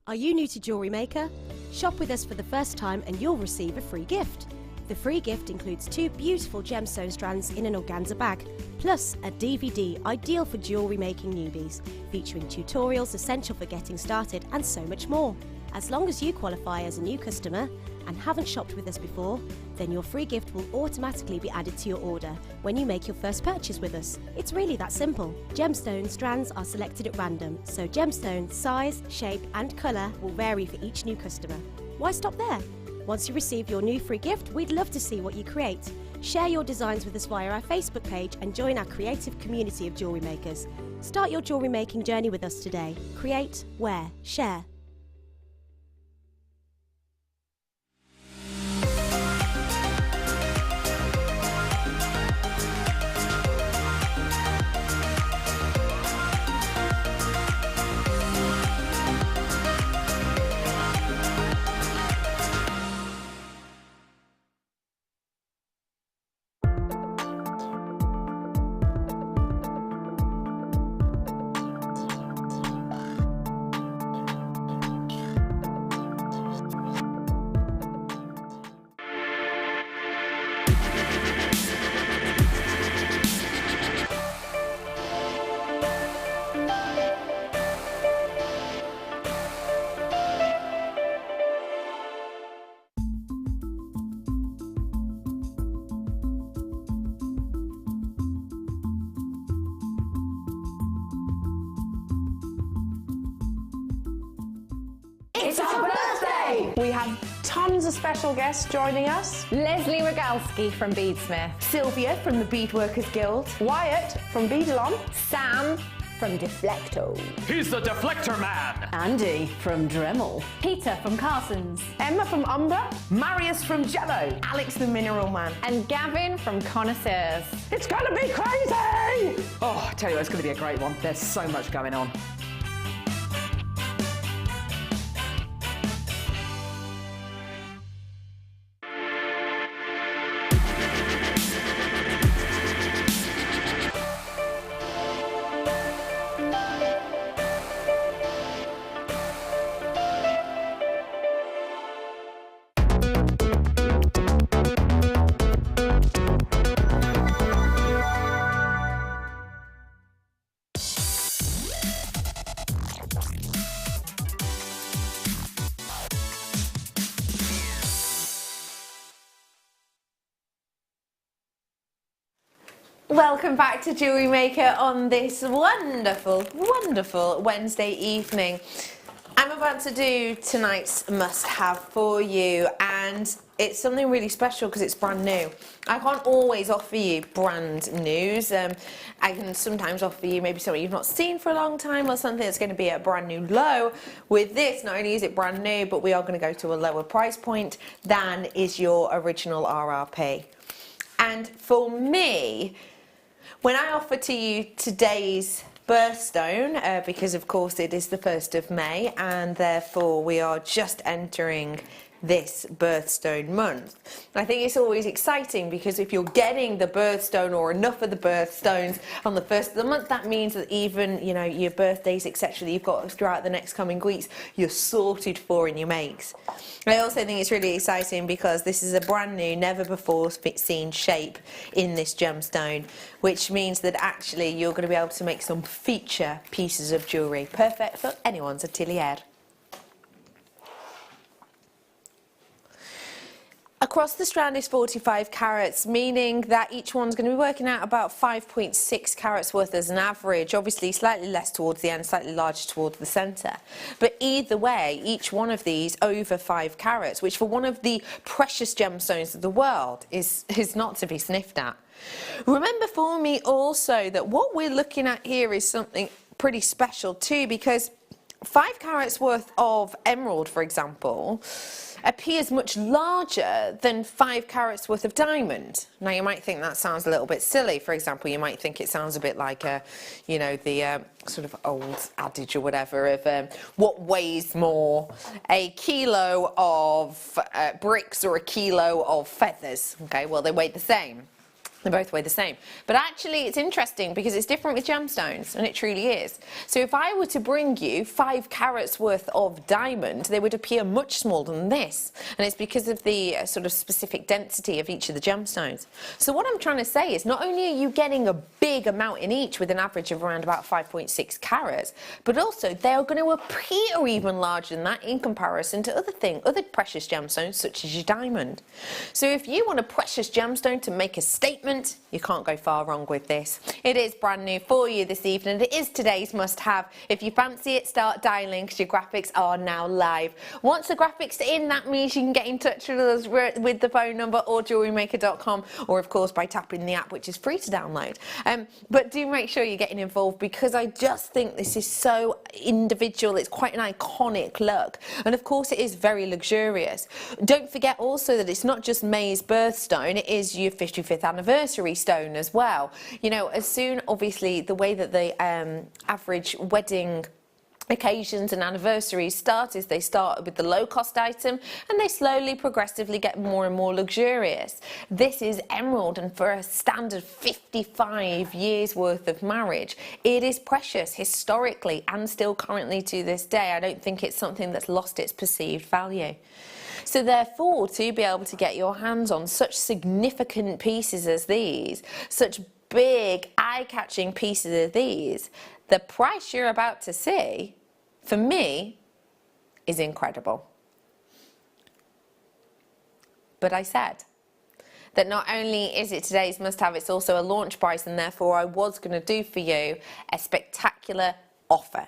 Are you new to Jewellery Maker? Shop with us for the first time and you'll receive a free gift. The free gift includes 2 beautiful gemstone strands in an organza bag, plus a DVD ideal for jewellery making newbies, featuring tutorials essential for getting started and so much more. As long as you qualify as a new customer and haven't shopped with us before, then your free gift will automatically be added to your order when you make your first purchase with us. It's really that simple. Gemstone strands are selected at random, so gemstone size, shape and colour will vary for each new customer. Why stop there? Once you receive your new free gift, we'd love to see what you create. Share your designs with us via our Facebook page and join our creative community of jewellery makers. Start your jewellery making journey with us today. Create, wear, share. It's our birthday! We have tons of special guests joining us. Leslie Rogalski from Beadsmith. Sylvia from the Beadworkers Guild. Wyatt from Beadalon. Sam from Deflecto. He's the Deflector Man. Andy from Dremel. Peter from Carson's. Emma from Umbra. Marius from Jello. Alex the Mineral Man. And Gavin from Connoisseurs. It's going to be crazy! Oh, I tell you, it's going to be a great one. There's so much going on. Welcome back to Jewellery Maker on this wonderful Wednesday evening. I'm about to do tonight's must-have for you, and it's something really special because it's brand new. I can't always offer you brand news. I can sometimes offer you maybe something you've not seen for a long time or something that's going to be at a brand new low. With this, not only is it brand new, but we are going to go to a lower price point than is your original RRP. And for me, when I offer to you today's birthstone, because of course it is the 1st of May and therefore we are just entering this birthstone month. I think it's always exciting because if you're getting the birthstone or enough of the birthstones on the first of the month, that means that even, you know, your birthdays, etc., that you've got throughout the next coming weeks, you're sorted for in your makes. I also think it's really exciting because this is a brand new, never before seen shape in this gemstone, which means that actually you're going to be able to make some feature pieces of jewellery, perfect for anyone's atelier. Across the strand is 45 carats, meaning that each one's going to be working out about 5.6 carats worth as an average, obviously slightly less towards the end, slightly larger towards the centre. But either way, each one of these over 5 carats, which for one of the precious gemstones of the world is not to be sniffed at. Remember for me also that what we're looking at here is something pretty special too, because 5 carats worth of emerald, for example, appears much larger than 5 carats worth of diamond. Now you might think that sounds a little bit silly. For example, you might think it sounds a bit like a, you know, the sort of old adage or whatever of what weighs more, a kilo of bricks or a kilo of feathers. Okay, well they weigh the same. They both weigh the same. But actually it's interesting because it's different with gemstones, and it truly is. So if I were to bring you 5 carats worth of diamond, they would appear much smaller than this. And it's because of the sort of specific density of each of the gemstones. So what I'm trying to say is not only are you getting a big amount in each with an average of around about 5.6 carats, but also they are going to appear even larger than that in comparison to other precious gemstones such as your diamond. So if you want a precious gemstone to make a statement, you can't go far wrong with this. It is brand new for you this evening. It is today's must-have. If you fancy it, start dialing because your graphics are now live. Once the graphics are in, that means you can get in touch with us with the phone number or JewelleryMaker.com, or of course by tapping the app, which is free to download. But do make sure you're getting involved because I just think this is so individual. It's quite an iconic look, and of course it is very luxurious. Don't forget also that it's not just May's birthstone, it is your 55th anniversary stone as well. You know, as soon, obviously, the way that the average wedding occasions and anniversaries start is they start with the low-cost item and they slowly, progressively get more and more luxurious. This is emerald, and for a standard 55 years worth of marriage, it is precious historically and still currently to this day. I don't think it's something that's lost its perceived value. So therefore, to be able to get your hands on such significant pieces as these, such big, eye-catching pieces of these, the price you're about to see, for me, is incredible. But I said that not only is it today's must-have, it's also a launch price, and therefore I was going to do for you a spectacular offer.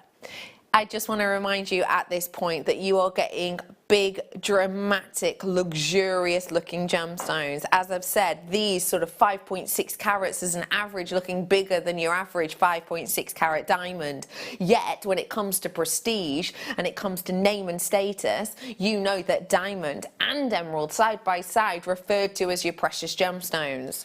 I just want to remind you at this point that you are getting big, dramatic, luxurious looking gemstones. As I've said, these sort of 5.6 carats is an average, looking bigger than your average 5.6 carat diamond. Yet when it comes to prestige and it comes to name and status, you know that diamond and emerald side by side referred to as your precious gemstones.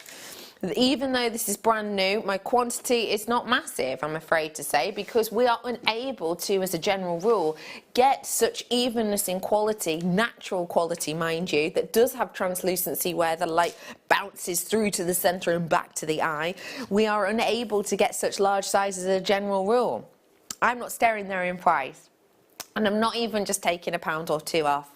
Even though this is brand new, my quantity is not massive, I'm afraid to say, because we are unable to, as a general rule, get such evenness in quality, natural quality, mind you, that does have translucency where the light bounces through to the centre and back to the eye. We are unable to get such large sizes as a general rule. I'm not staring there in price, and I'm not even just taking £1 or £2 off.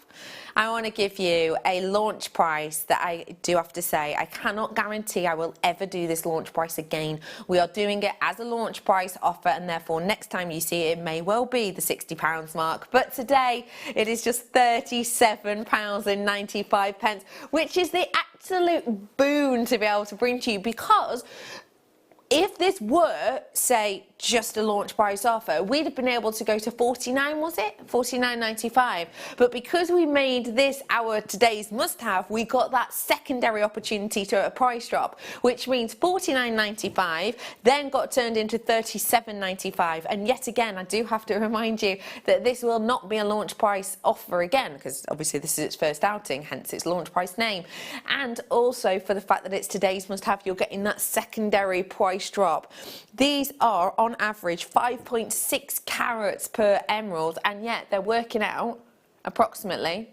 I want to give you a launch price that I do have to say I cannot guarantee I will ever do this launch price again. We are doing it as a launch price offer, and therefore next time you see it, it may well be the £60 mark. But today it is just £37.95, which is the absolute boon to be able to bring to you, because if this were, say, just a launch price offer, we'd have been able to go to $49, was it? $49.95. But because we made this our today's must-have, we got that secondary opportunity to a price drop, which means $49.95 then got turned into $37.95. And yet again, I do have to remind you that this will not be a launch price offer again, because obviously this is its first outing, hence its launch price name. And also for the fact that it's today's must-have, you're getting that secondary price drop. These are on average 5.6 carats per emerald, and yet they're working out approximately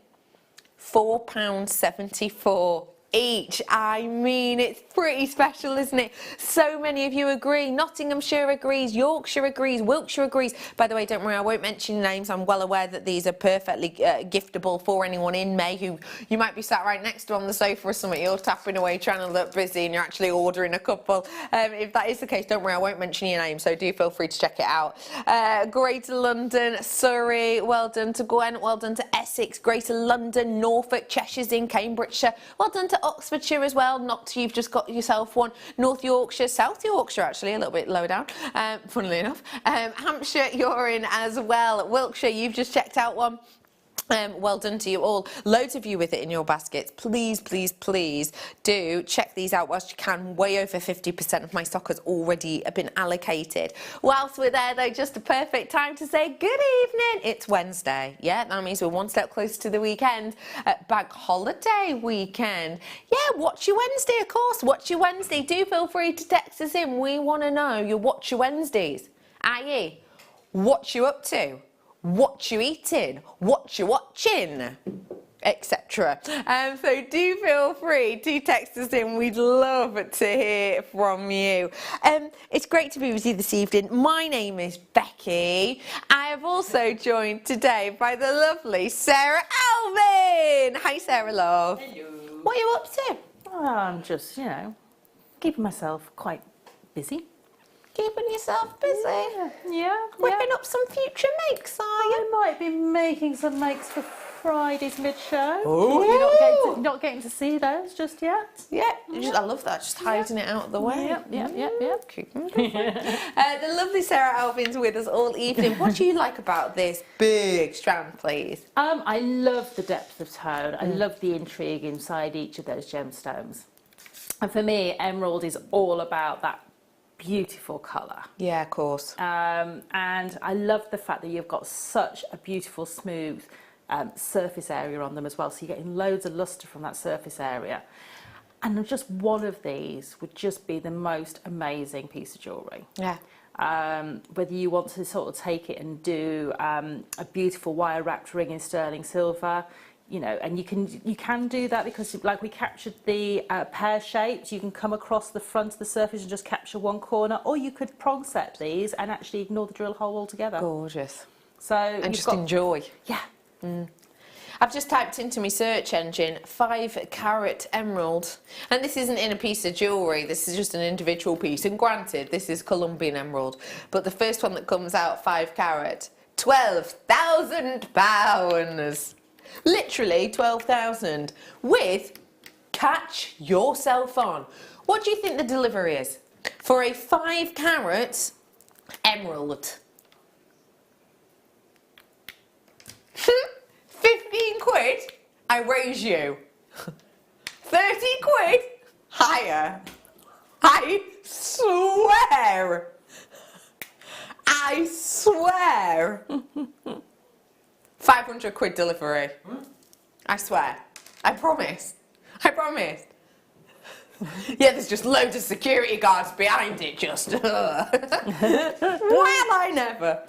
£4.74 each. I mean, it's pretty special, isn't it? So many of you agree. Nottinghamshire agrees, Yorkshire agrees, Wiltshire agrees. By the way, don't worry, I won't mention names. I'm well aware that these are perfectly giftable for anyone in May who you might be sat right next to on the sofa or something. You're tapping away trying to look busy and you're actually ordering a couple. If that is the case, don't worry, I won't mention your name, so do feel free to check it out. Greater London, Surrey, well done to Gwen, well done to Essex, Greater London, Norfolk, Cheshire's in, Cambridgeshire, well done to Oxfordshire as well. Not you've just got yourself one. North Yorkshire, South Yorkshire actually a little bit lower down, funnily enough. Hampshire, you're in as well. Wiltshire, you've just checked out one. Well done to you all. Loads of you with it in your baskets. Please, please, please do check these out whilst you can. Way over 50% of my stock has already been allocated. Whilst we're there though, just a perfect time to say good evening. It's Wednesday. Yeah, that means we're one step closer to the weekend. Bank holiday weekend. Yeah, watch your Wednesday, of course. Watch your Wednesday. Do feel free to text us in. We want to know your watch your Wednesdays. i.e., what you up to? What you eating, what you watching, etc. So do feel free to text us in. We'd love to hear from you. It's great to be with you this evening. My name is Becky. I have also joined today by the lovely Sara Elvin. Hi Sarah, love. Hello. What are you up to? Oh, I'm just, you know, keeping myself quite busy. Keeping yourself busy? Yeah. Whipping up some future makes, are you? I might be making some makes for Friday's mid-show. Ooh. You're not getting to see those just yet. Yeah, I love that, just hiding it out of the way. Yep. The lovely Sara Elvin's with us all evening. What do you like about this big strand, please? I love the depth of tone. I love the intrigue inside each of those gemstones. And for me, emerald is all about that beautiful colour. Yeah, of course. And I love the fact that you've got such a beautiful smooth surface area on them as well, so you're getting loads of lustre from that surface area, and just one of these would just be the most amazing piece of jewellery. Yeah. Whether you want to sort of take it and do a beautiful wire wrapped ring in sterling silver, you know, and you can do that because like we captured the pear shapes, you can come across the front of the surface and just capture one corner, or you could prong set these and actually ignore the drill hole altogether. Gorgeous. So and just enjoy. Yeah. I've just typed into my search engine 5-carat emerald, and this isn't in a piece of jewellery, this is just an individual piece, and granted this is Colombian emerald, but the first one that comes out 5-carat, £12,000. Literally 12,000 with catch yourself on. What do you think the delivery is for a 5-carat emerald? 15 quid, I raise you. 30 quid, higher. I swear. I swear. 500 quid delivery. I swear. I promise. I promise. Yeah, there's just loads of security guards behind it, just. Well, I never.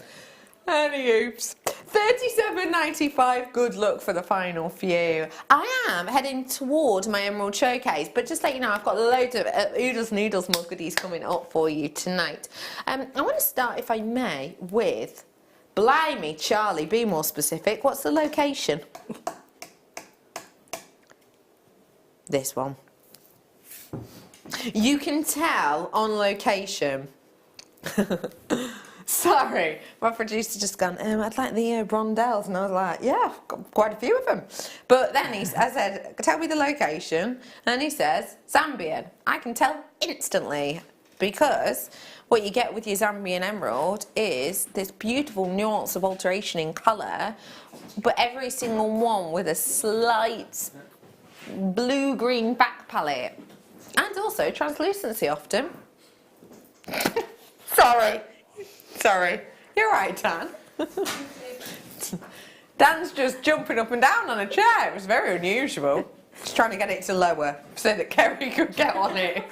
Any oops. £37.95. Good luck for the final few. I am heading toward my Emerald Showcase, but just let you know, I've got loads of oodles and noodles more goodies coming up for you tonight. I want to start, if I may, with Blimey, Charlie, be more specific. What's the location? This one. You can tell on location. Sorry, my producer just gone, I'd like the rondelles, and I was like, yeah, I've got quite a few of them. But then I said, tell me the location, and he says, Zambian. I can tell instantly, because what you get with your Zambian emerald is this beautiful nuance of alteration in colour, but every single one with a slight blue-green back palette, and also translucency often. Sorry. You're right, Dan. Dan's just jumping up and down on a chair. It was very unusual. Just trying to get it to lower so that Kerry could get on it.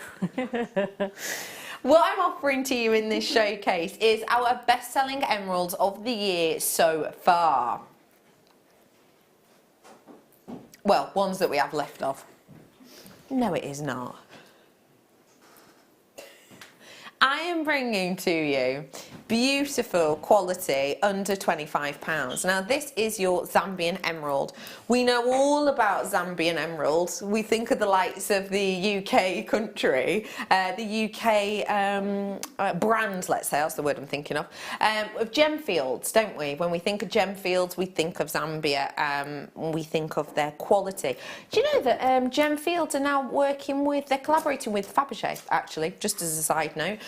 What I'm offering to you in this showcase is our best-selling emeralds of the year so far. Well, ones that we have left of. No, it is not. I am bringing to you beautiful quality under £25. Now this is your Zambian emerald. We know all about Zambian emeralds. We think of the likes of the UK country, the UK brand, let's say, that's the word I'm thinking of gem fields, don't we? When we think of gem fields, we think of Zambia, we think of their quality. Do you know that gem fields are now they're collaborating with Fabergé, actually, just as a side note,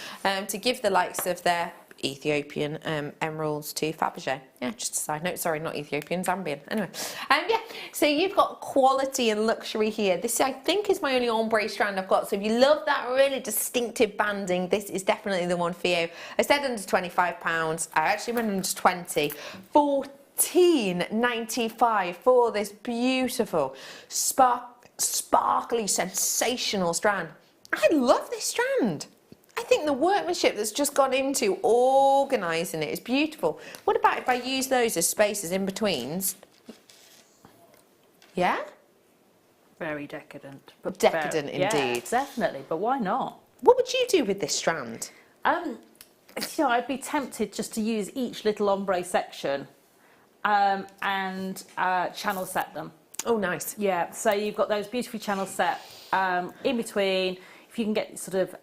to give the likes of their Ethiopian emeralds to Fabergé. Yeah, just a side note. Sorry, not Ethiopian, Zambian. Anyway, yeah. So you've got quality and luxury here. This, I think, is my only ombre strand I've got. So if you love that really distinctive banding, this is definitely the one for you. I said under £25. I actually went under 20. £14.95 for this beautiful, sparkly, sensational strand. I love this strand. I think the workmanship that's just gone into organising it is beautiful. What about if I use those as spaces in betweens? Yeah? Very decadent. But Decadent indeed. Yeah, definitely, but why not? What would you do with this strand? You know, I'd be tempted just to use each little ombre section and channel set them. Oh, nice. Yeah, so you've got those beautifully channel set in between. If you can get sort of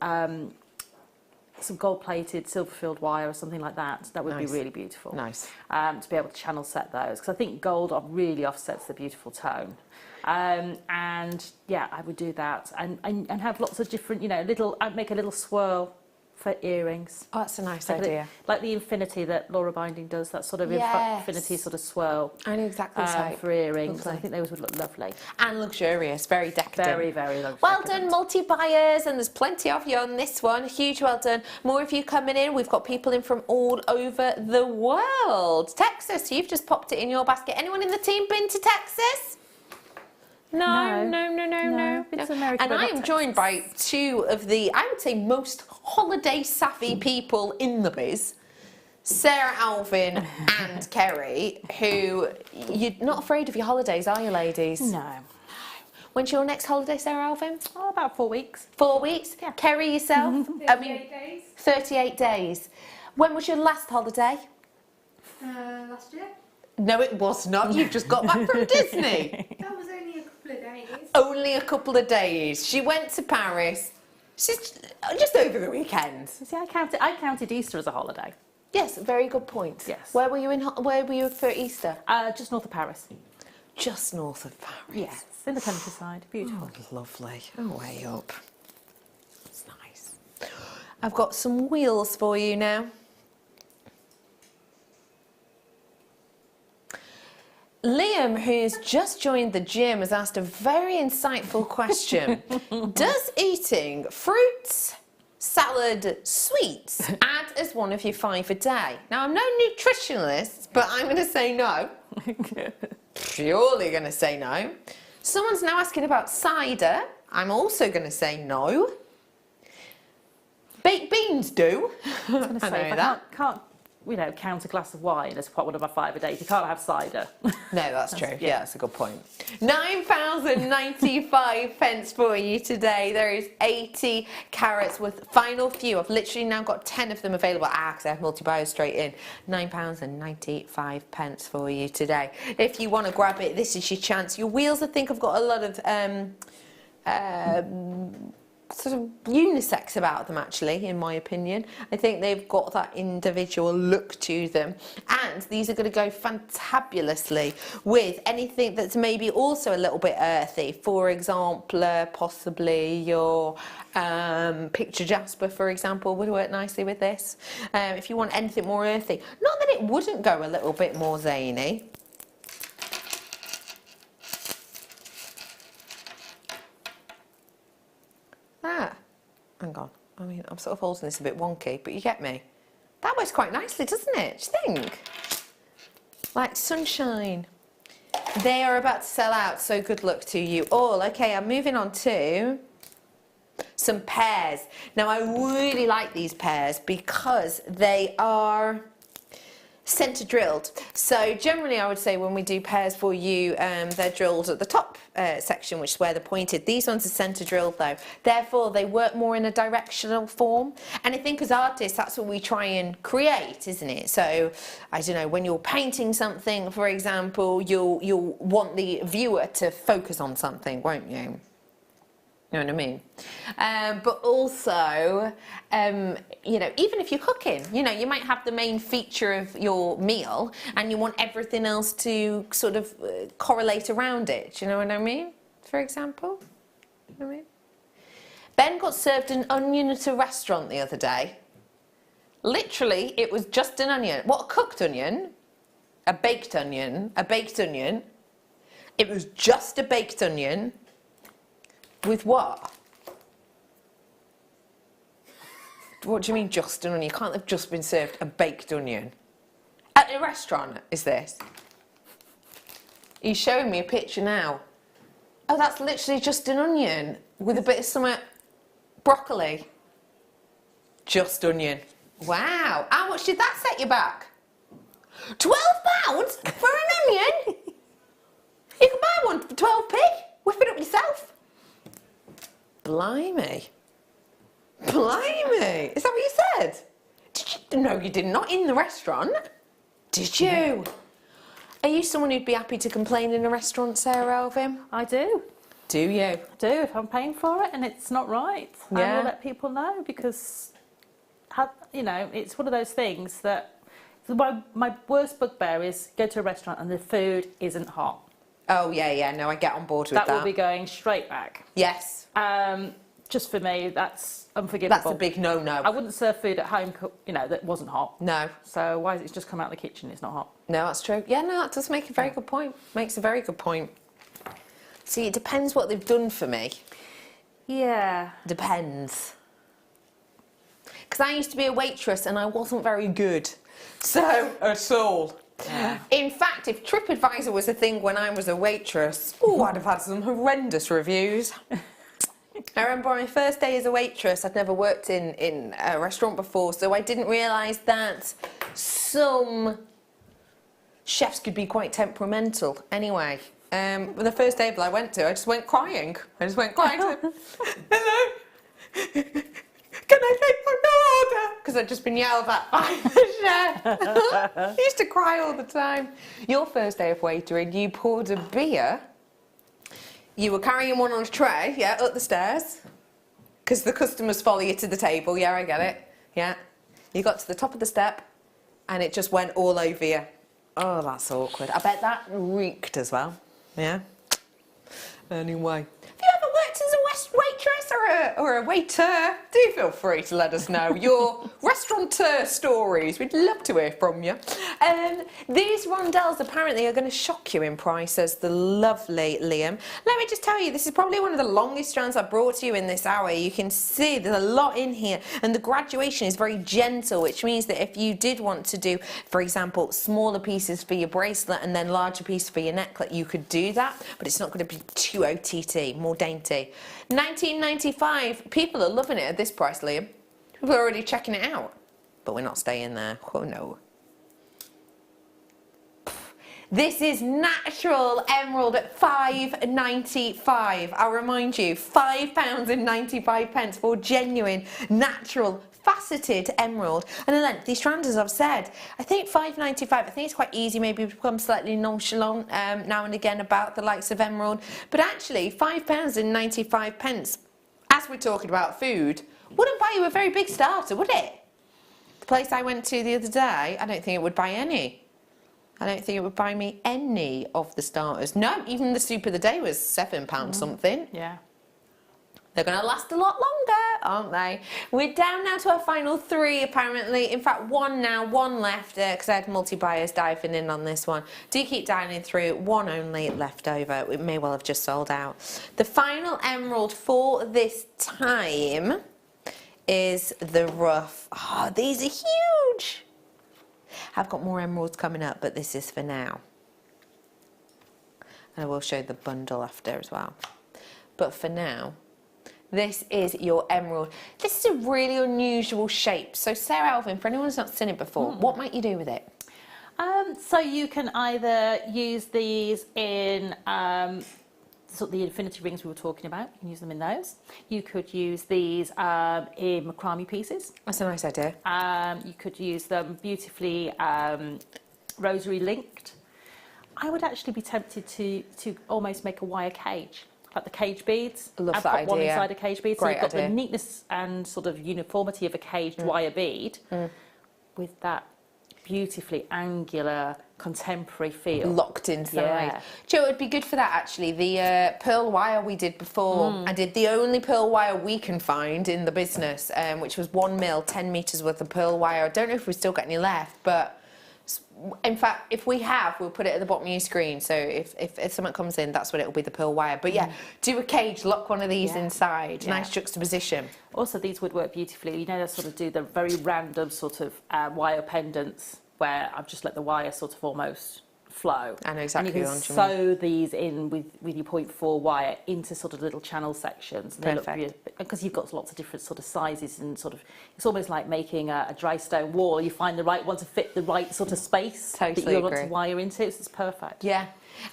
some gold-plated silver-filled wire or something like that, that would be really beautiful. Nice. To be able to channel set those, because I think gold really offsets the beautiful tone. And yeah, I would do that, and have lots of different, you know, I'd make a little swirl for earrings. Oh, that's a nice idea. Like the infinity that Laura Binding does, that sort of infinity sort of swirl. I know exactly the type. For earrings. I think those would look lovely. And luxurious, very decadent. Very, very luxurious. Well done, multi-buyers, and there's plenty of you on this one. Huge well done. More of you coming in. We've got people in from all over the world. Texas, you've just popped it in your basket. Anyone in the team been to Texas? No. It's America, and I am joined by two of the, I would say, most holiday savvy people in the biz. Sara, Elvin and Kerry, who, you're not afraid of your holidays, are you, ladies? No. When's your next holiday, Sara, Elvin? Oh, about 4 weeks. 4 weeks? Yeah. Kerry, yourself? 38 days. 38 days. When was your last holiday? Last year. No, it was not. You've just got back from Disney. That was only a couple of days. Only a couple of days. She went to Paris. She's just over the weekend. See, I counted Easter as a holiday. Yes, very good point. Yes. Where were you for Easter? Just north of Paris. Just north of Paris. Yes, in the countryside. Beautiful. Oh, lovely. Oh, way up. That's nice. I've got some wheels for you now. Liam, who's just joined the gym, has asked a very insightful question. Does eating fruits, salad, sweets add as one of your 5 a day? Now, I'm no nutritionist, but I'm going to say no. Purely going to say no. Someone's now asking about cider. I'm also going to say no. Baked beans do. I know that. Can't you know, count a glass of wine as one of my 5 a day. You can't have cider. No, that's true. Yeah, that's a good point. £9.95 for you today. There is 80 carats with final few. I've literally now got 10 of them available. Because I have multi-buyers straight in. £9.95 for you today. If you want to grab it, this is your chance. Your wheels, I think, have got a lot of sort of unisex about them, actually, in my opinion. I think they've got that individual look to them, and these are going to go fantabulously with anything that's maybe also a little bit earthy. For example, possibly your picture jasper, for example, would work nicely with this. If you want anything more earthy, not that it wouldn't go a little bit more zany. Hang on, I mean, I'm sort of holding this a bit wonky, but you get me. That works quite nicely, doesn't it? Do you think? Like sunshine. They are about to sell out, so good luck to you all. Okay, I'm moving on to some pears. Now, I really like these pears because they are centre drilled. So generally I would say when we do pairs for you, they're drilled at the top section, which is where they're pointed. These ones are centre drilled though. Therefore they work more in a directional form. And I think as artists, that's what we try and create, isn't it? So, I don't know, when you're painting something, for example, you'll want the viewer to focus on something, won't you? You know what I mean? But also, you know, even if you're cooking, you know, you might have the main feature of your meal and you want everything else to sort of correlate around it. Do you know what I mean? For example? You know what I mean? Ben got served an onion at a restaurant the other day. Literally, it was just an onion. What, a cooked onion? A baked onion? A baked onion? It was just a baked onion. With what? What do you mean just an onion? You can't have just been served a baked onion. At a restaurant, is this? He's showing me a picture now. Oh, that's literally just an onion with a bit of some broccoli. Just onion. Wow. How much did that set you back? £12 for an onion? You can buy one for 12p. Whip it up yourself. Blimey. Blimey. Is that what you said? Did you? No, you did not in the restaurant. Did you? Are you someone who'd be happy to complain in a restaurant, Sarah Elvin? I do. Do you? I do, if I'm paying for it and it's not right. Yeah. I will let people know because, you know, it's one of those things that my worst bugbear is go to a restaurant and the food isn't hot. Oh, yeah, no, I get on board with that. That will be going straight back. Yes. Just for me, that's unforgivable. That's a big no-no. I wouldn't serve food at home, you know, that wasn't hot. No. So why is it just come out of the kitchen? It's not hot. No, that's true. Yeah, no, that does make a very good point. Makes a very good point. See, it depends what they've done for me. Yeah. Depends. Because I used to be a waitress and I wasn't very good. So, at all. Yeah. In fact, if TripAdvisor was a thing when I was a waitress, I'd have had some horrendous reviews. I remember my first day as a waitress, I'd never worked in a restaurant before, so I didn't realise that some chefs could be quite temperamental. Anyway, the first table I went to, I just went crying. Hello? Can I take your order? Because I'd just been yelled at by the chef. I used to cry all the time. Your first day of waitering, you poured a beer. You were carrying one on a tray, yeah, up the stairs. Because the customers follow you to the table, yeah, I get it. Yeah. You got to the top of the step and it just went all over you. Oh, that's awkward. I bet that reeked as well. Yeah. Anyway. Have you ever worked as a waitress or a waiter? Do feel free to let us know your restaurateur stories. We'd love to hear from you. These rondelles apparently are going to shock you in price, says the lovely Liam. Let me just tell you, this is probably one of the longest strands I've brought to you in this hour. You can see there's a lot in here and the graduation is very gentle, which means that if you did want to do, for example, smaller pieces for your bracelet and then larger pieces for your necklet, you could do that, but it's not going to be too OTT, more dainty. $19.95. People are loving it at this price, Liam. People are already checking it out. But we're not staying there. Oh no. This is natural emerald at £5.95. I'll remind you, £5.95 for genuine, natural, faceted emerald. And then these strands, as I've said, I think £5.95, I think it's quite easy maybe to become slightly nonchalant now and again about the likes of emerald. But actually, £5.95, as we're talking about food, wouldn't buy you a very big starter, would it? The place I went to the other day, I don't think it would buy any. I don't think it would buy me any of the starters. No, even the soup of the day was £7 something. Yeah. They're going to last a lot longer, aren't they? We're down now to our final three, apparently. In fact, one now, one left, because I had multi-buyers diving in on this one. Do keep dialing through, one only left over. It may well have just sold out. The final emerald for this time is the rough. Oh, these are huge. I've got more emeralds coming up, but this is for now. And I will show the bundle after as well. But for now, this is your emerald. This is a really unusual shape. So Sarah Elvin, for anyone who's not seen it before, what might you do with it? So you can either use these in sort of the infinity rings we were talking about. You can use them in those. You could use these in macrame pieces. That's a nice idea. You could use them beautifully rosary linked. I would actually be tempted to almost make a wire cage, like the cage beads. Love I've that got one idea. inside a cage bead, so Great you've got idea. the neatness and sort of uniformity of a caged wire bead with that beautifully angular contemporary feel. Locked inside. Yeah. Joe, it'd be good for that actually. The pearl wire we did before, I did the only pearl wire we can find in the business, which was 1 mil, 10 metres worth of pearl wire. I don't know if we've still got any left, but in fact, if we have, we'll put it at the bottom of your screen. So if someone comes in, that's what it will be, the pearl wire. But yeah, do a cage, lock one of these inside. Yeah. Nice juxtaposition. Also, these would work beautifully. You know, they sort of do the very random sort of wire pendants where I've just let the wire sort of almost flow. I know exactly and you what can you mean. sew these in with your 0.4 wire into sort of little channel sections. And they look Perfect. because you've got lots of different sort of sizes and sort of, it's almost like making a dry stone wall. You find the right one to fit the right sort of space that Totally you want to agree. wire into. It's perfect. Yeah.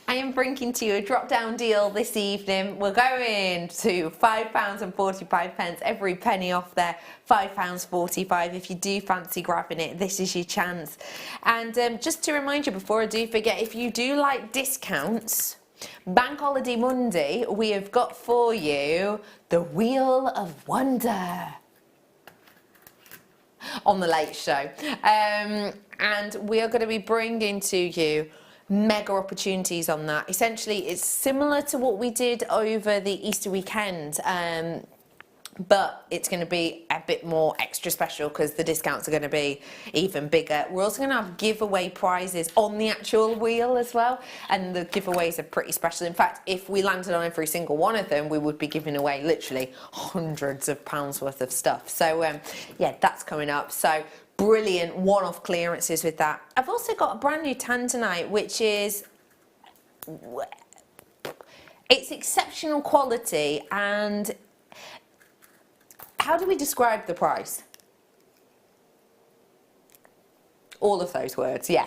I am bringing to you a drop-down deal this evening. We're going to £5.45, every penny off there, £5.45. If you do fancy grabbing it, this is your chance. And just to remind you, before I do forget, if you do like discounts, Bank Holiday Monday, we have got for you the Wheel of Wonder on the Late Show. And we are going to be bringing to you mega opportunities on that. Essentially, it's similar to what we did over the Easter weekend, but it's going to be a bit more extra special because the discounts are going to be even bigger. We're also going to have giveaway prizes on the actual wheel as well, and the giveaways are pretty special. In fact, if we landed on every single one of them, we would be giving away literally hundreds of pounds worth of stuff. So yeah, that's coming up. So brilliant one-off clearances with that. I've also got a brand new tanzanite, which is, it's exceptional quality. And how do we describe the price? All of those words, yeah.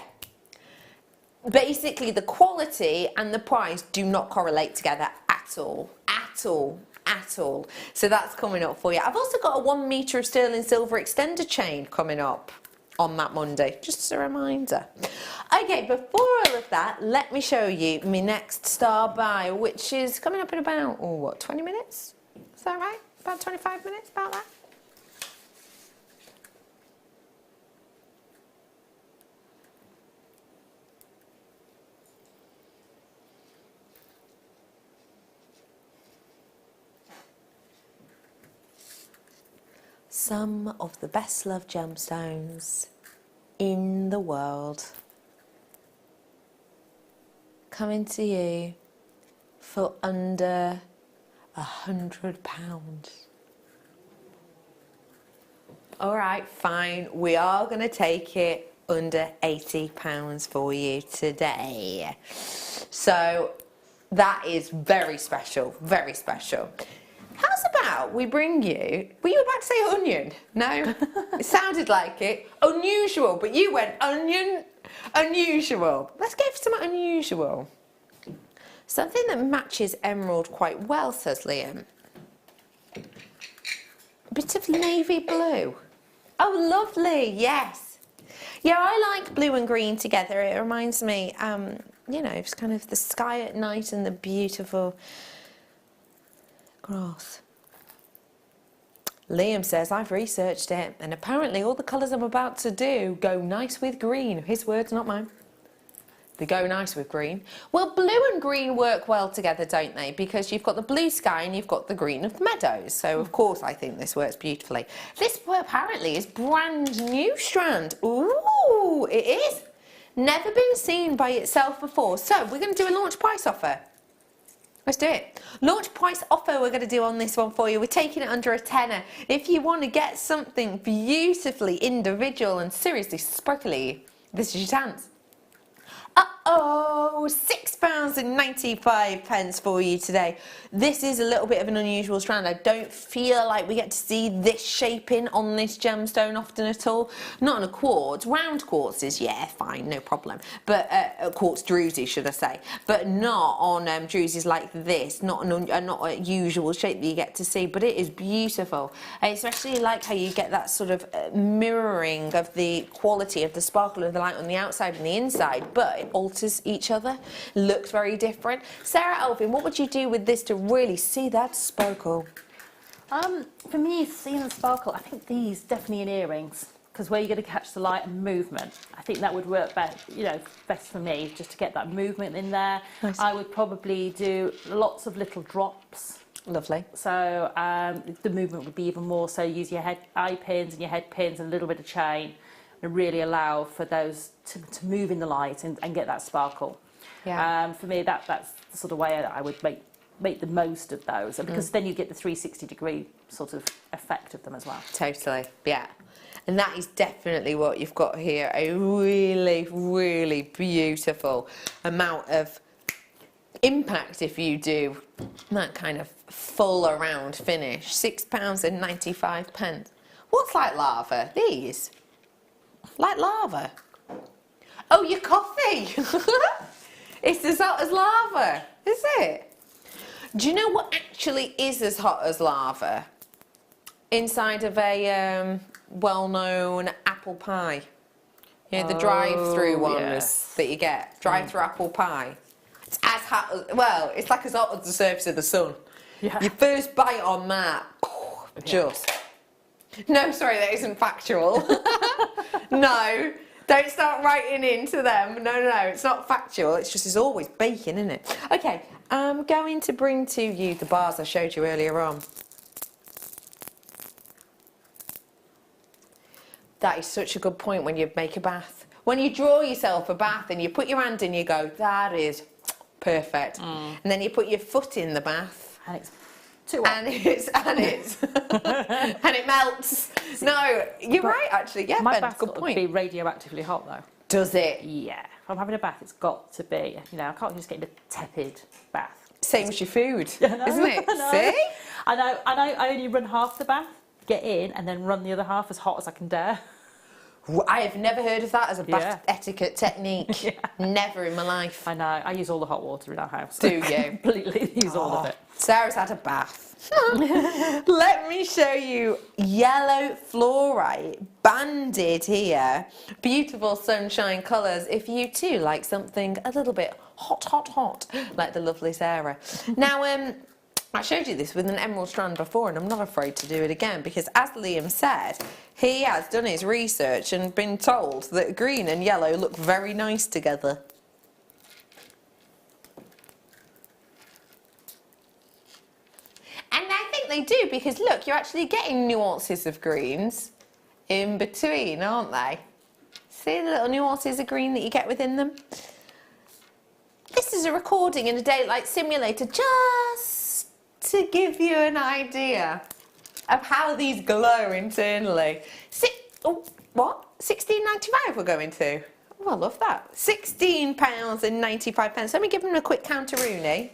Basically, the quality and the price do not correlate together at all, at all. At all. So that's coming up for you. I've also got a 1 metre of sterling silver extender chain coming up on that Monday, just as a reminder. Okay, before all of that, let me show you my next star buy, which is coming up in about, oh, what, 20 minutes? Is that right? About 25 minutes, about that? Some of the best loved gemstones in the world coming to you for under £100. All right, fine. We are going to take it under £80 for you today. So that is very special, very special. How's about we bring you, were you about to say onion? No? It sounded like it. Unusual, but you went onion, unusual. Let's go for something unusual. Something that matches emerald quite well, says Liam. A bit of navy blue. Oh, lovely, yes. Yeah, I like blue and green together. It reminds me, you know, it's kind of the sky at night and the beautiful grass. Liam says, I've researched it, and apparently all the colours I'm about to do go nice with green. His words, not mine. They go nice with green. Well, blue and green work well together, don't they? Because you've got the blue sky and you've got the green of the meadows. So, of course, I think this works beautifully. This apparently is brand new strand. Ooh, it is. Never been seen by itself before. So, we're going to do a launch price offer. Let's do it. Launch price offer we're going to do on this one for you. We're taking it under a tenner. If you want to get something beautifully individual and seriously sparkly, this is your chance. Oh, £6.95 for you today. This is a little bit of an unusual strand. I don't feel like we get to see this shaping on this gemstone often at all. Not on a quartz. Round quartzes, yeah, fine, no problem. But quartz druzy, should I say. But not on drusies like this. Not a usual shape that you get to see. But it is beautiful. I especially like how you get that sort of mirroring of the quality of the sparkle of the light on the outside and the inside. But it alters each other, looks very different. Sara, Elvin, what would you do with this to really see that sparkle? For me, seeing the sparkle, I think these definitely in earrings, because where you're going to catch the light and movement, I think that would work best, best for me, just to get that movement in there. Nice. I would probably do lots of little drops. Lovely. So the movement would be even more, so use your eye pins and your head pins and a little bit of chain, and really allow for those to move in the light and get that sparkle. Yeah. For me, that's the sort of way I would make the most of those, because then you get the 360-degree sort of effect of them as well. Totally, yeah. And that is definitely what you've got here, a really, really beautiful amount of impact if you do that kind of full around finish. £6.95. What's like lava? These? Like lava. Oh, your coffee. It's as hot as lava, is it? Do you know what actually is as hot as lava? Inside of a well-known apple pie. You know, the drive-through ones that you get. Drive-through apple pie. It's as hot as, well, it's like as hot as the surface of the sun. Yeah. Your first bite on that, just... No, sorry, that isn't factual. No, don't start writing into them. No, it's not factual. It's just, it's always baking, isn't it? Okay, I'm going to bring to you the bars I showed you earlier on. That is such a good point when you make a bath. When you draw yourself a bath and you put your hand in, you go, that is perfect. And then you put your foot in the bath. And it's too hot. And it melts. No, you're right, actually. Yeah, my Ben, bath's good got point. to be radioactively hot, though. Does it? Yeah. If I'm having a bath, it's got to be. I can't just get in a tepid bath. Same as your food, isn't it? See? I know. I only run half the bath, get in, and then run the other half as hot as I can dare. I have never heard of that as a bath etiquette technique. Never in my life. I know. I use all the hot water in our house. Do you? Completely use all of it. Sara's had a bath. Let me show you yellow fluorite banded here. Beautiful sunshine colours if you too like something a little bit hot, like the lovely Sara. Now, I showed you this with an emerald strand before, and I'm not afraid to do it again, because as Liam said, he has done his research and been told that green and yellow look very nice together. And I think they do, because look, you're actually getting nuances of greens in between, aren't they? See the little nuances of green that you get within them? This is a recording in a daylight simulator, just to give you an idea of how these glow internally. What? £16.95 we're going to. Oh, I love that. £16.95. Let me give them a quick counter-rooney.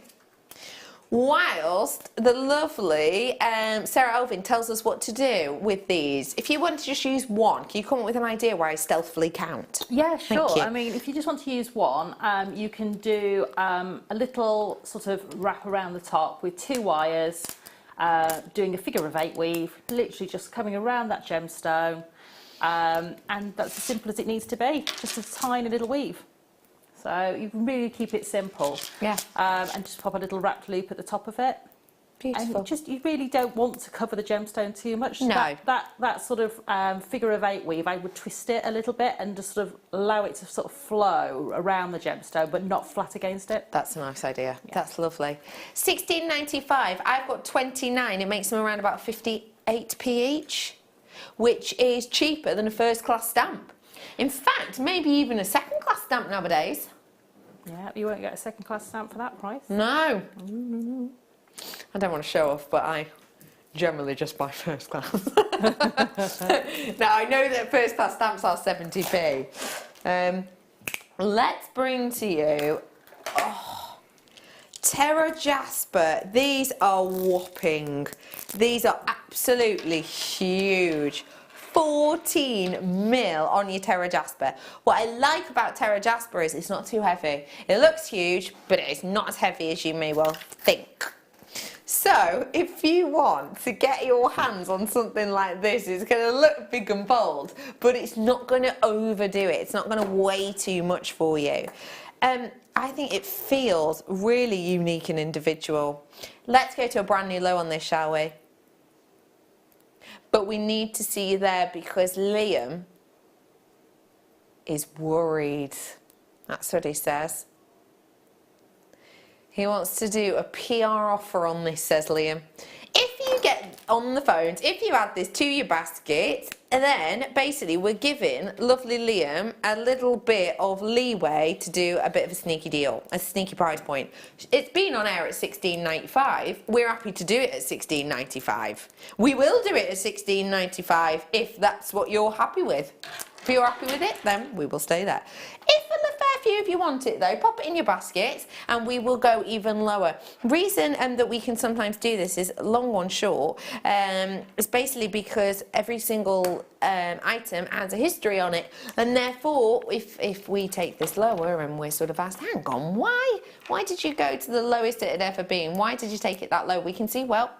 Whilst the lovely Sara Elvin tells us what to do with these. If you want to just use one, can you come up with an idea where I stealthily count? Yeah, sure. I mean, if you just want to use one, you can do a little sort of wrap around the top with 2 wires, doing a figure of 8 weave, literally just coming around that gemstone, and that's as simple as it needs to be, just a tiny little weave. So you can really keep it simple. Yeah. And just pop a little wrapped loop at the top of it. Beautiful. And you really don't want to cover the gemstone too much. No. That sort of figure of 8 weave, I would twist it a little bit and just sort of allow it to sort of flow around the gemstone, but not flat against it. That's a nice idea. Yeah. That's lovely. £16.95. I've got 29. It makes them around about 58p each, which is cheaper than a first-class stamp. In fact, maybe even a second-class stamp nowadays. Yeah, you won't get a second-class stamp for that price. No. I don't want to show off, but I generally just buy first class. Now, I know that first-class stamps are 70p. let's bring to you, Terra Jasper. These are whopping. These are absolutely huge. 14mm on your Terra Jasper. What I like about Terra Jasper is it's not too heavy. It looks huge, but it's not as heavy as you may well think. So, if you want to get your hands on something like this, it's going to look big and bold, but it's not going to overdo it. It's not going to weigh too much for you. I think it feels really unique and individual. Let's go to a brand new low on this, shall we? But we need to see you there because Liam is worried. That's what he says. He wants to do a PR offer on this, says Liam. If you get on the phones, if you add this to your basket, and then basically we're giving lovely Liam a little bit of leeway to do a bit of a sneaky deal, a sneaky price point. It's been on air at $16.95. We're happy to do it at $16.95. We will do it at $16.95 if that's what you're happy with. If you're happy with it, then we will stay there. If a fair few of you want it though, pop it in your baskets and we will go even lower. Reason that we can sometimes do this is long one short. It's basically because every single item has a history on it, and therefore if we take this lower and we're sort of asked, hang on, why did you go to the lowest it had ever been? Why did you take it that low? We can say, well,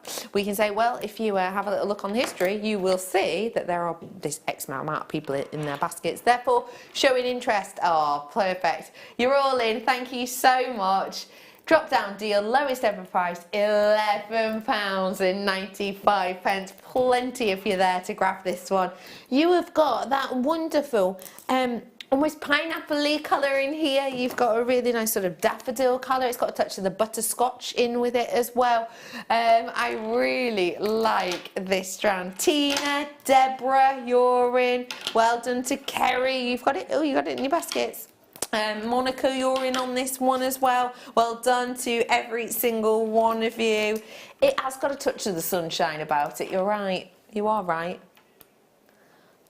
if you have a little look on history, you will see that there are this X amount of people in their baskets, therefore showing interest. Oh, perfect. You're all in. Thank you so much. Drop down deal, lowest ever price, £11.95. Plenty of you there to grab this one. You have got that wonderful almost pineapple-y colour in here. You've got a really nice sort of daffodil colour. It's got a touch of the butterscotch in with it as well. I really like this strand. Tina, Deborah, you're in. Well done to Kerry. You've got it. Oh, you got it in your baskets. Monica, you're in on this one as well. Well done to every single one of you. It has got a touch of the sunshine about it. You're right. You are right.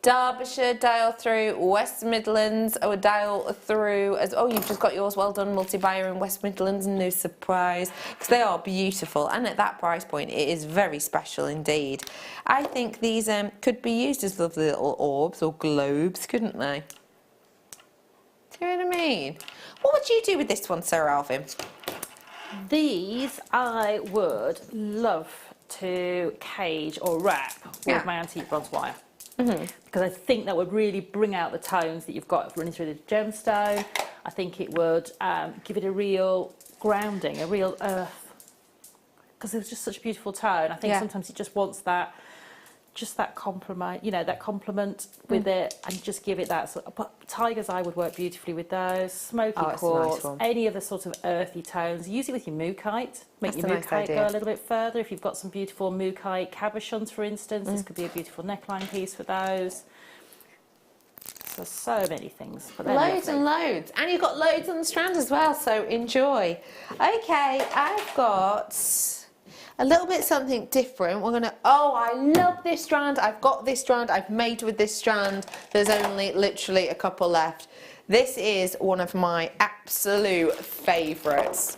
Derbyshire, dial through. West Midlands, dial through. You've just got yours. Well done, multi-buyer in West Midlands. No surprise, because they are beautiful. And at that price point, it is very special indeed. I think these could be used as lovely little orbs or globes, couldn't they? Do you know what I mean? What would you do with this one, Sir Elvin? These I would love to cage or wrap with my antique bronze wire. Because I think that would really bring out the tones that you've got running through the gemstone. I think it would give it a real grounding, a real earth. Because it was just such a beautiful tone. I think sometimes it just wants that, just that complement, that complement with it, and just give it that sort of, but tiger's eye would work beautifully with those. Smoky quartz, nice, any other sort of earthy tones. Use it with your mookaite. Make your mookaite go a little bit further. If you've got some beautiful mookaite cabochons, for instance, this could be a beautiful neckline piece for those. So many things. But loads and loads. And you've got loads on the strand as well, so enjoy. Okay, I've got a little bit something different. We're gonna, I love this strand. I've got this strand. I've made with this strand. There's only literally a couple left. This is one of my absolute favourites.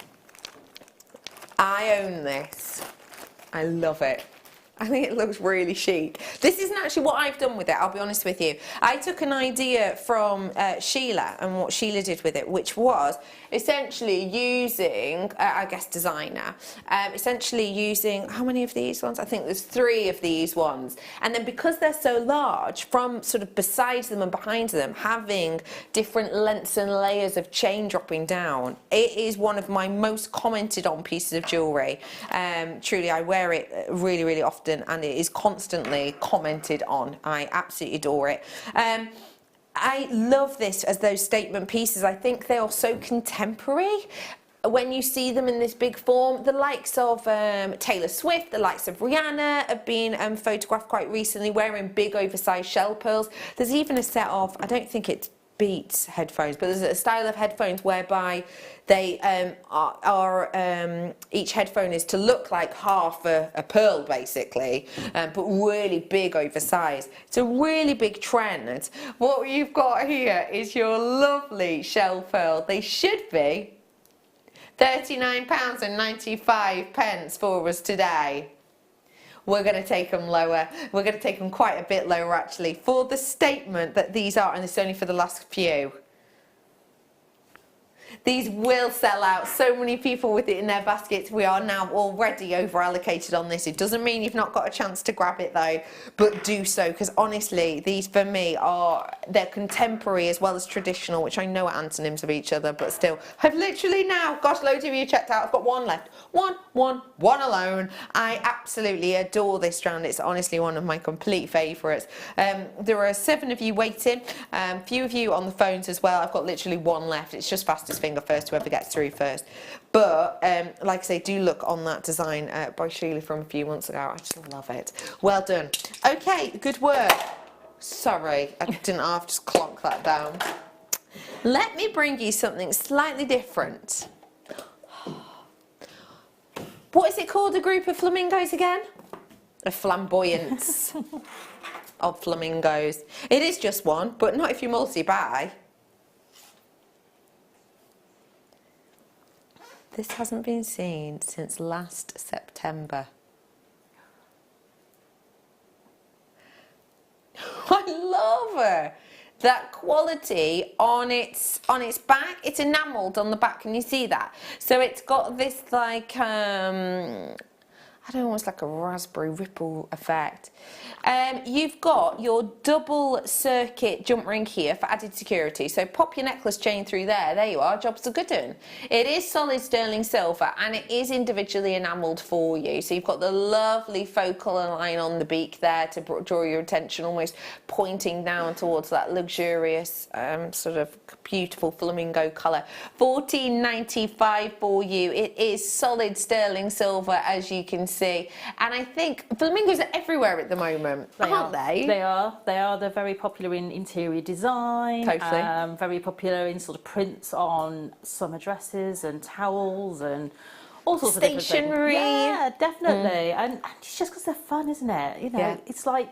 I own this. I love it. I think it looks really chic. This isn't actually what I've done with it, I'll be honest with you. I took an idea from Sheila and what Sheila did with it, which was essentially using, I guess designer, essentially using, how many of these ones? I think there's 3 of these ones. And then because they're so large, from sort of beside them and behind them, having different lengths and layers of chain dropping down, it is one of my most commented on pieces of jewellery. Truly, I wear it really, really often, and it is constantly commented on. I absolutely adore it. I love this as those statement pieces. I think they are so contemporary. When you see them in this big form, the likes of Taylor Swift, the likes of Rihanna have been photographed quite recently wearing big oversized shell pearls. There's even a set of, I don't think it's Beats headphones, but there's a style of headphones whereby they each headphone is to look like half a pearl basically, but really big oversized. It's a really big trend. What you've got here is your lovely shell pearl. They should be £39.95 for us today. We're going to take them lower. We're going to take them quite a bit lower actually for the statement that these are, and it's only for the last few. These will sell out. So many people with it in their baskets. We are now already over allocated on this. It doesn't mean you've not got a chance to grab it though, but do so, because honestly, these for me they're contemporary as well as traditional, which I know are antonyms of each other, but still. I've literally now, gosh, loads of you checked out. I've got one left. One alone. I absolutely adore this strand. It's honestly one of my complete favourites. There are 7 of you waiting. Few of you on the phones as well. I've got literally one left. It's just fastest finger first, whoever gets through first. But like I say, do look on that design by Sheila from a few months ago. I just love it. Well done. Okay, good work. Sorry, I didn't have to just clonk that down. Let me bring you something slightly different. What is it called, a group of flamingos again? A flamboyance of flamingos. It is just one, but not if you multi-buy. This hasn't been seen since last September. I love her. That quality on its back, it's enamelled on the back. Can you see that? So it's got this like I don't know, it's like a raspberry ripple effect. You've got your double circuit jump ring here for added security. So pop your necklace chain through there. There you are, job's a good one. It is solid sterling silver and it is individually enamelled for you. So you've got the lovely focal line on the beak there to draw your attention, almost pointing down towards that luxurious sort of beautiful flamingo colour. $14.95 for you. It is solid sterling silver, as you can see. And I think flamingos are everywhere at the moment, aren't they? They are. They're very popular in interior design. Totally. Very popular in sort of prints on summer dresses and towels and all sorts of different things. Stationery. Yeah, definitely. And it's just because they're fun, isn't it? You know, it's like,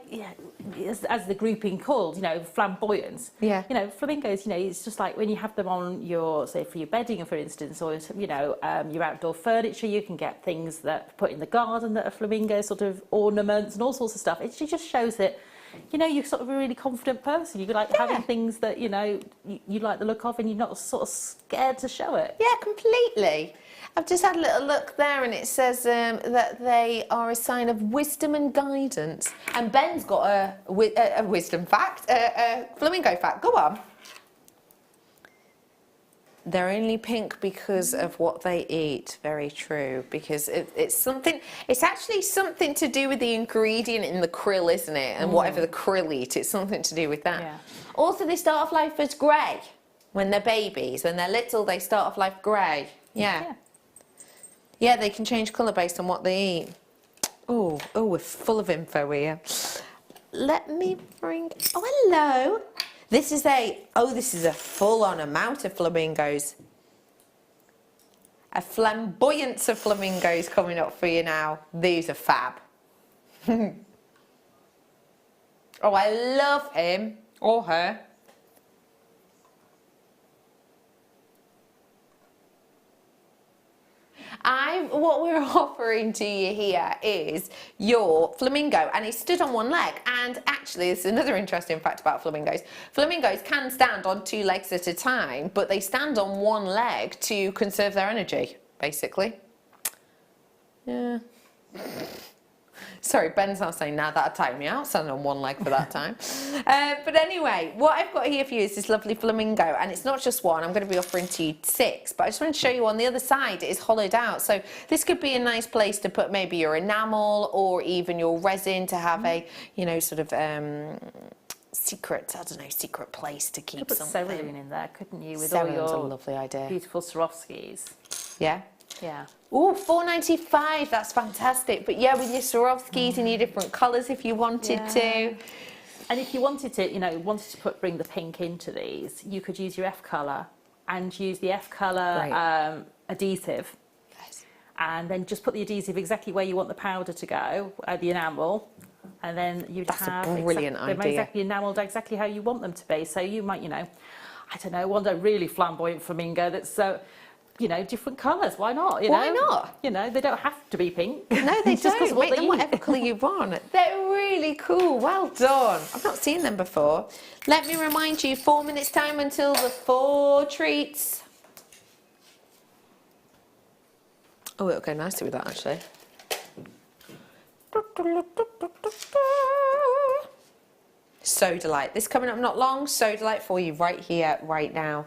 as the grouping called, you know, flamboyance. Yeah. You know, flamingos, you know, it's just like when you have them on your, say, for your bedding, for instance, or, you know, your outdoor furniture, you can get things that put in the garden that are flamingo sort of ornaments and all sorts of stuff. It just shows that, you know, you're sort of a really confident person. You like having things that, you know, you like the look of and you're not sort of scared to show it. Yeah, completely. I've just had a little look there and it says that they are a sign of wisdom and guidance. And Ben's got a wisdom fact, a flamingo fact. Go on. They're only pink because of what they eat. Very true. Because it's actually something to do with the ingredient in the krill, isn't it? And whatever the krill eat, it's something to do with that. Yeah. Also, they start off life as grey. When they're babies, when they're little, they start off life grey. Yeah. Yeah, they can change colour based on what they eat. Oh, we're full of info here. Let me bring... Oh, hello. This is a full-on amount of flamingos. A flamboyance of flamingos coming up for you now. These are fab. Oh, I love him or her. What we're offering to you here is your flamingo, and it's stood on one leg. And actually, this is another interesting fact about flamingos. Flamingos can stand on 2 legs at a time, but they stand on one leg to conserve their energy, basically. Yeah. Sorry, Ben's now saying, now that'd tire me out, standing on one leg for that time. But anyway, what I've got here for you is this lovely flamingo, and it's not just one. I'm going to be offering to you 6, but I just want to show you on the other side it is hollowed out. So this could be a nice place to put maybe your enamel or even your resin to have a, you know, sort of secret place to keep something. You could put cerulean in there, couldn't you, with Cerulean's all your a lovely idea. beautiful Swarovskis. Yeah. Yeah. Oh, $4.95, that's fantastic. But yeah, with your Swarovskis in your different colours if you wanted to. And if you wanted to, bring the pink into these, you could use your F colour and use the F colour adhesive. And then just put the adhesive exactly where you want the powder to go, the enamel, and then you'd have a brilliant idea. exactly enamelled exactly how you want them to be. So you might, I don't know, want a really flamboyant flamingo that's different colours. Why not? Why not? They don't have to be pink. No, they Just 'cause don't. of what Make they them eat. whatever colour you want. They're really cool. Well done. I've not seen them before. Let me remind you, 4 minutes time until the 4 treats. Oh, it'll go nicely with that, actually. Soda light. This coming up not long. Soda light for you right here, right now.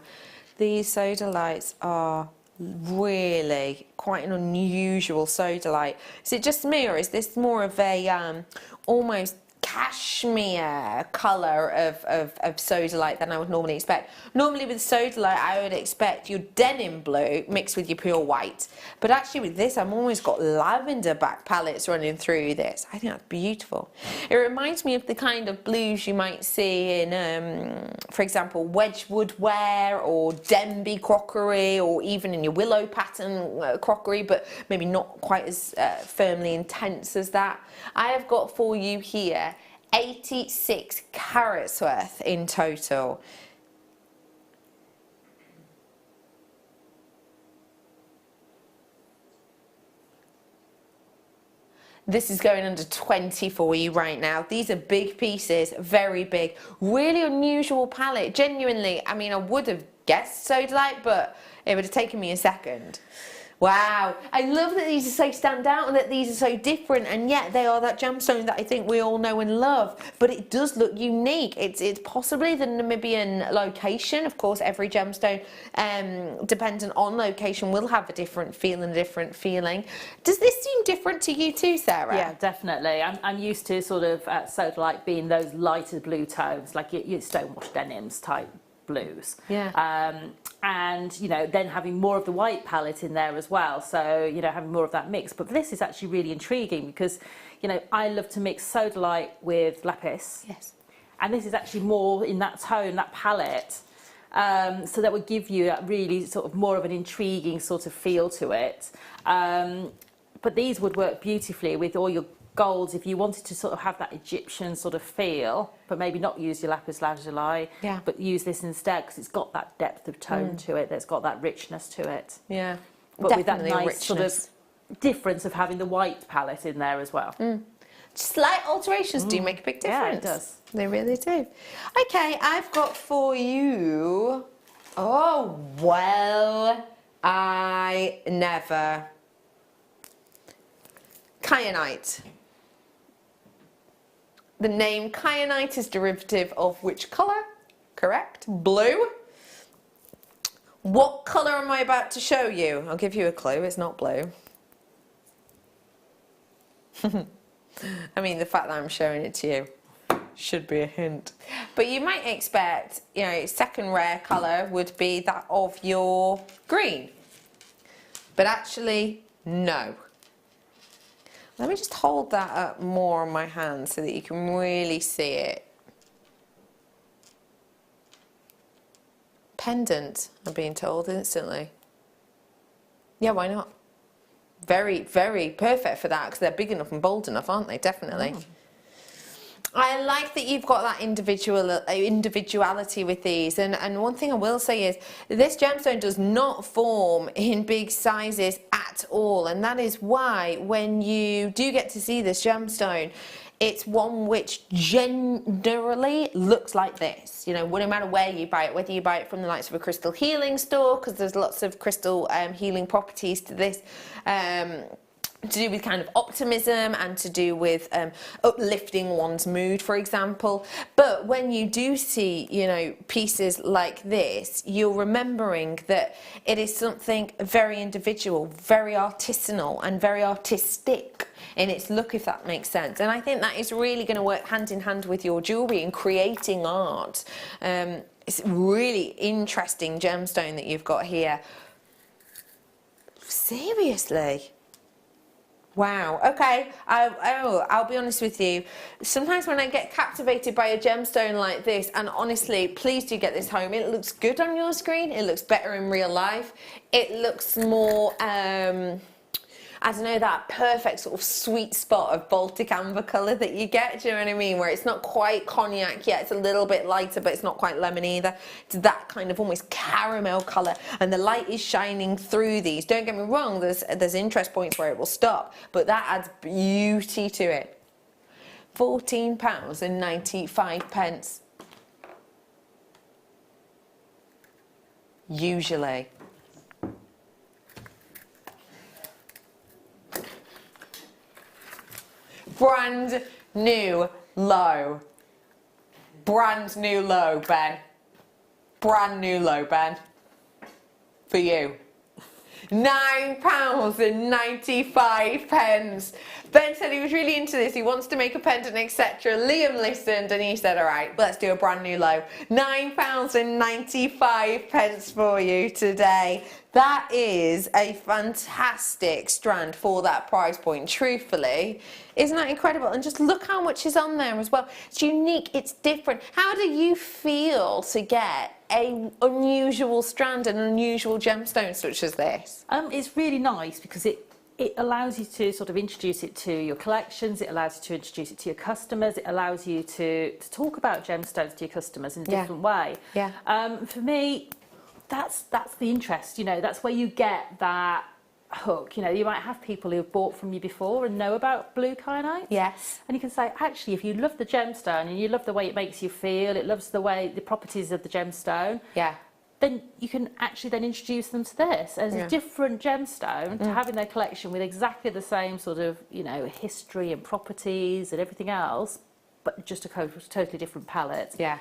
These soda lights are really quite an unusual soda light. Is it just me, or is this more of a almost cashmere colour of soda light than I would normally expect? Normally with soda light I would expect your denim blue mixed with your pure white, but actually with this I've almost got lavender back palettes running through this. I think that's beautiful. It reminds me of the kind of blues you might see in for example Wedgwood ware or Denby crockery, or even in your willow pattern crockery, but maybe not quite as firmly intense as that. I have got for you here 86 carats worth in total. This is going under 20 for you right now. These are big pieces, very big, really unusual palette. Genuinely, I mean, I would have guessed soda light, but it would have taken me a second. Wow, I love that these are so stand out and that these are so different, and yet they are that gemstone that I think we all know and love, but it does look unique. It's possibly the Namibian location. Of course, every gemstone, dependent on location, will have a different feel and a different feeling. Does this seem different to you too, Sarah? Yeah, definitely. I'm used to sort of soda light being those lighter blue tones, like your stonewash denims type blues. Yeah. And then having more of the white palette in there as well, so having more of that mix. But this is actually really intriguing because I love to mix soda light with lapis. Yes. And this is actually more in that tone, that palette, so that would give you that really sort of more of an intriguing sort of feel to it. But these would work beautifully with all your golds if you wanted to sort of have that Egyptian sort of feel, but maybe not use your lapis lazuli, but use this instead because it's got that depth of tone to it, that's got that richness to it. Yeah, but definitely with that nice richness. sort of difference of having the white palette in there as well. Slight alterations do make a big difference. Yeah, it does. They really do. Okay, I've got for you, oh, well, I never. Kyanite. The name kyanite is derivative of which colour? Correct. Blue. What colour am I about to show you? I'll give you a clue. It's not blue. I mean, the fact that I'm showing it to you should be a hint. But you might expect, second rare colour would be that of your green. But actually, no. Let me just hold that up more on my hand so that you can really see it. Pendant, I'm being told instantly. Yeah, why not? Very, very perfect for that because they're big enough and bold enough, aren't they? Definitely. I like that you've got that individuality with these, and one thing I will say is this gemstone does not form in big sizes at all, and that is why when you do get to see this gemstone, it's one which generally looks like this. No matter where you buy it, whether you buy it from the likes of a crystal healing store, because there's lots of crystal healing properties to this, to do with kind of optimism and to do with uplifting one's mood, for example. But when you do see, pieces like this, you're remembering that it is something very individual, very artisanal and very artistic in its look, if that makes sense. And I think that is really going to work hand in hand with your jewellery and creating art. It's a really interesting gemstone that you've got here. Seriously. Wow, okay, I'll be honest with you. Sometimes when I get captivated by a gemstone like this, and honestly, please do get this home. It looks good on your screen, it looks better in real life. It looks more, I don't know, that perfect sort of sweet spot of Baltic amber colour that you get, do you know what I mean? Where it's not quite cognac yet, it's a little bit lighter, but it's not quite lemon either. It's that kind of almost caramel colour, and the light is shining through these. Don't get me wrong, there's interest points where it will stop, but that adds beauty to it. £14.95. Usually. Brand new low. Brand new low, Ben. Brand new low, Ben. For you. £9.95. Ben said he was really into this, he wants to make a pendant, etc. Liam listened and he said, all right, let's do a brand new low. £9.95 for you today. That is a fantastic strand for that price point, truthfully. Isn't that incredible? And just look how much is on there as well. It's unique, it's different. How do you feel to get an unusual strand, an unusual gemstone such as this? It's really nice because it allows you to sort of introduce it to your collections, it allows you to introduce it to your customers, it allows you to talk about gemstones to your customers in a different way. Yeah. For me, that's the interest, you know, that's where you get that hook. You know, you might have people who have bought from you before and know about blue kyanite. Yes. And you can say, actually, if you love the gemstone and you love the way it makes you feel, it loves the properties of the gemstone. Yeah. Then you can actually then introduce them to this as a different gemstone to have in their collection with exactly the same sort of, you know, history and properties and everything else, but just a totally different palette. Yeah.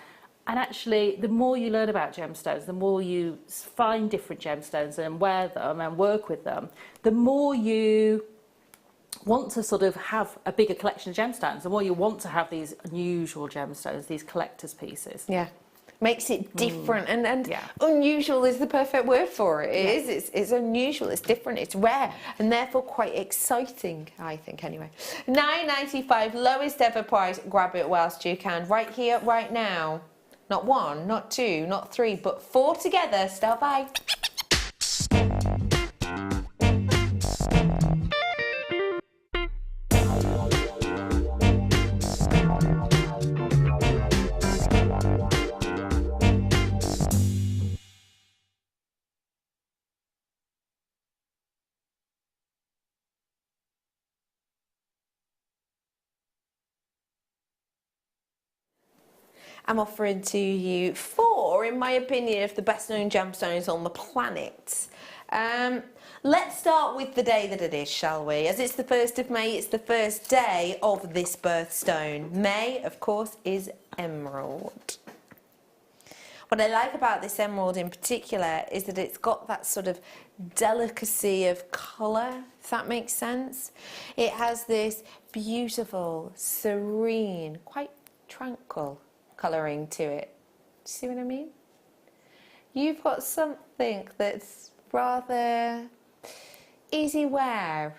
And actually, the more you learn about gemstones, the more you find different gemstones and wear them and work with them, the more you want to sort of have a bigger collection of gemstones, the more you want to have these unusual gemstones, these collector's pieces. Yeah. Makes it different and unusual is the perfect word for it. It is. It's unusual, it's different, it's rare and therefore quite exciting, I think anyway. £9.95, lowest ever price. Grab it whilst you can. Right here, right now. Not one, not two, not three, but four together. Start by. I'm offering to you four, in my opinion, of the best known gemstones on the planet. Let's start with the day that it is, shall we? As it's the 1st of May, it's the first day of this birthstone. May, of course, is emerald. What I like about this emerald in particular is that it's got that sort of delicacy of colour, if that makes sense. It has this beautiful, serene, quite tranquil colouring to it. Do you see what I mean? You've got something that's rather easy wear.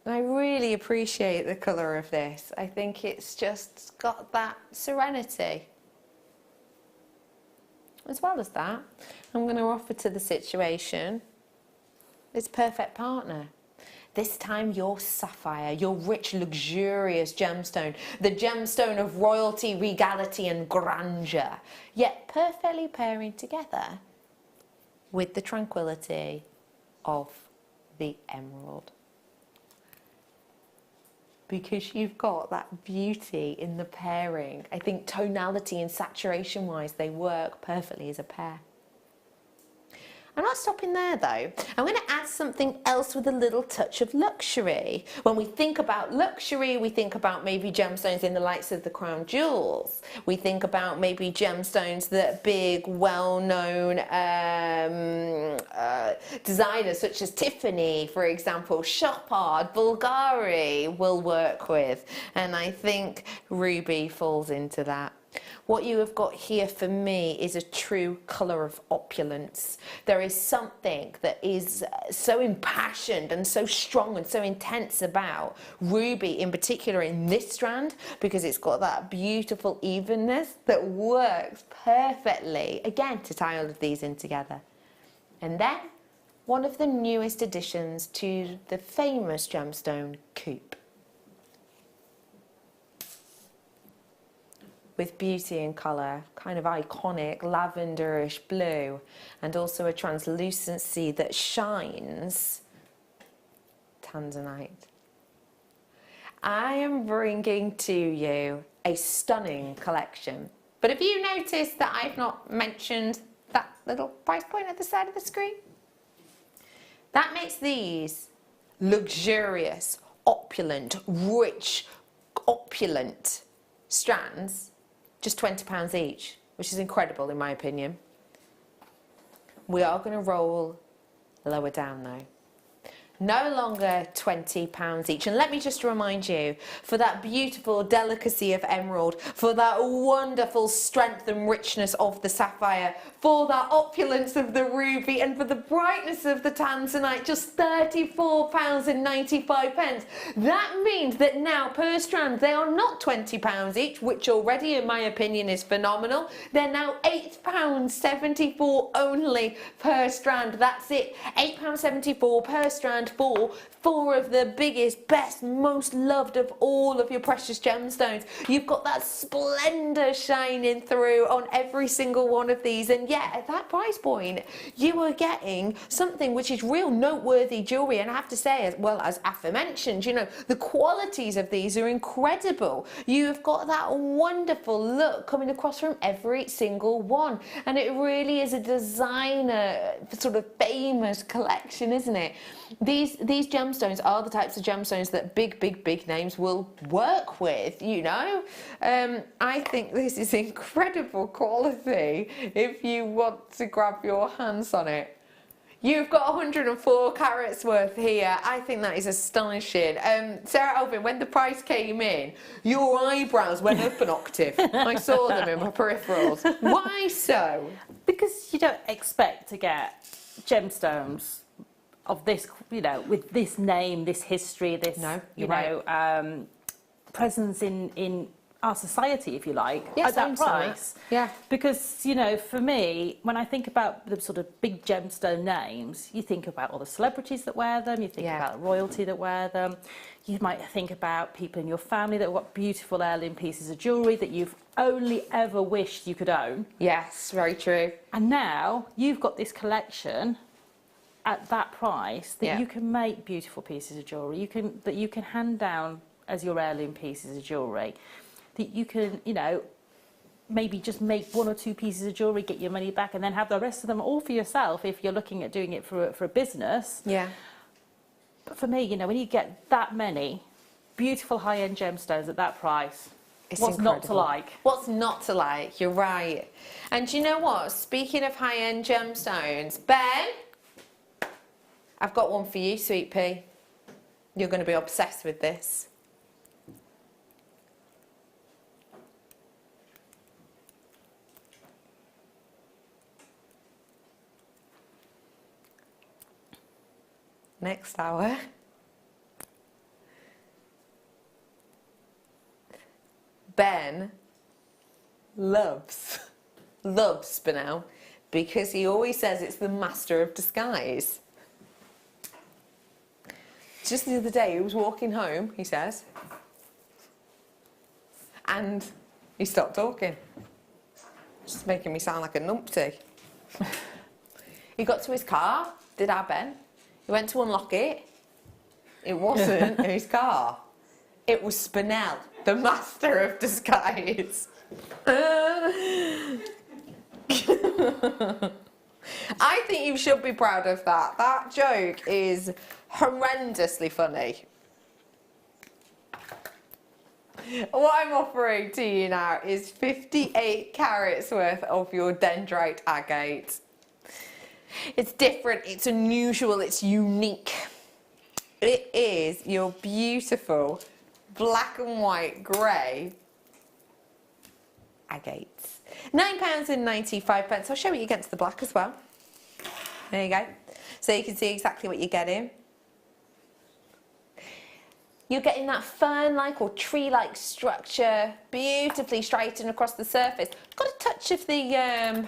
I really appreciate the colour of this. I think it's just got that serenity. As well as that, I'm going to offer to the situation its perfect partner. This time your sapphire, your rich, luxurious gemstone, the gemstone of royalty, regality and grandeur, yet perfectly pairing together with the tranquility of the emerald. Because you've got that beauty in the pairing. I think tonality and saturation wise, they work perfectly as a pair. I'm not stopping there though. I'm going to add something else with a little touch of luxury. When we think about luxury, we think about maybe gemstones in the likes of the crown jewels. We think about maybe gemstones that big, well-known designers such as Tiffany, for example, Chopard, Bulgari will work with. And I think ruby falls into that. What you have got here for me is a true colour of opulence. There is something that is so impassioned and so strong and so intense about ruby, in particular in this strand, because it's got that beautiful evenness that works perfectly, again, to tie all of these in together. And then, one of the newest additions to the famous gemstone coupe. With beauty and colour, kind of iconic lavenderish blue, and also a translucency that shines tanzanite. I am bringing to you a stunning collection. But have you noticed that I've not mentioned that little price point at the side of the screen? That makes these luxurious, opulent, rich, opulent strands just £20 each, which is incredible in my opinion. We are going to roll lower down though. No longer £20 each. And let me just remind you, for that beautiful delicacy of emerald, for that wonderful strength and richness of the sapphire, for that opulence of the ruby, and for the brightness of the tanzanite, just £34.95. That means that now per strand they are not £20 each, which already in my opinion is phenomenal. They're now £8.74 only per strand. That's it, £8.74 per strand for four of the biggest, best, most loved of all of your precious gemstones. You've got that splendour shining through on every single one of these, and yet at that price point you are getting something which is real noteworthy jewellery. And I have to say, as well as aforementioned, you know, the qualities of these are incredible. You've got that wonderful look coming across from every single one, and it really is a designer sort of famous collection, isn't it? These gemstones are the types of gemstones that big names will work with, you know. I think this is incredible quality if you want to grab your hands on it. You've got 104 carats worth here. I think that is astonishing. Sarah, Elvin, when the price came in, your eyebrows went up an octave. I saw them in my peripherals. Why so? Because you don't expect to get gemstones of this, you know, with this name, this history, this, presence in our society, if you like, yes, at that price. Yeah. Because, you know, for me, when I think about the sort of big gemstone names, you think about all the celebrities that wear them, you think about royalty that wear them, you might think about people in your family that have got beautiful heirloom pieces of jewellery that you've only ever wished you could own. Yes, very true. And now you've got this collection at that price that you can make beautiful pieces of jewellery, that you can hand down as your heirloom pieces of jewellery, that you can, you know, maybe just make one or two pieces of jewellery, get your money back, and then have the rest of them all for yourself if you're looking at doing it for a business. Yeah. But for me, you know, when you get that many beautiful high-end gemstones at that price, it's what's incredible. not to like? What's not to like? You're right. And you know what? Speaking of high-end gemstones, Ben, I've got one for you, Sweet Pea. You're going to be obsessed with this. Next hour. Ben loves spinel because he always says it's the master of disguise. Just the other day, he was walking home, he says, and he stopped talking. Just making me sound like a numpty. He got to his car, did our Ben. He went to unlock it. It wasn't his car. It was Spinel, the master of disguise. I think you should be proud of that. That joke is horrendously funny. What I'm offering to you now is 58 carats worth of your dendrite agate. It's different, it's unusual, it's unique. It is your beautiful black and white grey agates. £9.95. I'll show you against the black as well. There you go. So you can see exactly what you're getting. You're getting that fern-like or tree-like structure, beautifully straightened across the surface. Got a touch of the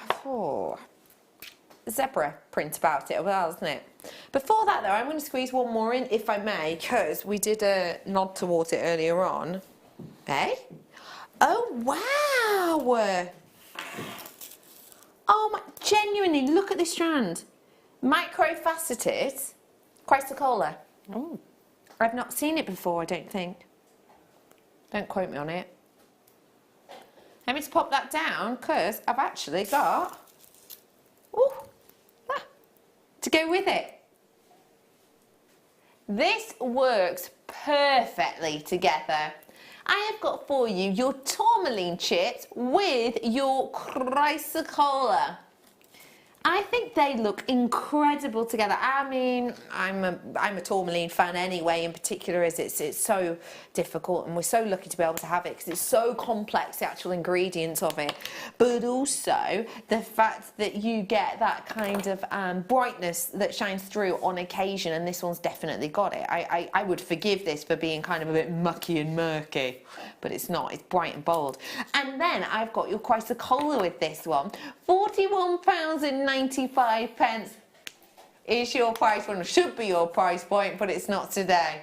zebra print about it as well, isn't it? Before that though, I'm going to squeeze one more in, if I may, because we did a nod towards it earlier on. Eh? Oh, wow! Oh my, genuinely, look at this strand. Microfaceted chrysocolla. Oh. I've not seen it before, I don't think. Don't quote me on it. Let me just pop that down, because I've actually got to go with it. This works perfectly together. I have got for you your tourmaline chips with your chrysocolla. I think they look incredible together. I mean, I'm a tourmaline fan anyway, in particular as it's so difficult, and we're so lucky to be able to have it because it's so complex, the actual ingredients of it. But also the fact that you get that kind of brightness that shines through on occasion, and this one's definitely got it. I would forgive this for being kind of a bit mucky and murky, but it's not. It's bright and bold. And then I've got your chrysocolla with this one. £41.95 is your price point, or should be your price point, but it's not today.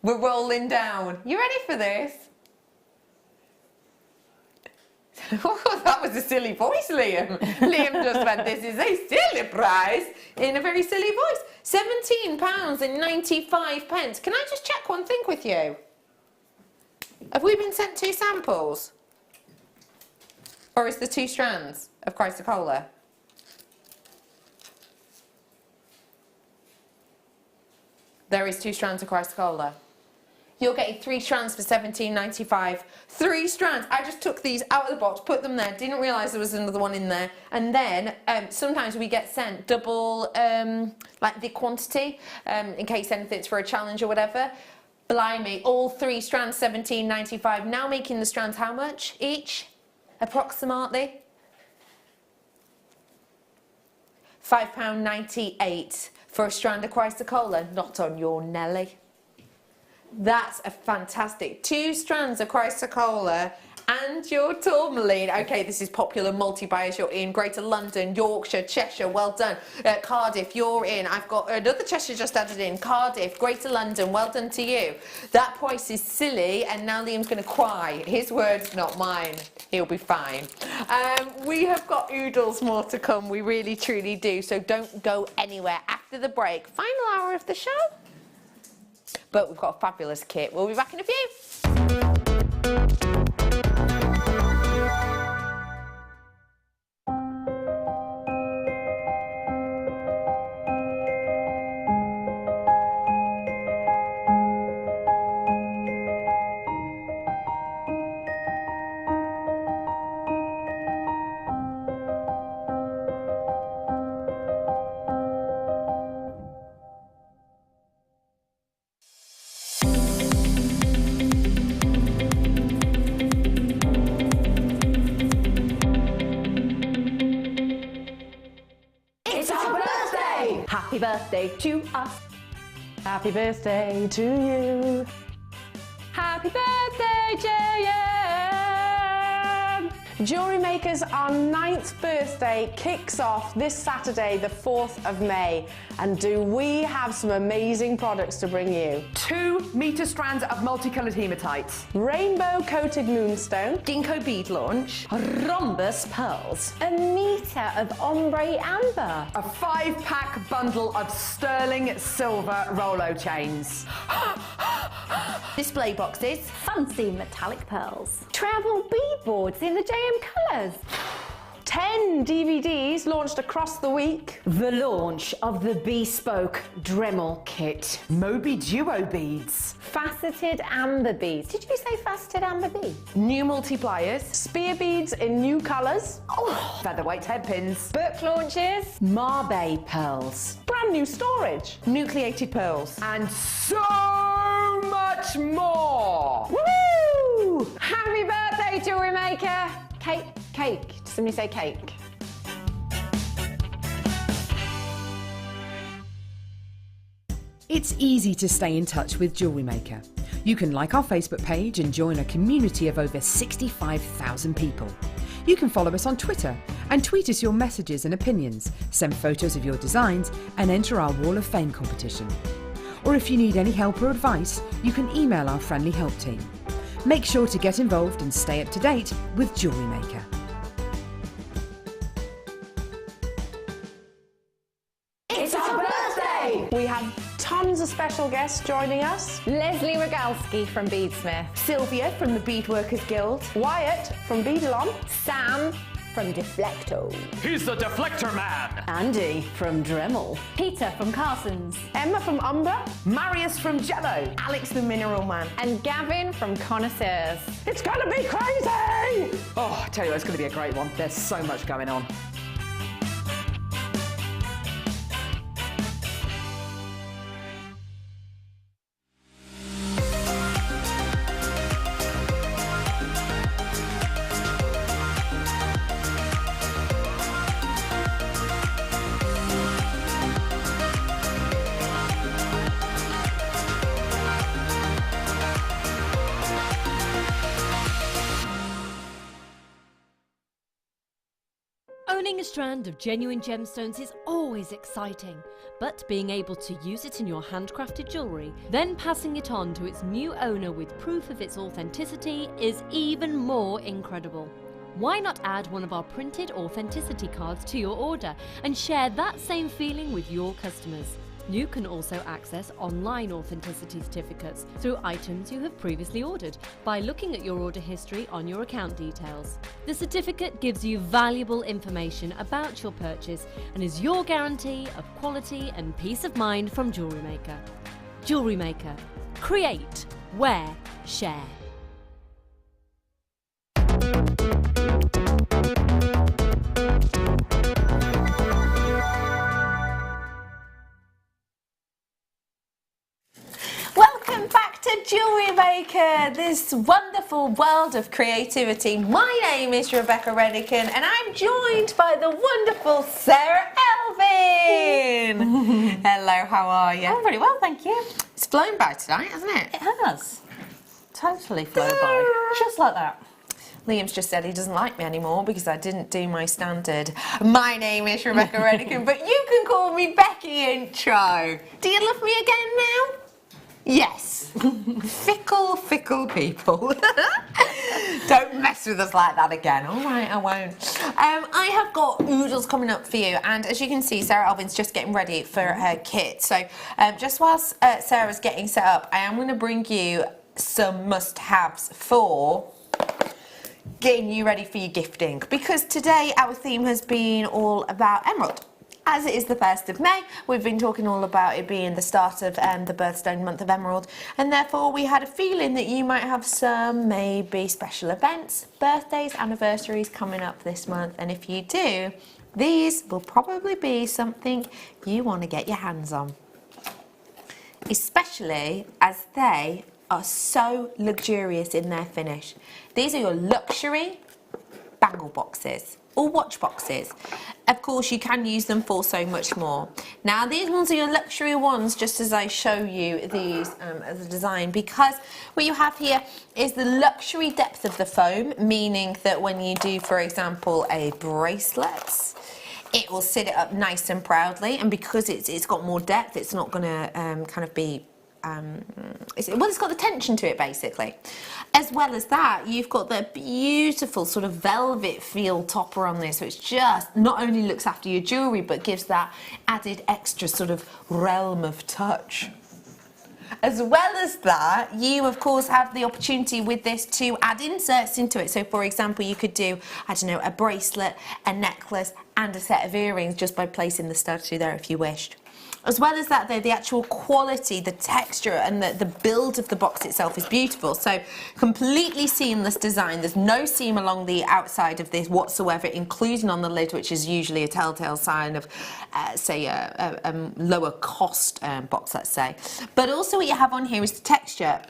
We're rolling down. You ready for this? That was a silly voice, Liam. Liam just went, this is a silly price, in a very silly voice. £17.95. Can I just check one thing with you? Have we been sent 2 samples? Or is there 2 strands of chrysocolla? There is 2 strands of chrysocolla. You're getting 3 strands for £17.95. 3 strands. I just took these out of the box, put them there, didn't realise there was another one in there. And then sometimes we get sent double, like the quantity, in case anything's for a challenge or whatever. Blimey, all 3 strands, £17.95. Now making the strands how much each? Approximately? £5.98 for a strand of chrysocolla. Not on your Nelly. That's a fantastic 2 strands of chrysocolla and your tourmaline. Okay, this is popular multi-buyers. You're in Greater London, Yorkshire, Cheshire, well done. Cardiff, you're in. I've got another Cheshire just added in. Cardiff, Greater London, well done to you. That price is silly, and now Liam's going to cry. His words, not mine. He'll be fine. We have got oodles more to come. We really, truly do. So don't go anywhere. After the break, final hour of the show. But we've got a fabulous kit. We'll be back in a few. Happy birthday to us. Happy birthday to you. Happy birthday, JM. Jewellery Maker's our 9th birthday kicks off this Saturday, the 4th of May. And do we have some amazing products to bring you? 2 metre strands of multicoloured hematites. Rainbow coated moonstone. Ginkgo bead launch. Rhombus pearls. A metre of ombre amber. A 5-pack bundle of sterling silver Rolo chains. Display boxes. Fancy metallic pearls. Travel bead boards in the JM colours. 10 DVDs launched across the week. The launch of the bespoke Dremel kit. Moby Duo beads. Faceted amber beads. Did you say faceted amber beads? New multipliers. Spear beads in new colours. Oh, featherweight head pins. Book launches. Marbe pearls. Brand new storage. Nucleated pearls. And so much more. Woo! birthday, Jewellery Maker! Cake, cake. Did somebody say cake? It's easy to stay in touch with Jewellery Maker. You can like our Facebook page and join a community of over 65,000 people. You can follow us on Twitter and tweet us your messages and opinions, send photos of your designs and enter our Wall of Fame competition. Or if you need any help or advice, you can email our friendly help team. Make sure to get involved and stay up to date with Jewellery Maker. It's our birthday! We have tons of special guests joining us. Leslie Rogalski from Beadsmith. Sylvia from the Beadworkers Guild. Wyatt from Beadalon. Sam from Deflecto. He's the Deflector Man. Andy from Dremel. Peter from Carson's. Emma from Umber. Marius from Jello. Alex the Mineral Man. And Gavin from Connoisseurs. It's gonna be crazy! Oh, I tell you what, it's going to be a great one. There's so much going on. Owning a strand of genuine gemstones is always exciting, but being able to use it in your handcrafted jewellery, then passing it on to its new owner with proof of its authenticity is even more incredible. Why not add one of our printed authenticity cards to your order and share that same feeling with your customers? You can also access online authenticity certificates through items you have previously ordered by looking at your order history on your account details. The certificate gives you valuable information about your purchase and is your guarantee of quality and peace of mind from Jewellery Maker. Jewellery Maker. Create, wear, share. Welcome back to Jewellery Maker, this wonderful world of creativity. My name is Rebecca Redican and I'm joined by the wonderful Sara Elvin. Hello, how are you? I'm very well, thank you. It's flown by tonight, hasn't it? It has. Totally flown by. Just like that. Liam's just said he doesn't like me anymore because I didn't do my standard "My name is Rebecca Redican, but you can call me Becky" intro. Do you love me again now? Yes. Fickle, fickle people. Don't mess with us like that again. All right, I won't. I have got oodles coming up for you, and as you can see, Sara Elvin's just getting ready for her kit. So just whilst Sarah's getting set up, I am going to bring you some must-haves for getting you ready for your gifting, because today our theme has been all about emerald. As it is the 1st of May, we've been talking all about it being the start of the birthstone month of emerald, and therefore we had a feeling that you might have some maybe special events, birthdays, anniversaries coming up this month, and if you do, these will probably be something you want to get your hands on, especially as they are so luxurious in their finish. These are your luxury bangle boxes or watch boxes. Of course, you can use them for so much more. Now, these ones are your luxury ones, just as I show you these as a design, because what you have here is the luxury depth of the foam, meaning that when you do, for example, a bracelet, it will sit it up nice and proudly, and because it's got more depth, it's not going to kind of be it's got the tension to it basically. As well as that, you've got the beautiful sort of velvet feel topper on this, which just not only looks after your jewellery but gives that added extra sort of realm of touch. As well as that, you of course have the opportunity with this to add inserts into it. So for example, you could do, I don't know, a bracelet, a necklace and a set of earrings just by placing the stud through there if you wished. As well as that, though, the actual quality, the texture and the build of the box itself is beautiful. So completely seamless design. There's no seam along the outside of this whatsoever, including on the lid, which is usually a telltale sign of, say, a lower cost box, let's say. But also what you have on here is the texture.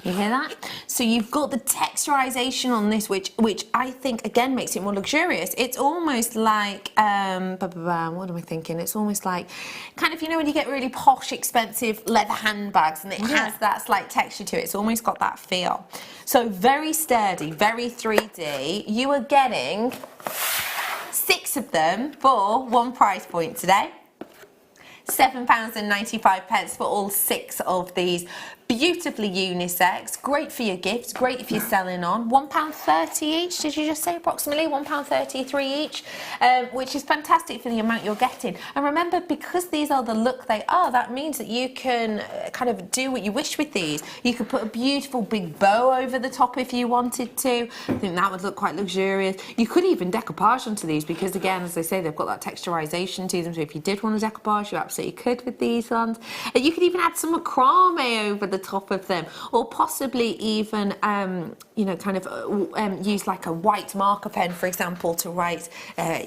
You hear that? So you've got the texturization on this, which I think again makes it more luxurious. It's almost like what am I thinking? It's almost like kind of, you know, when you get really posh, expensive leather handbags, and it has that slight texture to it. It's almost got that feel. So very sturdy, very 3D. You are getting 6 of them for one price point today. £7.95 for all 6 of these. Beautifully unisex, great for your gifts, great if you're selling on. £1.30 each, did you just say approximately? £1.33 each, which is fantastic for the amount you're getting. And remember, because these are the look they are, that means that you can kind of do what you wish with these. You could put a beautiful big bow over the top if you wanted to. I think that would look quite luxurious. You could even decoupage onto these because, again, as I say, they've got that texturization to them. So if you did want to decoupage, you absolutely could with these ones. And you could even add some macrame over the top of them, or possibly even you know, kind of use like a white marker pen, for example, to write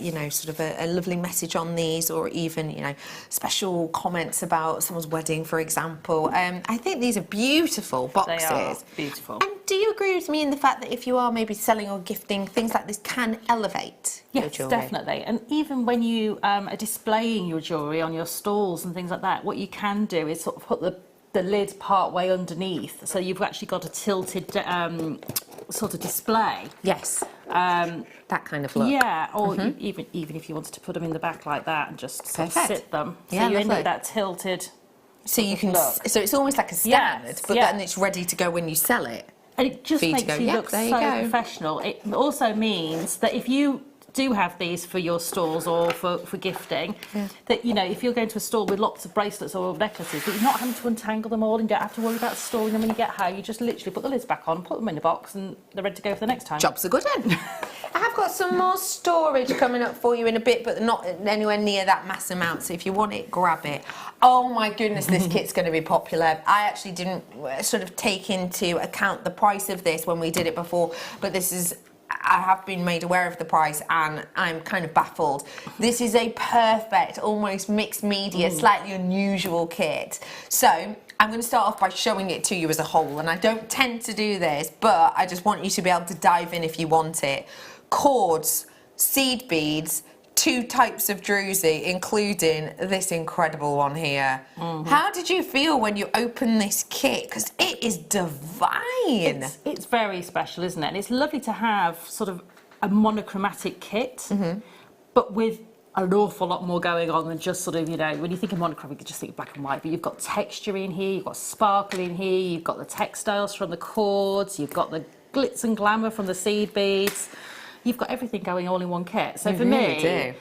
you know, sort of a lovely message on these, or even, you know, special comments about someone's wedding, for example. I think these are beautiful boxes. They are beautiful. And do you agree with me in the fact that if you are maybe selling or gifting, things like this can elevate your Yes, jewellery? definitely. And even when you are displaying your jewellery on your stalls and things like that, what you can do is sort of put the lid part way underneath, so you've actually got a tilted sort of display. Yes. That kind of look. Yeah, or even if you wanted to put them in the back like that and just sort of sit them, so Yeah, you end up lovely. with that tilted. So you can, look. so it's almost like a stand, Yes, but yeah. then it's ready to go when you sell it. And it just For you to makes go, you "Yep, look there so you go." professional. It also means that if you do have these for your stalls or for gifting, that, you know, if you're going to a store with lots of bracelets or necklaces, that you're not having to untangle them all and you don't have to worry about storing them when you get home. You just literally put the lids back on, put them in the box, and they're ready to go for the next time. Job's a good one. I have got some more storage coming up for you in a bit, but not anywhere near that mass amount, so if you want it, grab it. Oh my goodness, this kit's going to be popular. I actually didn't sort of take into account the price of this when we did it before, but this is, I have been made aware of the price and I'm kind of baffled. This is a perfect, almost mixed media, slightly unusual kit. So I'm going to start off by showing it to you as a whole, and I don't tend to do this, but I just want you to be able to dive in if you want it. Cords, seed beads, 2 types of druzy, including this incredible one here. How did you feel when you opened this kit? Because it is divine. It's very special, isn't it? And it's lovely to have sort of a monochromatic kit, but with an awful lot more going on than just sort of, you know, when you think of monochromatic, you just think black and white, but you've got texture in here, you've got sparkle in here, you've got the textiles from the cords, you've got the glitz and glamour from the seed beads. You've got everything going all in one kit. So for me,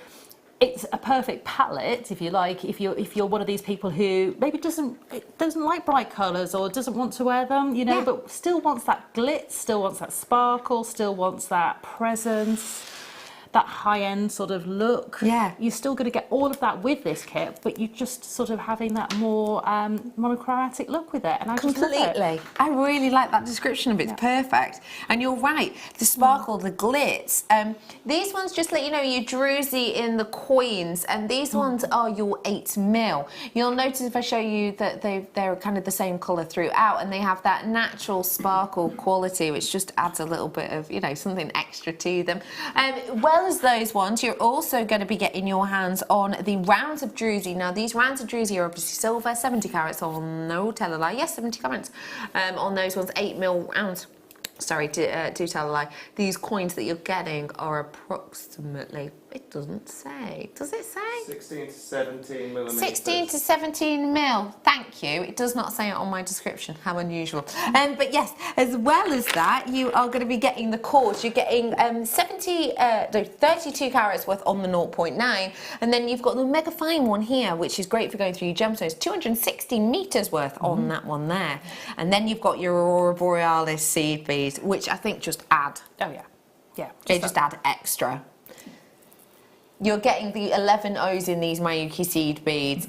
it's a perfect palette, if you like, if you're one of these people who maybe doesn't like bright colours or doesn't want to wear them, you know, but still wants that glitz, still wants that sparkle, still wants that presence, that high-end sort of look. Yeah. You're still going to get all of that with this kit, but you're just sort of having that more monochromatic look with it. And I just love it. I really like that description of it. It's perfect. And you're right. The sparkle, the glitz. These ones, just let you know, you druzy in the coins, and these ones are your 8mm. You'll notice if I show you that they're kind of the same colour throughout, and they have that natural sparkle quality, which just adds a little bit of, you know, something extra to them. Well as those ones, you're also going to be getting your hands on the rounds of druzy. Now, these rounds of druzy are obviously silver, 70 carats, or no, tell a lie, yes, 70 carats on those ones, 8mm rounds. Sorry, do tell a lie. These coins that you're getting are approximately, it doesn't say, does it say? 16 to 17 millimetres. 16 to 17 mil. Thank you. It does not say it on my description. How unusual. But yes, as well as that, you are going to be getting the cords. You're getting 32 carats worth on the 0.9, and then you've got the mega fine one here, which is great for going through your gemstones. 260 meters worth on that one there, and then you've got your Aurora Borealis seed beads, which I think just add. Oh yeah, yeah. They just add extra. You're getting the 11 O's in these Mayuki seed beads.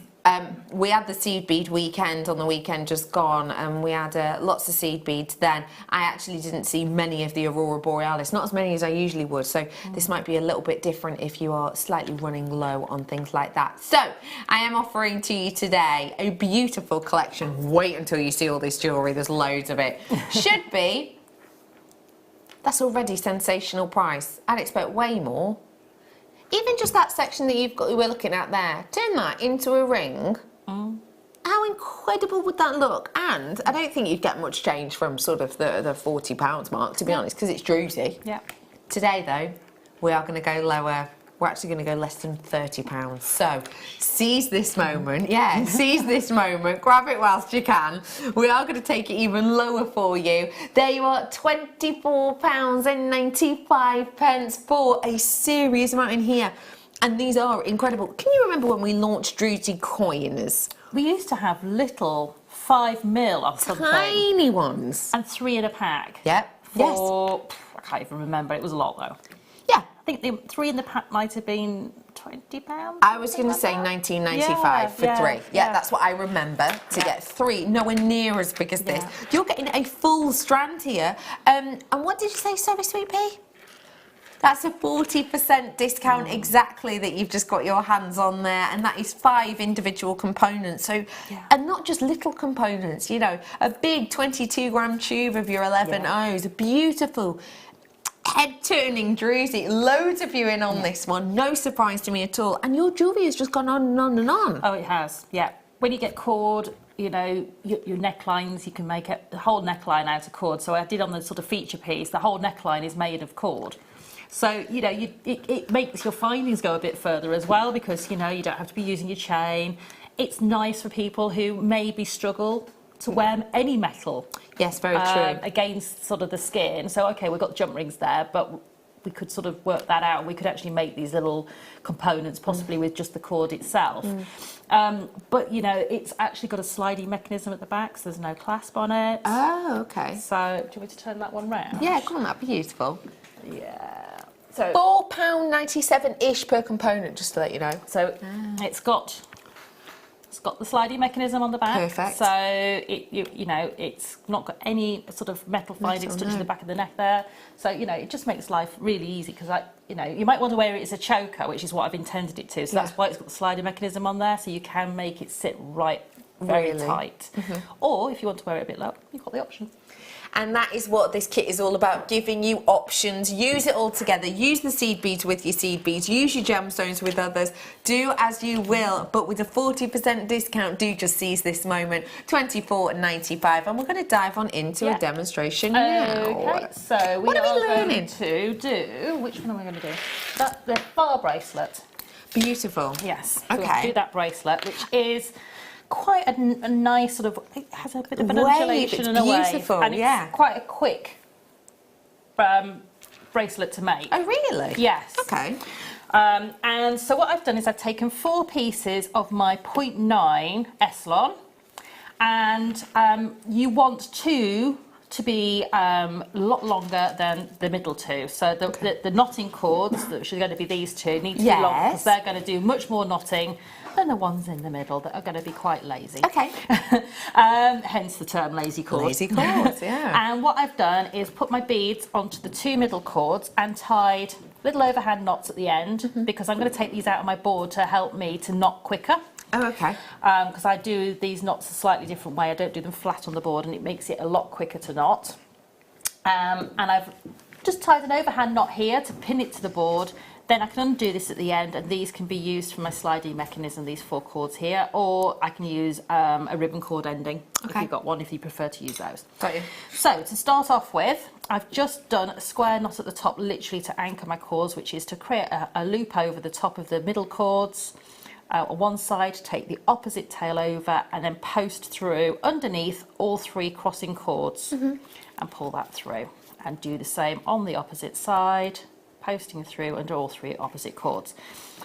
We had the seed bead weekend on the weekend just gone, and we had lots of seed beads then. I actually didn't see many of the Aurora Borealis, not as many as I usually would, so this might be a little bit different if you are slightly running low on things like that. So I am offering to you today a beautiful collection. Wait until you see all this jewellery, there's loads of it. Should be, that's already sensational price. I'd expect way more. Even just that section that we're looking at there, turn that into a ring. How incredible would that look? And I don't think you'd get much change from sort of the £40 mark, to be honest, because it's Druzy. Yeah. Today, though, we are going to go lower. We're actually going to go less than £30. So seize this moment. Yeah, seize this moment. Grab it whilst you can. We are going to take it even lower for you. There you are, £24.95 for a serious amount in here. And these are incredible. Can you remember when we launched Druzy coins? We used to have little 5mm of something. Tiny ones. And 3 in a pack. Yep. For, I can't even remember. It was a lot though. Yeah. I think the 3 in the pack might have been £20. I was going to say £19.95 for 3. Yeah, that's what I remember to get 3. Nowhere near as big as this. You're getting a full strand here. And what did you say, sorry, Sweet Pea? That's a 40% discount exactly that you've just got your hands on there, and that is 5 individual components. So, and not just little components, you know, a big 22-gram tube of your 11 O's, beautiful, head-turning Druzy. Loads of you in on this one, no surprise to me at all. And your jewellery has just gone on and on and on. Oh, it has, yeah. When you get cord, you know, your necklines, you can make the whole neckline out of cord. So I did on the sort of feature piece, the whole neckline is made of cord. So, you know, it makes your findings go a bit further as well, because, you know, you don't have to be using your chain. It's nice for people who maybe struggle to wear any metal. Yes, very true. Against sort of the skin. So, okay, we've got jump rings there, but we could sort of work that out. We could actually make these little components, possibly with just the cord itself. But, you know, it's actually got a sliding mechanism at the back, so there's no clasp on it. Oh, okay. So, do you want me to turn that one round? Yeah, come on, that'd be useful. Yeah. So £4.97-ish per component, just to let you know. So it's got the sliding mechanism on the back. Perfect. So you know, it's not got any sort of metal findings touching the back of the neck there. So, you know, it just makes life really easy, because you know, you might want to wear it as a choker, which is what I've intended it to. So that's why it's got the sliding mechanism on there, so you can make it sit right very tight. Or if you want to wear it a bit low, you've got the option. And that is what this kit is all about, giving you options. Use it all together. Use the seed beads with your seed beads. Use your gemstones with others. Do as you will, but with a 40% discount, do just seize this moment. £24.95, and we're going to dive on into a demonstration now. Okay, so we are going to do, which one am I going to do? The bar bracelet. Beautiful. Yes. Okay. So we'll do that bracelet, which is quite a nice sort of, it has a bit of an undulation and a wave. Beautiful, and it's quite a quick bracelet to make. Oh, really? Yes. Okay. And so what I've done is I've taken 4 pieces of my 0.9 Eslon, and you want 2 to be a lot longer than the middle 2. So the knotting cords, which are going to be these 2, need to be long, because they're going to do much more knotting than the ones in the middle that are going to be quite lazy. Okay. Hence the term lazy cords. Lazy cords, yeah. And what I've done is put my beads onto the 2 middle cords and tied little overhand knots at the end, because I'm going to take these out of my board to help me to knot quicker. Oh, okay. Because I do these knots a slightly different way. I don't do them flat on the board, and it makes it a lot quicker to knot. And I've just tied an overhand knot here to pin it to the board. Then I can undo this at the end, and these can be used for my sliding mechanism, these 4 cords here, or I can use a ribbon cord ending, if you've got one, if you prefer to use those. Got you. So, to start off with, I've just done a square knot at the top, literally to anchor my cords, which is to create a loop over the top of the middle cords. On one side, take the opposite tail over, and then post through underneath all 3 crossing cords, and pull that through. And do the same on the opposite side, posting through under all 3 opposite cords.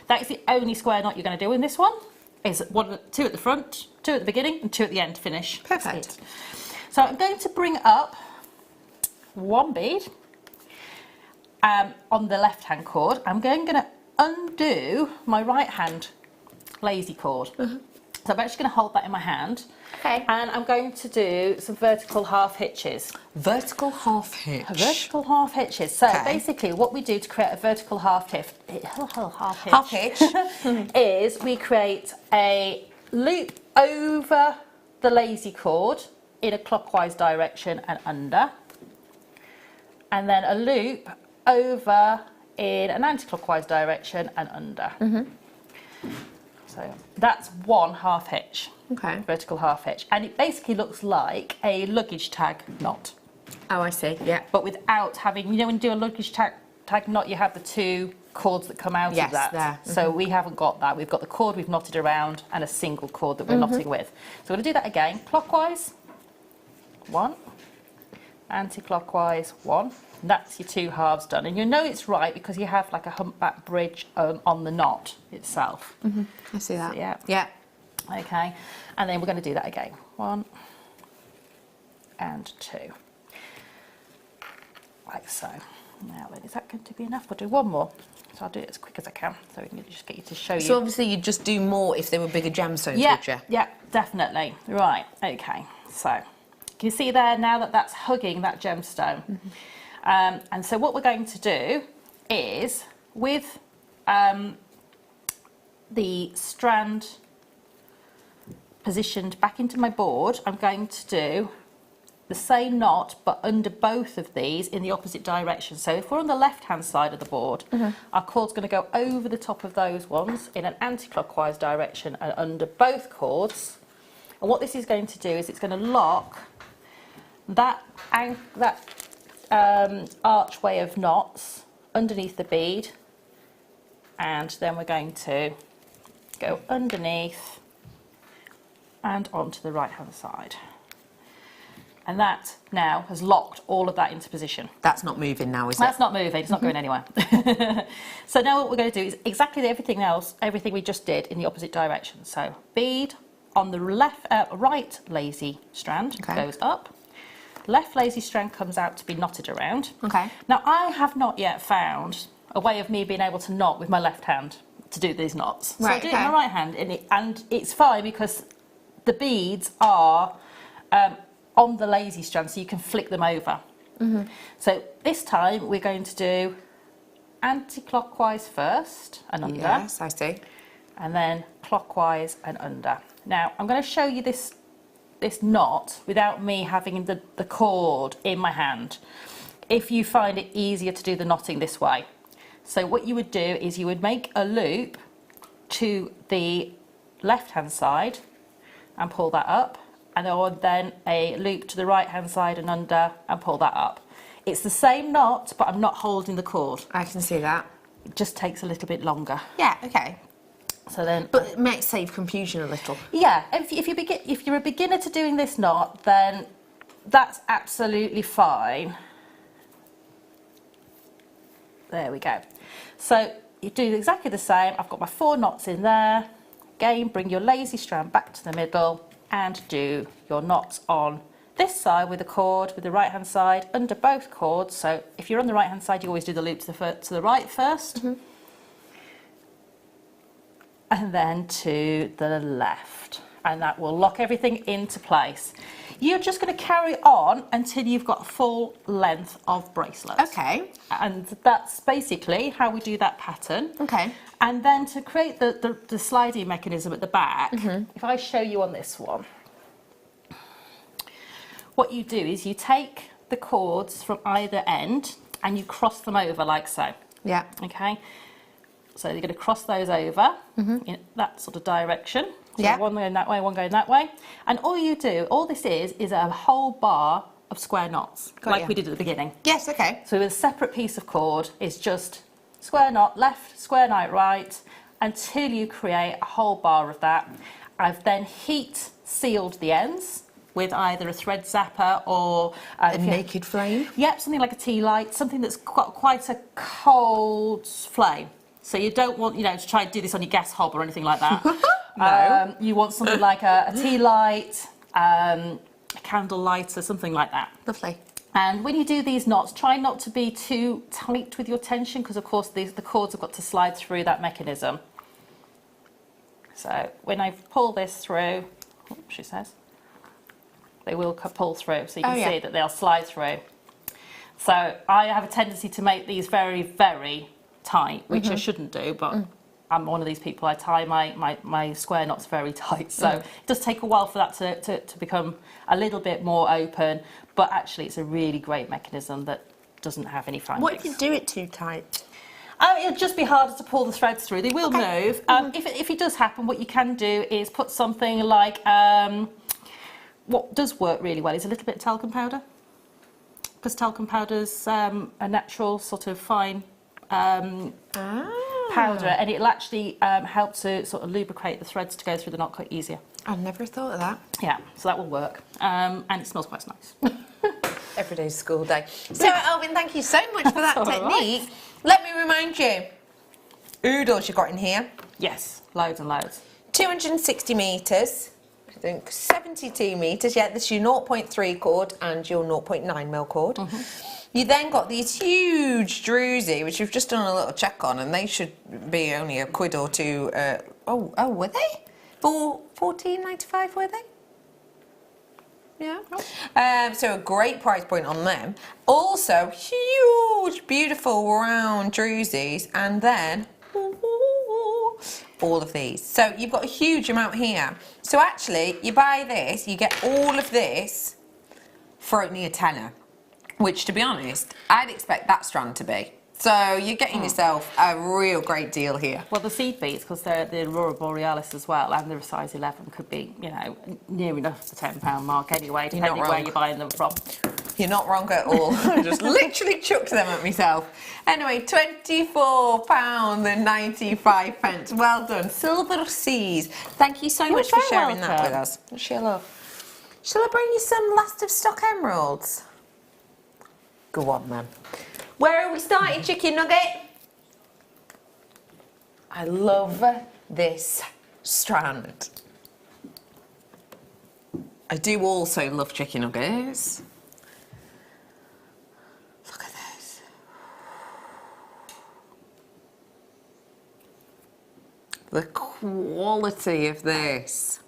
That is the only square knot you're going to do in this one. Is 2 at the front, 2 at the beginning, and 2 at the end to finish. Perfect. So I'm going to bring up 1 bead on the left hand cord. I'm going to undo my right hand lazy cord. So I'm actually going to hold that in my hand. Okay. And I'm going to do some vertical half hitches. Vertical half hitch. Vertical half hitches. So basically what we do to create a vertical half hitch is we create a loop over the lazy cord in a clockwise direction and under. And then a loop over in an anti-clockwise direction and under. So that's one half hitch. Okay. Vertical half hitch. And it basically looks like a luggage tag knot. Oh, I see, yeah. But without having, you know, when you do a luggage tag knot, you have the two cords that come out of that. Yes, there. So we haven't got that. We've got the cord we've knotted around and a single cord that we're knotting with. So we're going to do that again. Clockwise, one. Anti-clockwise, one. And that's your two halves done. And you know it's right because you have like a humpback bridge on the knot itself. I see that. So, yeah. Yeah. Okay. And then we're going to do that again. One and two. Like so. Now then, is that going to be enough? We'll do one more. So I'll do it as quick as I can. So we can just get you to show you. So obviously you'd just do more if they were bigger gemstones, would you? Yeah, definitely. Right, okay. So can you see there now that that's hugging that gemstone? And so what we're going to do is with the strand positioned back into my board, I'm going to do the same knot but under both of these in the opposite direction. So if we're on the left hand side of the board, our cord's going to go over the top of those ones in an anti-clockwise direction and under both cords. And what this is going to do is it's going to lock that archway of knots underneath the bead, and then we're going to go underneath and onto the right hand side. And that now has locked all of that into position. That's not moving now, is it? That's not moving, it's not going anywhere. So now what we're going to do is exactly everything else, everything we just did in the opposite direction. So bead on the right lazy strand goes up. Left lazy strand comes out to be knotted around. Okay. Now I have not yet found a way of me being able to knot with my left hand to do these knots. So I do it with my right hand, and it's fine because the beads are on the lazy strand, so you can flick them over. So this time we're going to do anti-clockwise first and under. Yes, I see. And then clockwise and under. Now I'm going to show you this knot without me having the cord in my hand, if you find it easier to do the knotting this way. So what you would do is you would make a loop to the left hand side and pull that up, and then a loop to the right hand side and under and pull that up. It's the same knot, but I'm not holding the cord. I can see that. It just takes a little bit longer. Yeah, okay. So then, but it might save confusion a little. Yeah, if you're a beginner to doing this knot, then that's absolutely fine. There we go. So you do exactly the same. I've got my 4 knots in there. Again, bring your lazy strand back to the middle and do your knots on this side with the cord, with the right hand side, under both cords. So if you're on the right hand side, you always do the loop to the right first. And then to the left, and that will lock everything into place. You're just going to carry on until you've got a full length of bracelets. Okay. And that's basically how we do that pattern. Okay. And then to create the sliding mechanism at the back, if I show you on this one, what you do is you take the cords from either end and you cross them over like so. Yeah. Okay. So you're going to cross those over in that sort of direction. So one going that way, one going that way. And all this is a whole bar of square knots, we did at the beginning. Yes, okay. So with a separate piece of cord, it's just square knot left, square knot right, until you create a whole bar of that. I've then heat sealed the ends with either a thread zapper or a naked flame. Yep, something like a tea light, something that's got quite a cold flame. So you don't want, to try and do this on your gas hob or anything like that. No. You want something like a tea light, a candle lighter, something like that. Lovely. And when you do these knots, try not to be too tight with your tension, because of course the cords have got to slide through that mechanism. So when I pull this through, she says, they will pull through, so you can see that they'll slide through. So I have a tendency to make these very, very tight, which I shouldn't do, but I'm one of these people, I tie my square knots very tight, so it does take a while for that to become a little bit more open, but actually it's a really great mechanism that doesn't have any findings. What if you do it too tight? It'll just be harder to pull the threads through. They will move. If it does happen, what you can do is put something like, what does work really well is a little bit of talcum powder, because talcum powder's a natural sort of fine powder, and it'll actually help to sort of lubricate the threads to go through the knot quite easier. I've never thought of that. Yeah, so that will work, and it smells quite nice. Every day's school day. Sarah, Elvin, thank you so much for that technique. Right. Let me remind you, oodles you got in here. Yes, loads and loads. 260 metres, I think 72 metres. Yeah, this is your 0.3 cord and your 0.9 mil cord. You then got these huge druzy, which we've just done a little check on, and they should be only a quid or two. Oh, were they? For $14.95, were they? Yeah. So a great price point on them. Also, huge, beautiful round druzies, and then all of these. So you've got a huge amount here. So actually, you buy this, you get all of this for only a tenner, which, to be honest, I'd expect that strand to be. So you're getting yourself a real great deal here. Well, the seed beads, because they're the Aurora Borealis as well, and they're a size 11, could be, you know, near enough the £10 mark anyway, depending where you're buying them from. You're not wrong at all. I just literally chucked them at myself. Anyway, £24.95. Well done. Silver Seas. Thank you so much for sharing that with us. Shall I bring you some last of stock emeralds? Go on, then. Where are we starting, chicken nugget? I love this strand. I do also love chicken nuggets. Look at this. The quality of this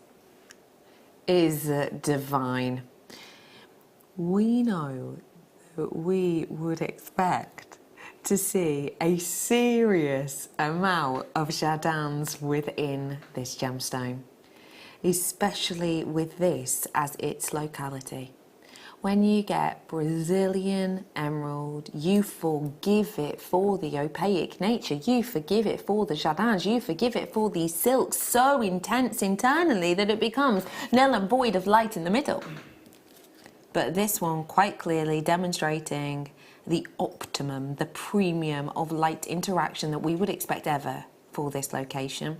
is divine. We know that we would expect to see a serious amount of jardins within this gemstone, especially with this as its locality. When you get Brazilian emerald, you forgive it for the opaque nature, you forgive it for the jardins, you forgive it for these silks so intense internally that it becomes null and void of light in the middle. But this one quite clearly demonstrating the optimum, the premium of light interaction that we would expect ever for this location.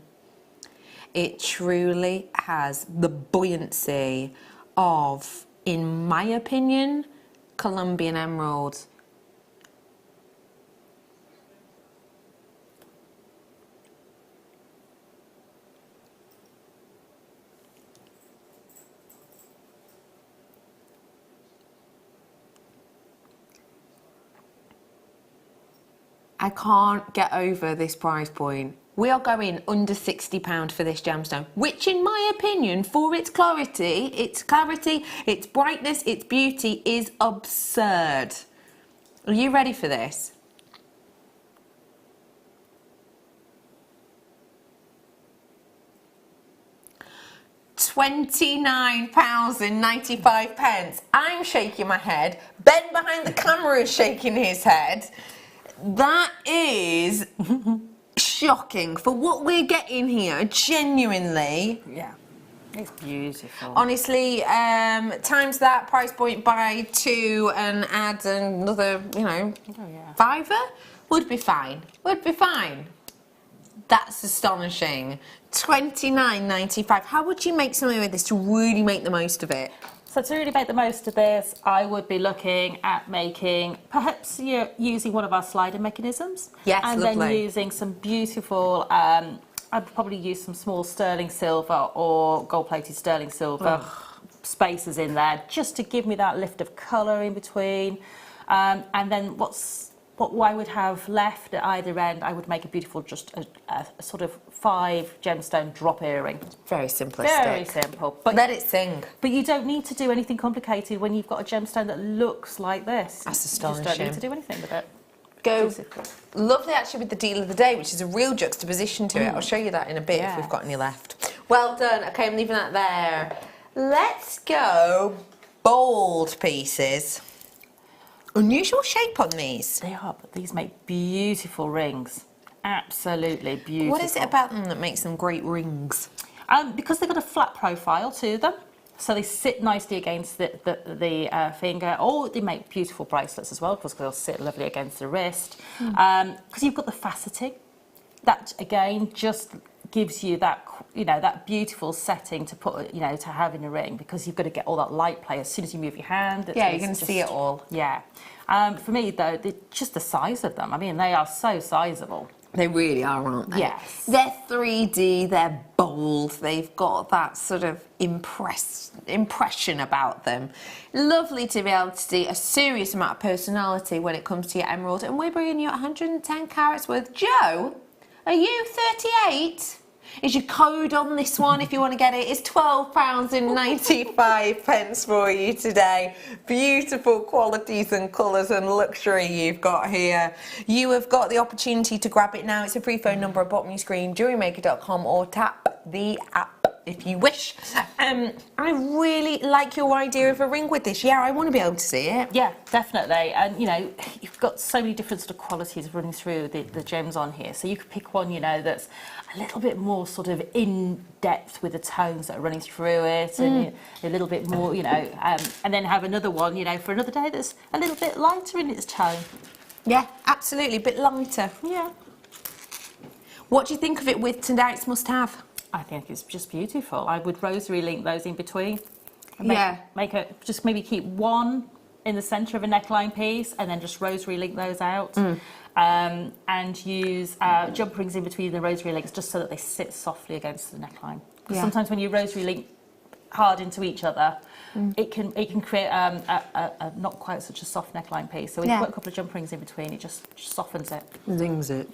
It truly has the buoyancy of, in my opinion, Colombian emerald. I can't get over this price point. We are going under £60 for this gemstone, which in my opinion, for its clarity, its brightness, its beauty is absurd. Are you ready for this? £29.95. I'm shaking my head. Ben behind the camera is shaking his head. That is shocking for what we're getting here, genuinely. Yeah, it's beautiful. Honestly, times that price point by 2 and add another, you know, £5 would be fine. Would be fine. That's astonishing. £29.95. How would you make something with this to really make the most of it? So to really make the most of this, I would be looking at making, perhaps you're using one of our slider mechanisms. Yes, and lovely. then using some beautiful, I'd probably use some small sterling silver or gold-plated sterling silver spaces in there, just to give me that lift of colour in between. And then what's what I would have left at either end, I would make a beautiful, just a sort of 5 gemstone drop earring. Very simplistic. Very simple. But let it sing. But you don't need to do anything complicated when you've got a gemstone that looks like this. That's You astonishing. just don't need to do anything with it. Go. Lovely actually with the deal of the day, which is a real juxtaposition to it. I'll show you that in a bit if we've got any left. Well done. Okay, I'm leaving that there. Let's go bold pieces. Unusual shape on these. They are, but these make beautiful rings. Absolutely beautiful. What is it about them that makes them great rings? Because they've got a flat profile to them, so they sit nicely against the finger. Or they make beautiful bracelets as well, because they'll sit lovely against the wrist. Because you've got the faceting. That again just gives you that, you know, that beautiful setting to put, you know, to have in a ring, because you've got to get all that light play as soon as you move your hand. Yeah, you can see it all. Yeah. For me though, just the size of them. I mean, they are so sizable. They really are, aren't they? Yes. They're 3D, they're bold, they've got that sort of impression about them. Lovely to be able to see a serious amount of personality when it comes to your emerald. And we're bringing you 110 carats worth. Joe, are you 38? Is your code on this one if you want to get it? It's £12.95 for you today. Beautiful qualities and colours and luxury you've got here. You have got the opportunity to grab it now. It's a free phone number at the bottom of your screen, JewelleryMaker.com, or tap the app if you wish. I really like your idea of a ring with this. Yeah, I want to be able to see it. Yeah, definitely. And, you know, you've got so many different sort of qualities running through the gems on here. So you could pick one, you know, that's a little bit more sort of in depth with the tones that are running through it, and a little bit more, you know, and then have another one, you know, for another day that's a little bit lighter in its tone. Yeah, absolutely, a bit lighter. Yeah. What do you think of it with tonight's must-have? I think it's just beautiful. I would rosary link those in between. Just maybe keep one in the centre of a neckline piece, and then just rosary link those out. And use jump rings in between the rosary links, just so that they sit softly against the neckline. Because sometimes when you rosary link hard into each other, it can create a not quite such a soft neckline piece. So when you put a couple of jump rings in between, it just softens it. Zings it.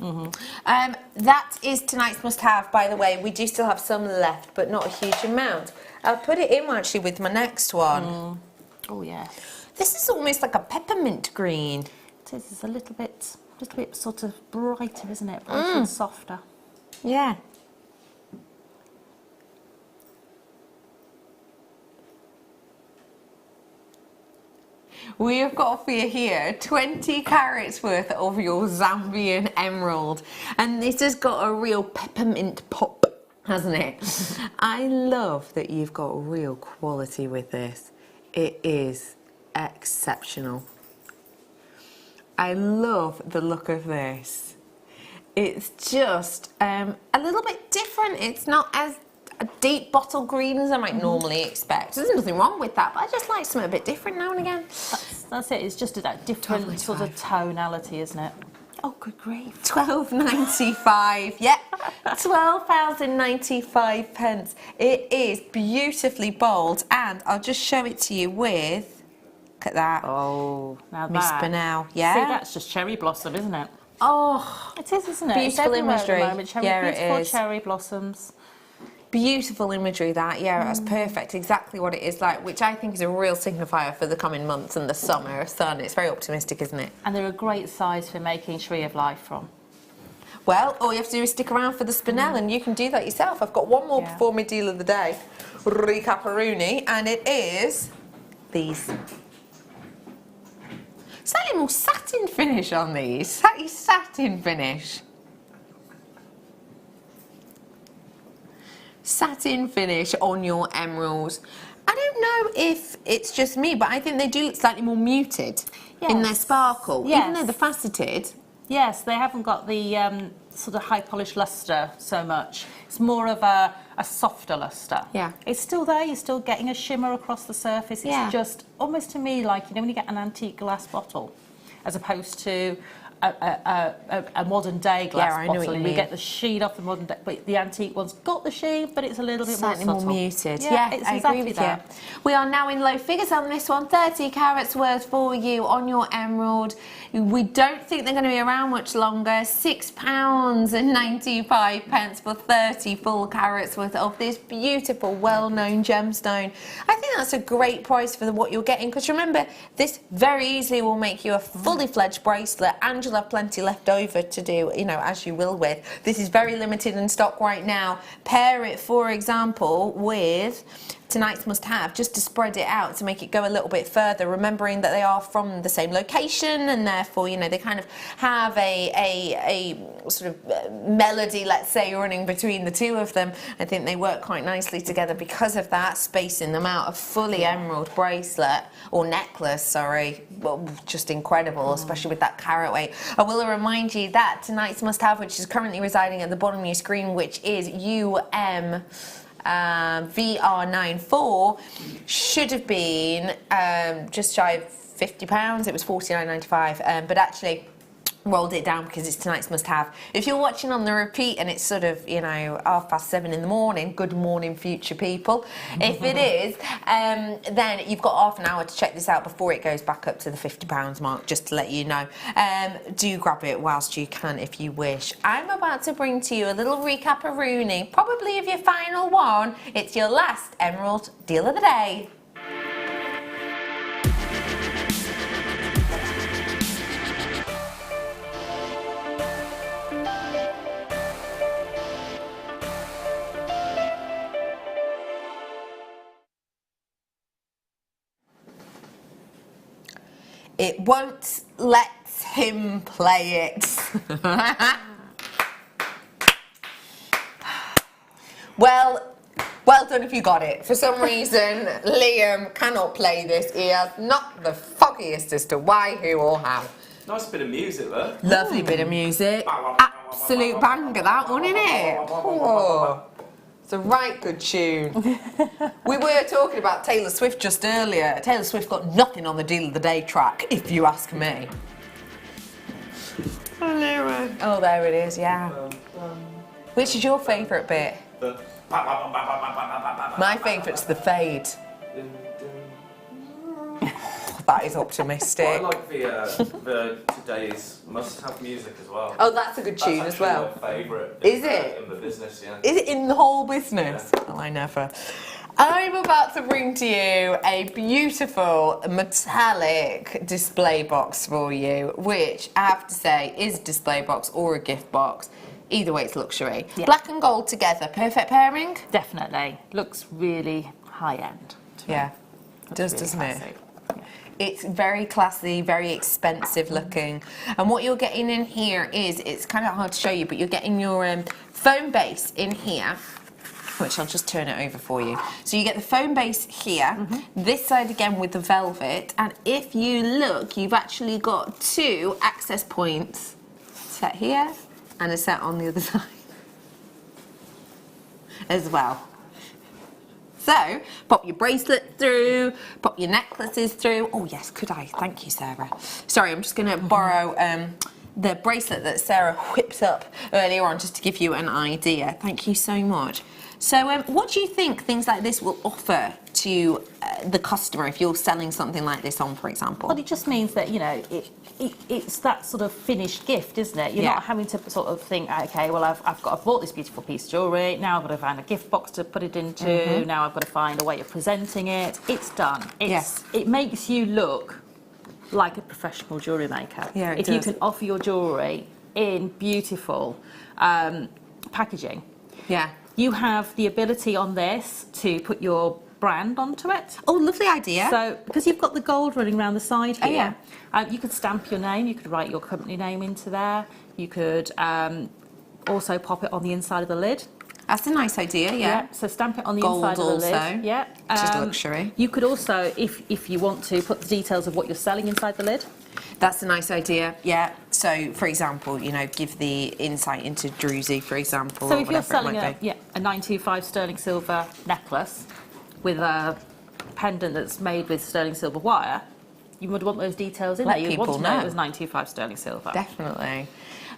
That is tonight's must-have, by the way. We do still have some left, but not a huge amount. I'll put it in actually with my next one. Oh yeah. This is almost like a peppermint green. It is. It's a little bit sort of brighter, isn't it? Brighter and softer. Yeah. We have got for you here 20 carats worth of your Zambian emerald, and this has got a real peppermint pop, hasn't it? I love that you've got real quality with this. It is exceptional. I love the look of this. It's just a little bit different. It's not as a deep bottle green as I might normally expect. There's nothing wrong with that, but I just like something a bit different now and again. That's it. It's just that different sort of tonality, isn't it? Oh, good grief. £12.95. Yeah, £12.95. It is beautifully bold, and I'll just show it to you with. Look at that. Oh, now Miss that. Banal. Yeah. See, that's just cherry blossom, isn't it? Oh, it is, isn't it? Beautiful it's imagery. At the moment. Beautiful cherry blossoms. Beautiful imagery, that. Yeah, that's perfect. Exactly what it is like, which I think is a real signifier for the coming months and the summer sun. It's very optimistic, isn't it? And they're a great size for making Tree of Life from. Well, all you have to do is stick around for the spinel, and you can do that yourself. I've got one more before my deal of the day, Ricaparuni, and it is these. Slightly more satin finish on these. Slightly satin finish. Satin finish on your emeralds. I don't know if it's just me, but I think they do look slightly more muted in their sparkle, even though they're faceted. Yes, they haven't got the sort of high polished lustre so much. It's more of a softer lustre. Yeah. It's still there, you're still getting a shimmer across the surface. It's just almost to me like, you know, when you get an antique glass bottle, as opposed to a modern day glass Yeah, I know what bottle. you We mean. get the sheen off the modern day, but the antique one's got the sheen, but it's a little bit Slightly more more subtle. muted. Yeah, Yeah, it's I exactly agree with that. you. We are now in low figures on this one. 30 carats worth for you on your emerald. We don't think they're going to be around much longer. £6.95 for 30 full carats worth of this beautiful, well-known gemstone. I think that's a great price for what you're getting, because remember, this very easily will make you a fully fledged bracelet, and you'll have plenty left over to do, you know, as you will with. This is very limited in stock right now. Pair it, for example, with tonight's must-have, just to spread it out, to make it go a little bit further, remembering that they are from the same location, and therefore, you know, they kind of have a sort of melody, let's say, running between the two of them. I think they work quite nicely together because of that, spacing them out. A fully emerald bracelet, or necklace, sorry, well, just incredible, especially with that carat weight. I will remind you that tonight's must-have, which is currently residing at the bottom of your screen, which is VR94, should have been just shy of £50. It was £49.95, but actually rolled it down because it's tonight's must-have. If you're watching on the repeat and it's sort of, you know, 7:30 in the morning, good morning, future people. If it is, then you've got half an hour to check this out before it goes back up to the £50 mark, just to let you know. Do grab it whilst you can if you wish. I'm about to bring to you a little recap of Rooney, probably of your final one. It's your last emerald deal of the day. It won't let him play it. Well done if you got it. For some reason, Liam cannot play this. He has not the foggiest as to why, who, or how. Nice bit of music there. Lovely bit of music. Absolute banger, that one, isn't it? Oh. It's a right good tune. We were talking about Taylor Swift just earlier. Taylor Swift got nothing on the Deal of the Day track, if you ask me. Oh, there it is, yeah. Which is your favourite bit? My favourite's the fade. That is optimistic. I like the today's must-have music as well. Oh, that's a good tune as well. That's my favourite. Is it? In the business, yeah. Is it in the whole business? Yeah. Well, I never. I'm about to bring to you a beautiful metallic display box for you, which I have to say is a display box or a gift box. Either way, it's luxury. Yeah. Black and gold together, perfect pairing? Definitely. Looks really high-end. Yeah, it does, really, doesn't classy. It? It's very classy, very expensive looking. And what you're getting in here is, it's kind of hard to show you, but you're getting your foam base in here, which I'll just turn it over for you. So you get the foam base here, this side again with the velvet, and if you look, you've actually got 2 access points, set here and a set on the other side as well. So, pop your bracelet through, pop your necklaces through. Oh yes, could I? Thank you, Sarah. Sorry, I'm just going to borrow the bracelet that Sarah whipped up earlier on just to give you an idea. Thank you so much. So, what do you think things like this will offer to the customer if you're selling something like this on, for example? Well, it just means that, you know, it's that sort of finished gift, isn't it? You're not having to sort of think, okay, well, I've bought this beautiful piece of jewellery, now I've got to find a gift box to put it into, now I've got to find a way of presenting it. It's done. It makes you look like a professional jewellery maker. Yeah, it does. If you can offer your jewellery in beautiful packaging. Yeah. You have the ability on this to put your brand onto it. Oh, lovely idea. So, because you've got the gold running around the side here, you could stamp your name, you could write your company name into there, you could also pop it on the inside of the lid. That's a nice idea, yeah. So stamp it on the inside of the lid. Yeah. Which is luxury. You could also, if you want to, put the details of what you're selling inside the lid. That's a nice idea, yeah. So, for example, you know, give the insight into Druzy, for example. So if you're selling a 925 sterling silver necklace with a pendant that's made with sterling silver wire, you would want those details in Let there. You'd want people to know know. it was 925 sterling silver. Definitely.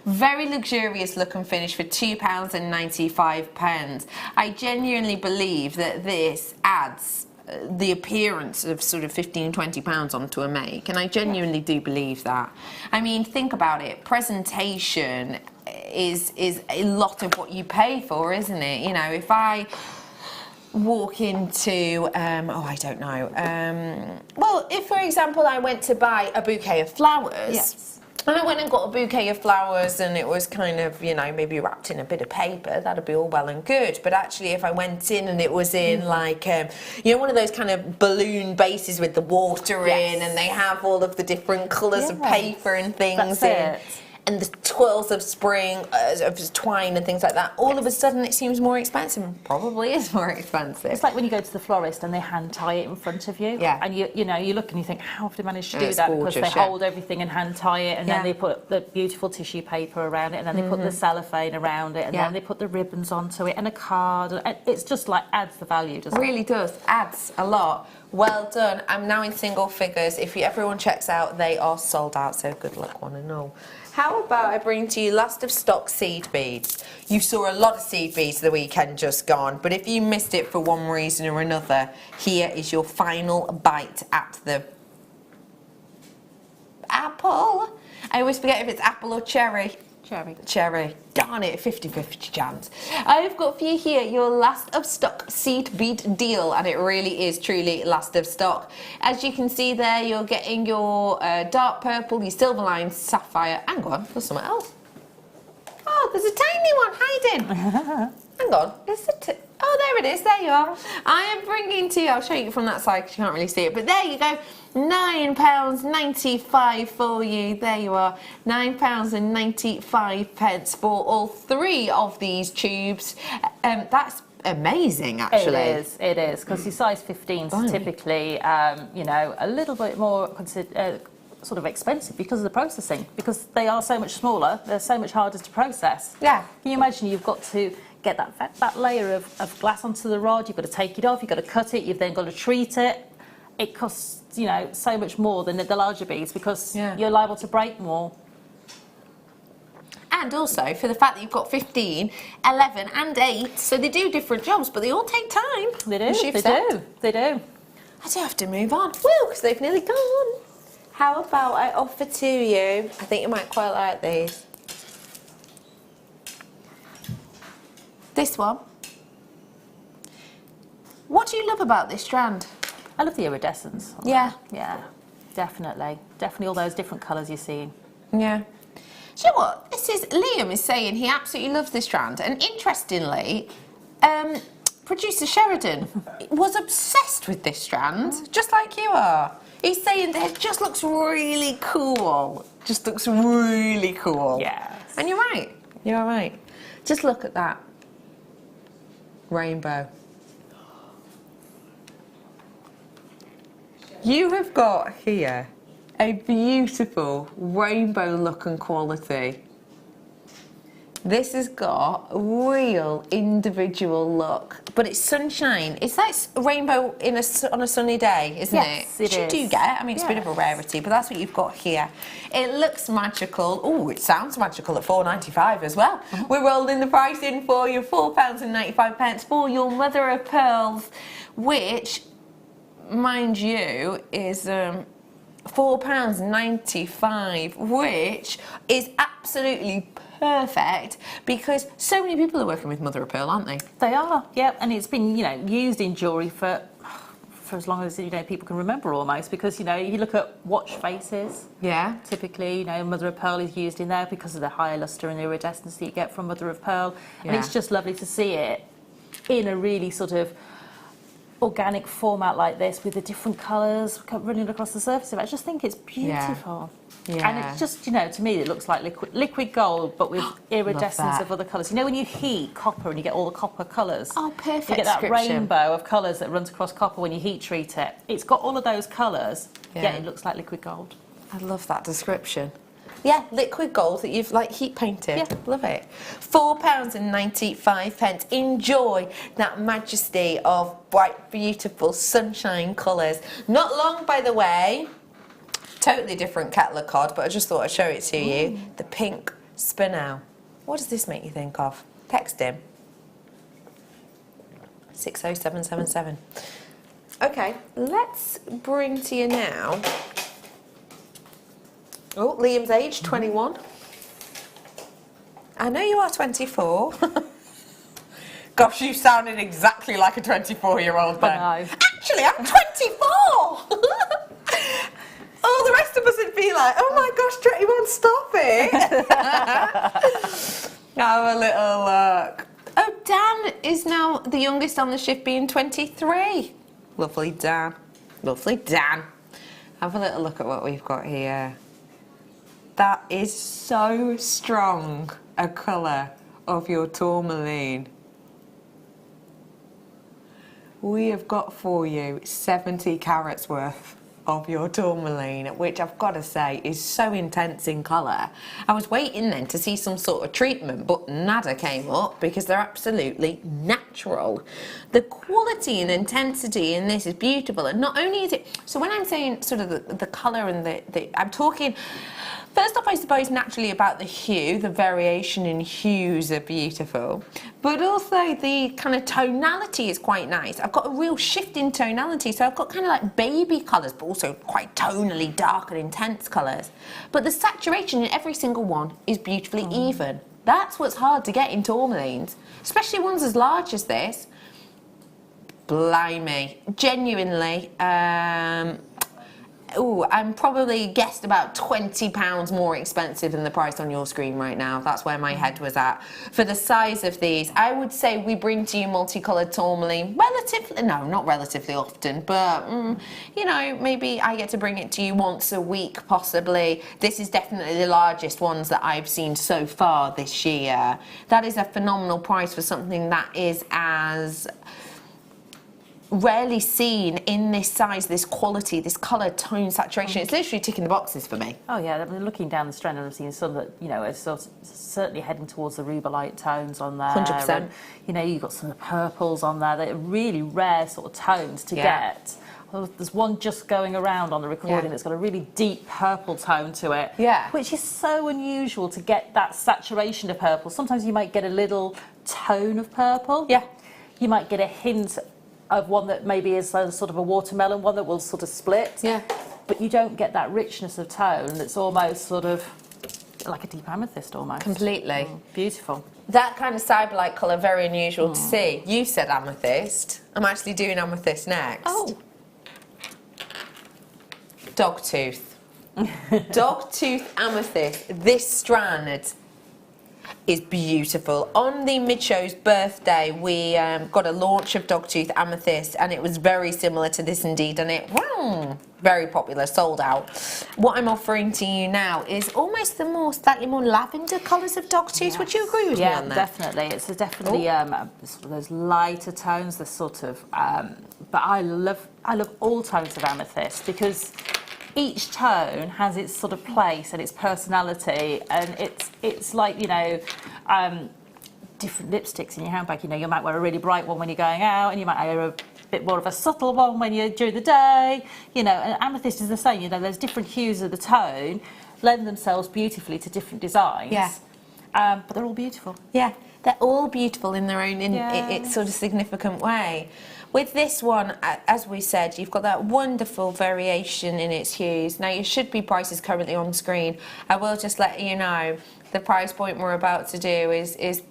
Very luxurious look and finish for £2.95. I genuinely believe that this adds the appearance of sort of £15-20 onto a make, and I genuinely do believe that. I mean, think about it. Presentation is a lot of what you pay for, isn't it? You know, if I walk into, I don't know, well, if for example I went to buy a bouquet of flowers, Yes. and I went and got a bouquet of flowers and it was kind of, you know, maybe wrapped in a bit of paper, that'd be all well and good. But actually if I went in and it was in like, you know, one of those kind of balloon bases with the water in, and they have all of the different colours of paper and things in. And the twirls of spring, of twine and things like that, all of a sudden it seems more expensive. Probably is more expensive. It's like when you go to the florist and they hand tie it in front of you. Yeah. And you know, you look and you think, how have they managed to do It's that? gorgeous, Because they yeah. hold everything and hand tie it, and then they put the beautiful tissue paper around it, and then they put the cellophane around it, and then they put the ribbons onto it, and a card. And it's just like adds the value, doesn't it? Really does. Adds a lot. Well done. I'm now in single figures. If everyone checks out, they are sold out, so good luck, one and all. How about I bring to you last of stock seed beads? You saw a lot of seed beads the weekend just gone, but if you missed it for one reason or another, here is your final bite at the apple. I always forget if it's apple or cherry. Cherry. Darn it, 50-50 chance. I've got for you here your last of stock seed bead deal, and it really is truly last of stock. As you can see there, you're getting your dark purple, your silver line, sapphire. Hang on, there's something else. Oh, there's a tiny one hiding. Hang on, oh, there it is, there you are. I am bringing to you, I'll show you from that side because you can't really see it, but there you go. £9.95 for you. There you are. £9.95 for all 3 of these tubes. That's amazing, actually. It is, because your size 15s are typically, you know, a little bit more sort of expensive because of the processing, because they are so much smaller, they're so much harder to process. Yeah. Can you imagine you've got to get that layer of glass onto the rod, you've got to take it off, you've got to cut it, you've then got to treat it. It costs, you know, so much more than the larger beads because you're liable to break more. And also for the fact that you've got 15, 11 and 8, so they do different jobs, but they all take time. They do, they do. I do have to move on, because they've nearly gone. How about I offer to you, I think you might quite like these. This one. What do you love about this strand? I love the iridescence. Yeah. Yeah, definitely. Definitely all those different colours you're seeing. Yeah. Do you know what? Liam is saying he absolutely loves this strand, and interestingly, producer Sheridan was obsessed with this strand, just like you are. He's saying that it just looks really cool. Just looks really cool. Yes. And you're right. You're right. Just look at that. Rainbow. You have got here a beautiful rainbow look and quality. This has got a real individual look, but it's sunshine. It's like rainbow on a sunny day, isn't it? Yes, it Which you is. do get. I mean, it's a bit of a rarity, but that's what you've got here. It looks magical. Oh, it sounds magical at £4.95 as well. We're rolling the price in for you, £4.95 for your mother of pearls, which, mind you, is £4.95, which is absolutely perfect because so many people are working with mother of pearl, aren't they? They are, yeah, and it's been, you know, used in jewellery for as long as, you know, people can remember almost, because, you know, you look at watch faces. Yeah. Typically, you know, mother of pearl is used in there because of the higher lustre and iridescence that you get from mother of pearl, and it's just lovely to see it in a really sort of organic format like this with the different colours running across the surface of it. I just think it's beautiful. Yeah. And it's just, you know, to me it looks like liquid gold, but with iridescence of other colours. You know when you heat copper and you get all the copper colours? Oh, perfect. You get that description. rainbow of colours that runs across copper when you heat treat it. It's got all of those colours, yet it looks like liquid gold. I love that description. Yeah, liquid gold that you've like heat painted. Yeah. Love it. £4.95. Enjoy that majesty of bright, beautiful sunshine colours. Not long, by the way, Totally different kettle of cod, but I just thought I'd show it to you. The pink spinel. What does this make you think of? Text him. 60777. Okay, let's bring to you now. Oh, Liam's age, 21. I know you are 24. Gosh, you sounded exactly like a 24-year-old then. I know. Actually, I'm 24! All the rest of us would be like, oh my gosh, 21, stop it! Have a little look. Oh, Dan is now the youngest on the shift, being 23. Lovely Dan. Lovely Dan. Have a little look at what we've got here. That is so strong a colour of your tourmaline. We have got for you 70 carats worth of your tourmaline, which I've got to say is so intense in colour. I was waiting then to see some sort of treatment, but nada came up because they're absolutely natural. The quality and intensity in this is beautiful, and not only is it, so when I'm saying sort of the colour and I'm talking, first off, I suppose naturally about the hue, the variation in hues are beautiful, but also the kind of tonality is quite nice. I've got a real shift in tonality, so I've got kind of like baby colours, but also quite tonally dark and intense colours. But the saturation in every single one is beautifully even. That's what's hard to get in tourmalines, especially ones as large as this. Blimey, genuinely. I'm probably guessed about £20 more expensive than the price on your screen right now. That's where my head was at. For the size of these, I would say we bring to you multicoloured tourmaline not relatively often, but you know, maybe I get to bring it to you once a week, possibly. This is definitely the largest ones that I've seen so far this year. That is a phenomenal price for something that is as rarely seen in this size, this quality, this colour, tone, saturation. It's literally ticking the boxes for me. Oh yeah, I mean, looking down the strand, I've seen some that, you know, are certainly heading towards the rubelite tones on there. 100%. And, you know, you've got some of the purples on there. They're really rare sort of tones to get. Well, there's one just going around on the recording that's got a really deep purple tone to it, which is so unusual to get that saturation of purple. Sometimes you might get a little tone of purple. Yeah. You might get a hint of one that maybe is a sort of a watermelon one that will sort of split. Yeah. But you don't get that richness of tone that's almost sort of like a deep amethyst almost. Completely. Beautiful. That kind of cyber-like colour, very unusual to see. You said amethyst. I'm actually doing amethyst next. Oh. Dogtooth. Dogtooth amethyst. This strand is beautiful. On the mid-show's birthday, we got a launch of Dogtooth Amethyst, and it was very similar to this indeed, and it very popular, sold out. What I'm offering to you now is almost the slightly more lavender colours of Dogtooth. Would you agree with me on that? Yeah, definitely. It's definitely sort of those lighter tones, the sort of. But I love all tones of amethyst because each tone has its sort of place and its personality, and it's like, you know, different lipsticks in your handbag. You know, you might wear a really bright one when you're going out, and you might wear a bit more of a subtle one when you're during the day. You know, and amethyst is the same. You know, there's different hues of the tone lend themselves beautifully to different designs. Yeah. But they're all beautiful. Yeah, they're all beautiful in their own sort of significant way. With this one, as we said, you've got that wonderful variation in its hues. Now, you should be prices currently on screen. I will just let you know the price point we're about to do is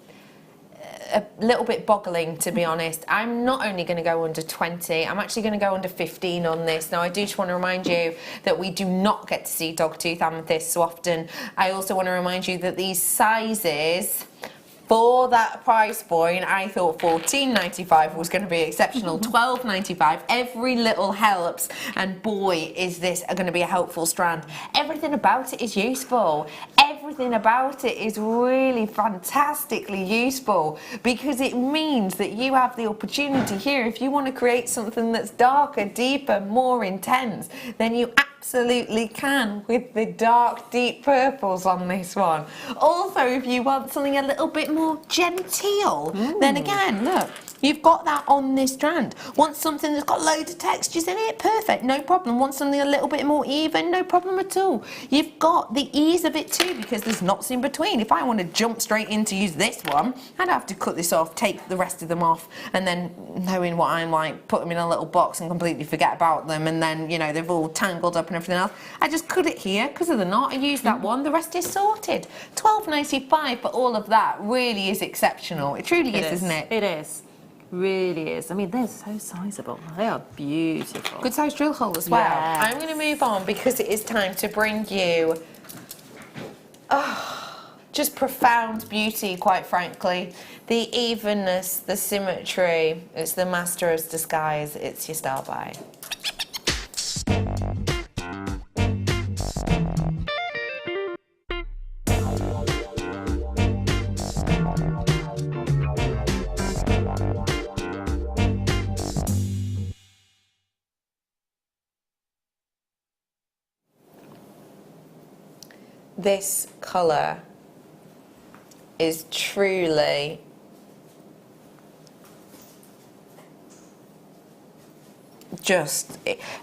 a little bit boggling, to be honest. I'm not only going to go under 20, I'm actually going to go under 15 on this. Now, I do just want to remind you that we do not get to see Dogtooth Amethyst so often. I also want to remind you that these sizes, for that price point, I thought $14.95 was going to be exceptional. $12.95. Every little helps, and boy, is this going to be a helpful strand. Everything about it is useful. Everything about it is really fantastically useful, because it means that you have the opportunity here, if you want to create something that's darker, deeper, more intense, then you absolutely can with the dark, deep purples on this one. Also, if you want something a little bit more genteel, then again, look, You've got that on this strand. Want something that's got loads of textures in it? Perfect, no problem. Want something a little bit more even? No problem at all. You've got the ease of it too, because there's knots in between. If I want to jump straight in to use this one, I'd have to cut this off, take the rest of them off, and then, knowing what I'm like, put them in a little box and completely forget about them, and then, you know, they've all tangled up and everything else. I just cut it here because of the knot. I use that one, the rest is sorted. £12.95, but all of that really is exceptional. It truly is, isn't it? It is. Really is. I mean, they're so sizable. They are beautiful. Good size drill hole as well. Yes. I'm going to move on because it is time to bring you just profound beauty, quite frankly. The evenness, the symmetry. It's the master of disguise. It's your star buy. This colour is truly just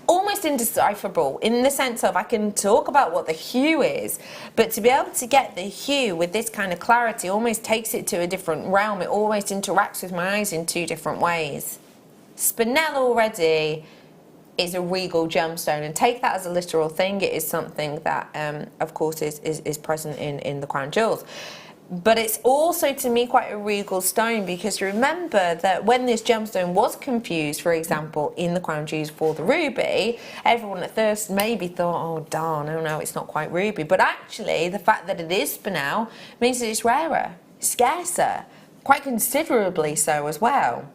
almost indecipherable, in the sense of I can talk about what the hue is, but to be able to get the hue with this kind of clarity almost takes it to a different realm. It almost interacts with my eyes in two different ways. Spinel already is a regal gemstone, and take that as a literal thing. It is something that of course is present in the crown jewels, but it's also to me quite a regal stone, because remember that when this gemstone was confused, for example in the crown jewels for the ruby, everyone at first maybe thought, oh darn, oh no, it's not quite ruby, but actually the fact that it is spinel means that it's rarer, scarcer, quite considerably so as well.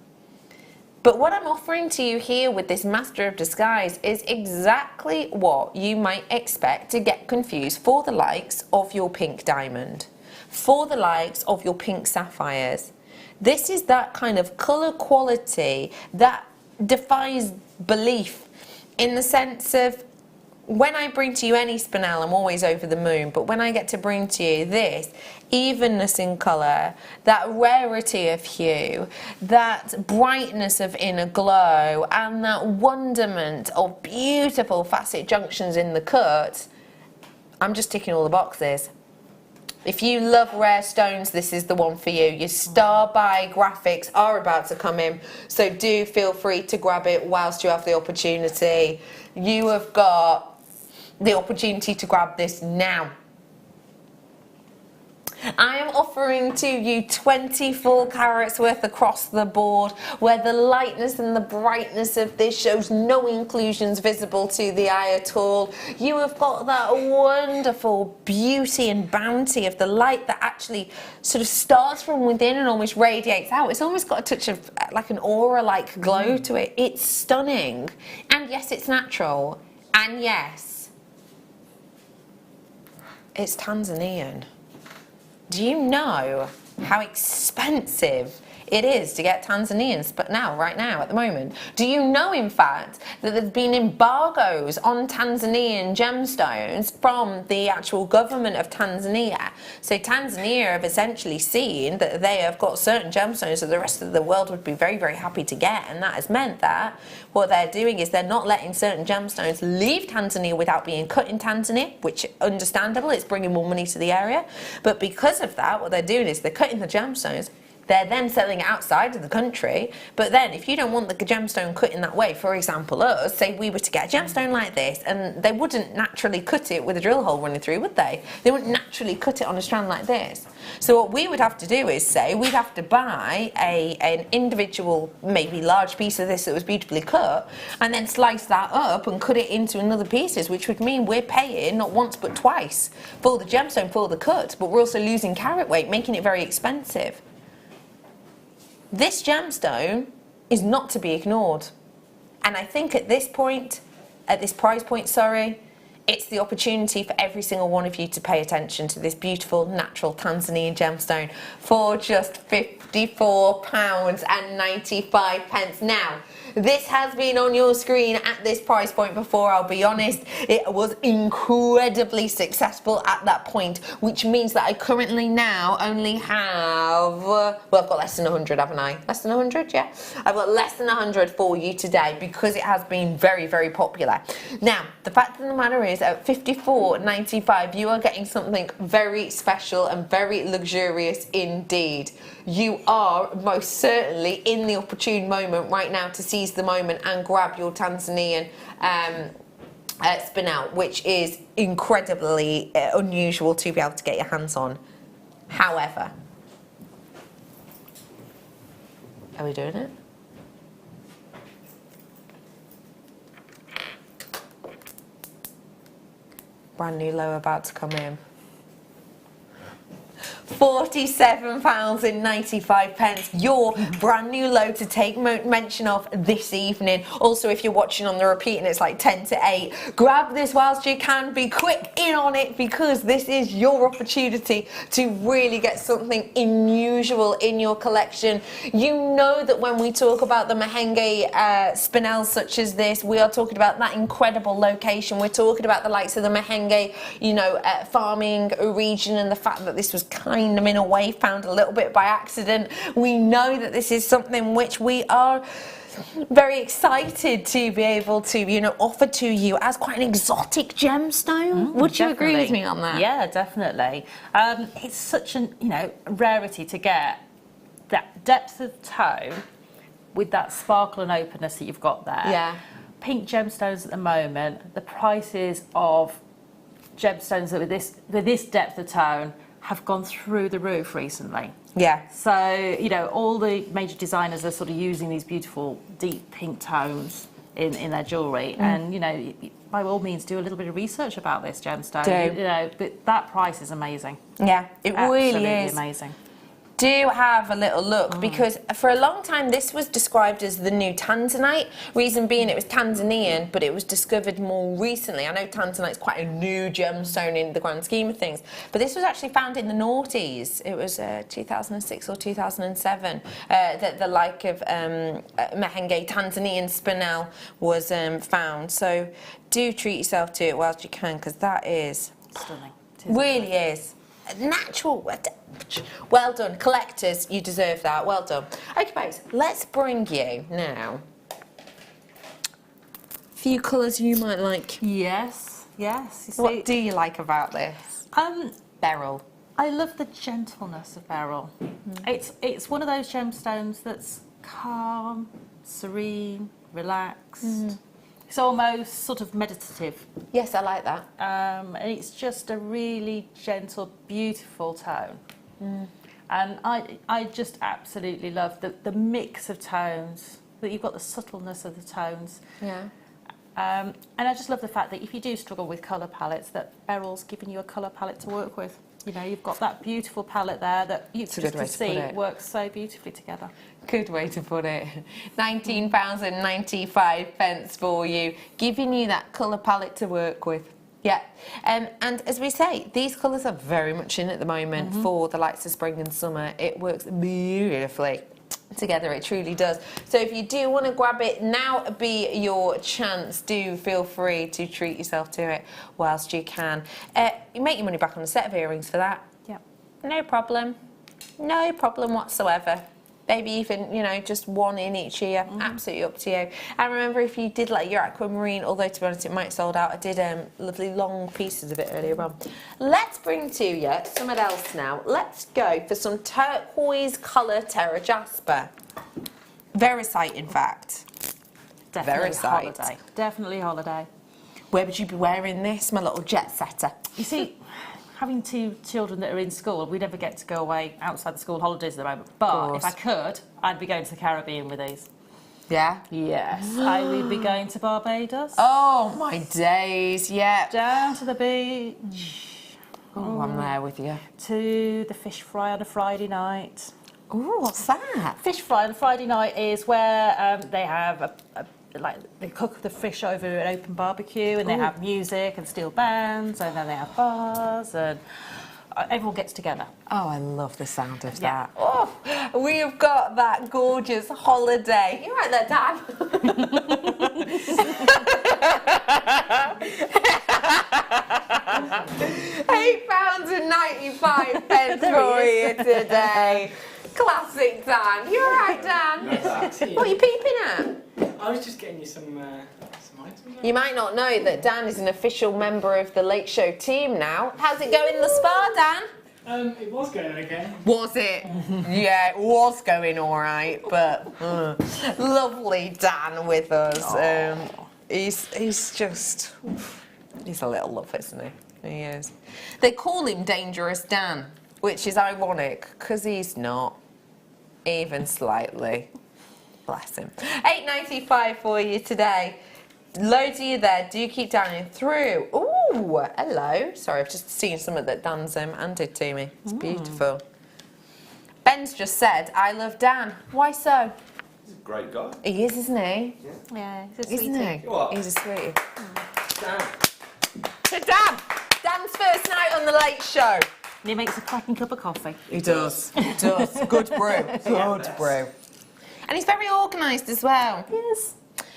But what I'm offering to you here with this Master of Disguise is exactly what you might expect to get confused for the likes of your pink diamond, for the likes of your pink sapphires. This is that kind of colour quality that defies belief, in the sense of, when I bring to you any spinel, I'm always over the moon, but when I get to bring to you this evenness in colour, that rarity of hue, that brightness of inner glow, and that wonderment of beautiful facet junctions in the cut, I'm just ticking all the boxes. If you love rare stones, this is the one for you. Your star buy graphics are about to come in, so do feel free to grab it whilst you have the opportunity. You have got the opportunity to grab this now. I am offering to you 24 carats worth across the board, where the lightness and the brightness of this shows no inclusions visible to the eye at all. You have got that wonderful beauty and bounty of the light that actually sort of starts from within and almost radiates out. It's almost got a touch of like an aura-like glow to it. It's stunning. And yes, it's natural. And yes, it's Tanzanian. Do you know how expensive it is to get Tanzanians, but right now, at the moment? Do you know, in fact, that there's been embargoes on Tanzanian gemstones from the actual government of Tanzania? So Tanzania have essentially seen that they have got certain gemstones that the rest of the world would be very, very happy to get, and that has meant that what they're doing is they're not letting certain gemstones leave Tanzania without being cut in Tanzania, which understandable, it's bringing more money to the area. But because of that, what they're doing is they're cutting the gemstones. They're then selling it outside of the country, but then if you don't want the gemstone cut in that way, for example us, say we were to get a gemstone like this, and they wouldn't naturally cut it with a drill hole running through, would they? They wouldn't naturally cut it on a strand like this. So what we would have to do is say we'd have to buy an individual, maybe large piece of this that was beautifully cut, and then slice that up and cut it into another pieces, which would mean we're paying not once but twice for the gemstone, for the cut, but we're also losing carat weight, making it very expensive. This gemstone is not to be ignored, and I think at this point, at this price point, sorry, it's the opportunity for every single one of you to pay attention to this beautiful natural Tanzanian gemstone for just £54.95. Now, this has been on your screen at this price point before, I'll be honest. It was incredibly successful at that point, which means that I currently now only have, well, I've got less than 100, haven't I? Less than 100, yeah? I've got less than 100 for you today because it has been very, very popular. Now, the fact of the matter is, at £54.95, you are getting something very special and very luxurious indeed. You are most certainly in the opportune moment right now to seize the moment and grab your Tanzanian spinel, which is incredibly unusual to be able to get your hands on. However, are we doing it? Brand new low about to come in. £47.95, your brand new low to take mention of this evening. Also, if you're watching on the repeat and it's like 10 to 8, grab this whilst you can. Be quick in on it because this is your opportunity to really get something unusual in your collection. You know that when we talk about the Mahenge spinels such as this, we are talking about that incredible location. We're talking about the likes of the Mahenge, you know, farming region, and the fact that this was kind of in a way found a little bit by accident. We know that this is something which we are very excited to be able to, you know, offer to you as quite an exotic gemstone. Would you agree with me on that? Yeah, definitely. It's such an, you know, rarity to get that depth of tone with that sparkle and openness that you've got there. Yeah. Pink gemstones at the moment, the prices of gemstones that with this depth of tone have gone through the roof recently. Yeah. So, you know, all the major designers are sort of using these beautiful deep pink tones in their jewellery. And, you know, by all means, do a little bit of research about this gemstone. You know, but that price is amazing. Yeah, it really is. Amazing. Do have a little look because for a long time this was described as the new Tanzanite. Reason being it was Tanzanian, but it was discovered more recently. I know Tanzanite's quite a new gemstone in the grand scheme of things, but this was actually found in the noughties. It was 2006 or 2007 that the like of Mahenge Tanzanian spinel was found. So do treat yourself to it whilst you can because that is stunning. Really is. Natural. Well done, collectors, you deserve that. Well done. Okay, guys, let's bring you now a few colours you might like. Yes, yes. You see, what do you like about this? Beryl. I love the gentleness of beryl. It's one of those gemstones that's calm, serene, relaxed. It's almost sort of meditative. Yes, I like that. And it's just a really gentle, beautiful tone. And I just absolutely love the mix of tones, that you've got the subtleness of the tones. Yeah. And I just love the fact that if you do struggle with colour palettes, that Beryl's giving you a colour palette to work with. You know, you've got that beautiful palette there that you just can see works so beautifully together. Good way to put it. £19.95 for you, giving you that colour palette to work with. Yeah, and as we say, these colours are very much in at the moment for the likes of spring and summer. It works beautifully together, it truly does. So if you do want to grab it, now be your chance. Do feel free to treat yourself to it whilst you can. You make your money back on a set of earrings for that. Yeah. No problem. No problem whatsoever. Maybe even, you know, just one in each year. Absolutely up to you. And remember, if you did like your aquamarine, although to be honest it might sold out, I did lovely long pieces of it earlier on. Let's bring to you something else now. Let's go for some turquoise colour Terra Jasper. Verisite, in fact. Definitely Verisite. holiday. Definitely holiday. Where would you be wearing this, my little jet setter? You see, having two children that are in school, we never get to go away outside the school holidays at the moment. But if I could, I'd be going to the Caribbean with these. Yeah? Yes. I would be going to Barbados. Oh, my days, yeah. Down to the beach. Oh, I'm there with you. To the fish fry on a Friday night. Ooh, what's that? Fish fry on a Friday night is where they have a like they cook the fish over an open barbecue, and they have music and steel bands, and then they have bars, and everyone gets together. Oh, I love the sound of that. Oh, we've got that gorgeous holiday. You're right there, Dan. £8.95 for you today. Classic Dan. You're right, Dan. Yes, What are you peeping at? I was just getting you some items. You might not know that Dan is an official member of the Late Show team now. How's it going in the spa, Dan? It was going okay. Was it? Yeah, it was going all right, but lovely Dan with us. He's just, he's a little love, isn't he? He is. They call him Dangerous Dan, which is ironic because he's not, even slightly. Bless him. £8.95 for you today. Loads of you there. Do keep downing through. Ooh, hello. Sorry, I've just seen something that Dan's handed to me. It's beautiful. Ben's just said, I love Dan. Why so? He's a great guy. He is, isn't he? Yeah, he's a sweetie. Isn't he? What? He's a sweetie. Dan. Dan! Dan's first night on the Late Show. And he makes a cracking cup of coffee. He does. He does. Good brew. Good brew. And he's very organised as well. Yes.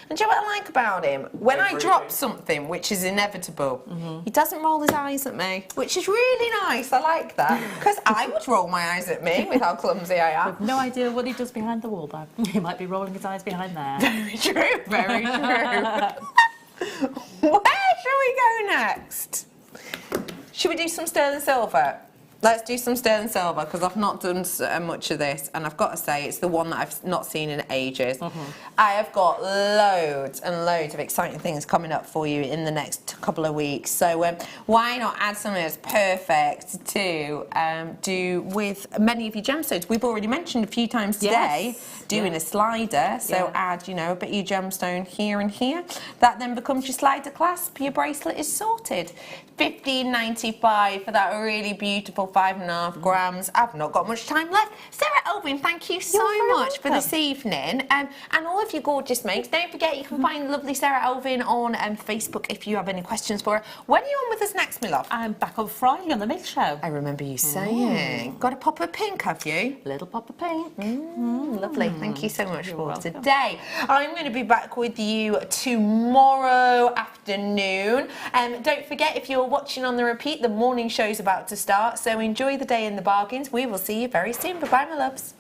And do you know what I like about him? When I drop something, which is inevitable, he doesn't roll his eyes at me, which is really nice. I like that. Because I would roll my eyes at me with how clumsy I am. I've no idea what he does behind the wall, though. He might be rolling his eyes behind there. Very true, very true. Where shall we go next? Should we do some sterling silver? Let's do some sterling silver because I've not done so much of this, and I've got to say it's the one that I've not seen in ages. I have got loads and loads of exciting things coming up for you in the next couple of weeks. So why not add something that's perfect to do with many of your gemstones? We've already mentioned a few times today doing a slider. So add, you know, a bit of your gemstone here and here. That then becomes your slider clasp. Your bracelet is sorted. $15.95 for that really beautiful 5.5 grams. I've not got much time left. Sara, Elvin, thank you so much for this evening. And all of you gorgeous mates. Don't forget you can find lovely Sara Elvin on Facebook if you have any questions for her. When are you on with us next, my love? I'm back on Friday on the Mix Show. I remember you saying. Got a pop of pink, have you? Little pop of pink. Lovely. Thank you so much for today. I'm going to be back with you tomorrow afternoon. Don't forget, if you're watching on the repeat, the morning show's about to start. So enjoy the day in the bargains. We will see you very soon. Bye-bye, my loves.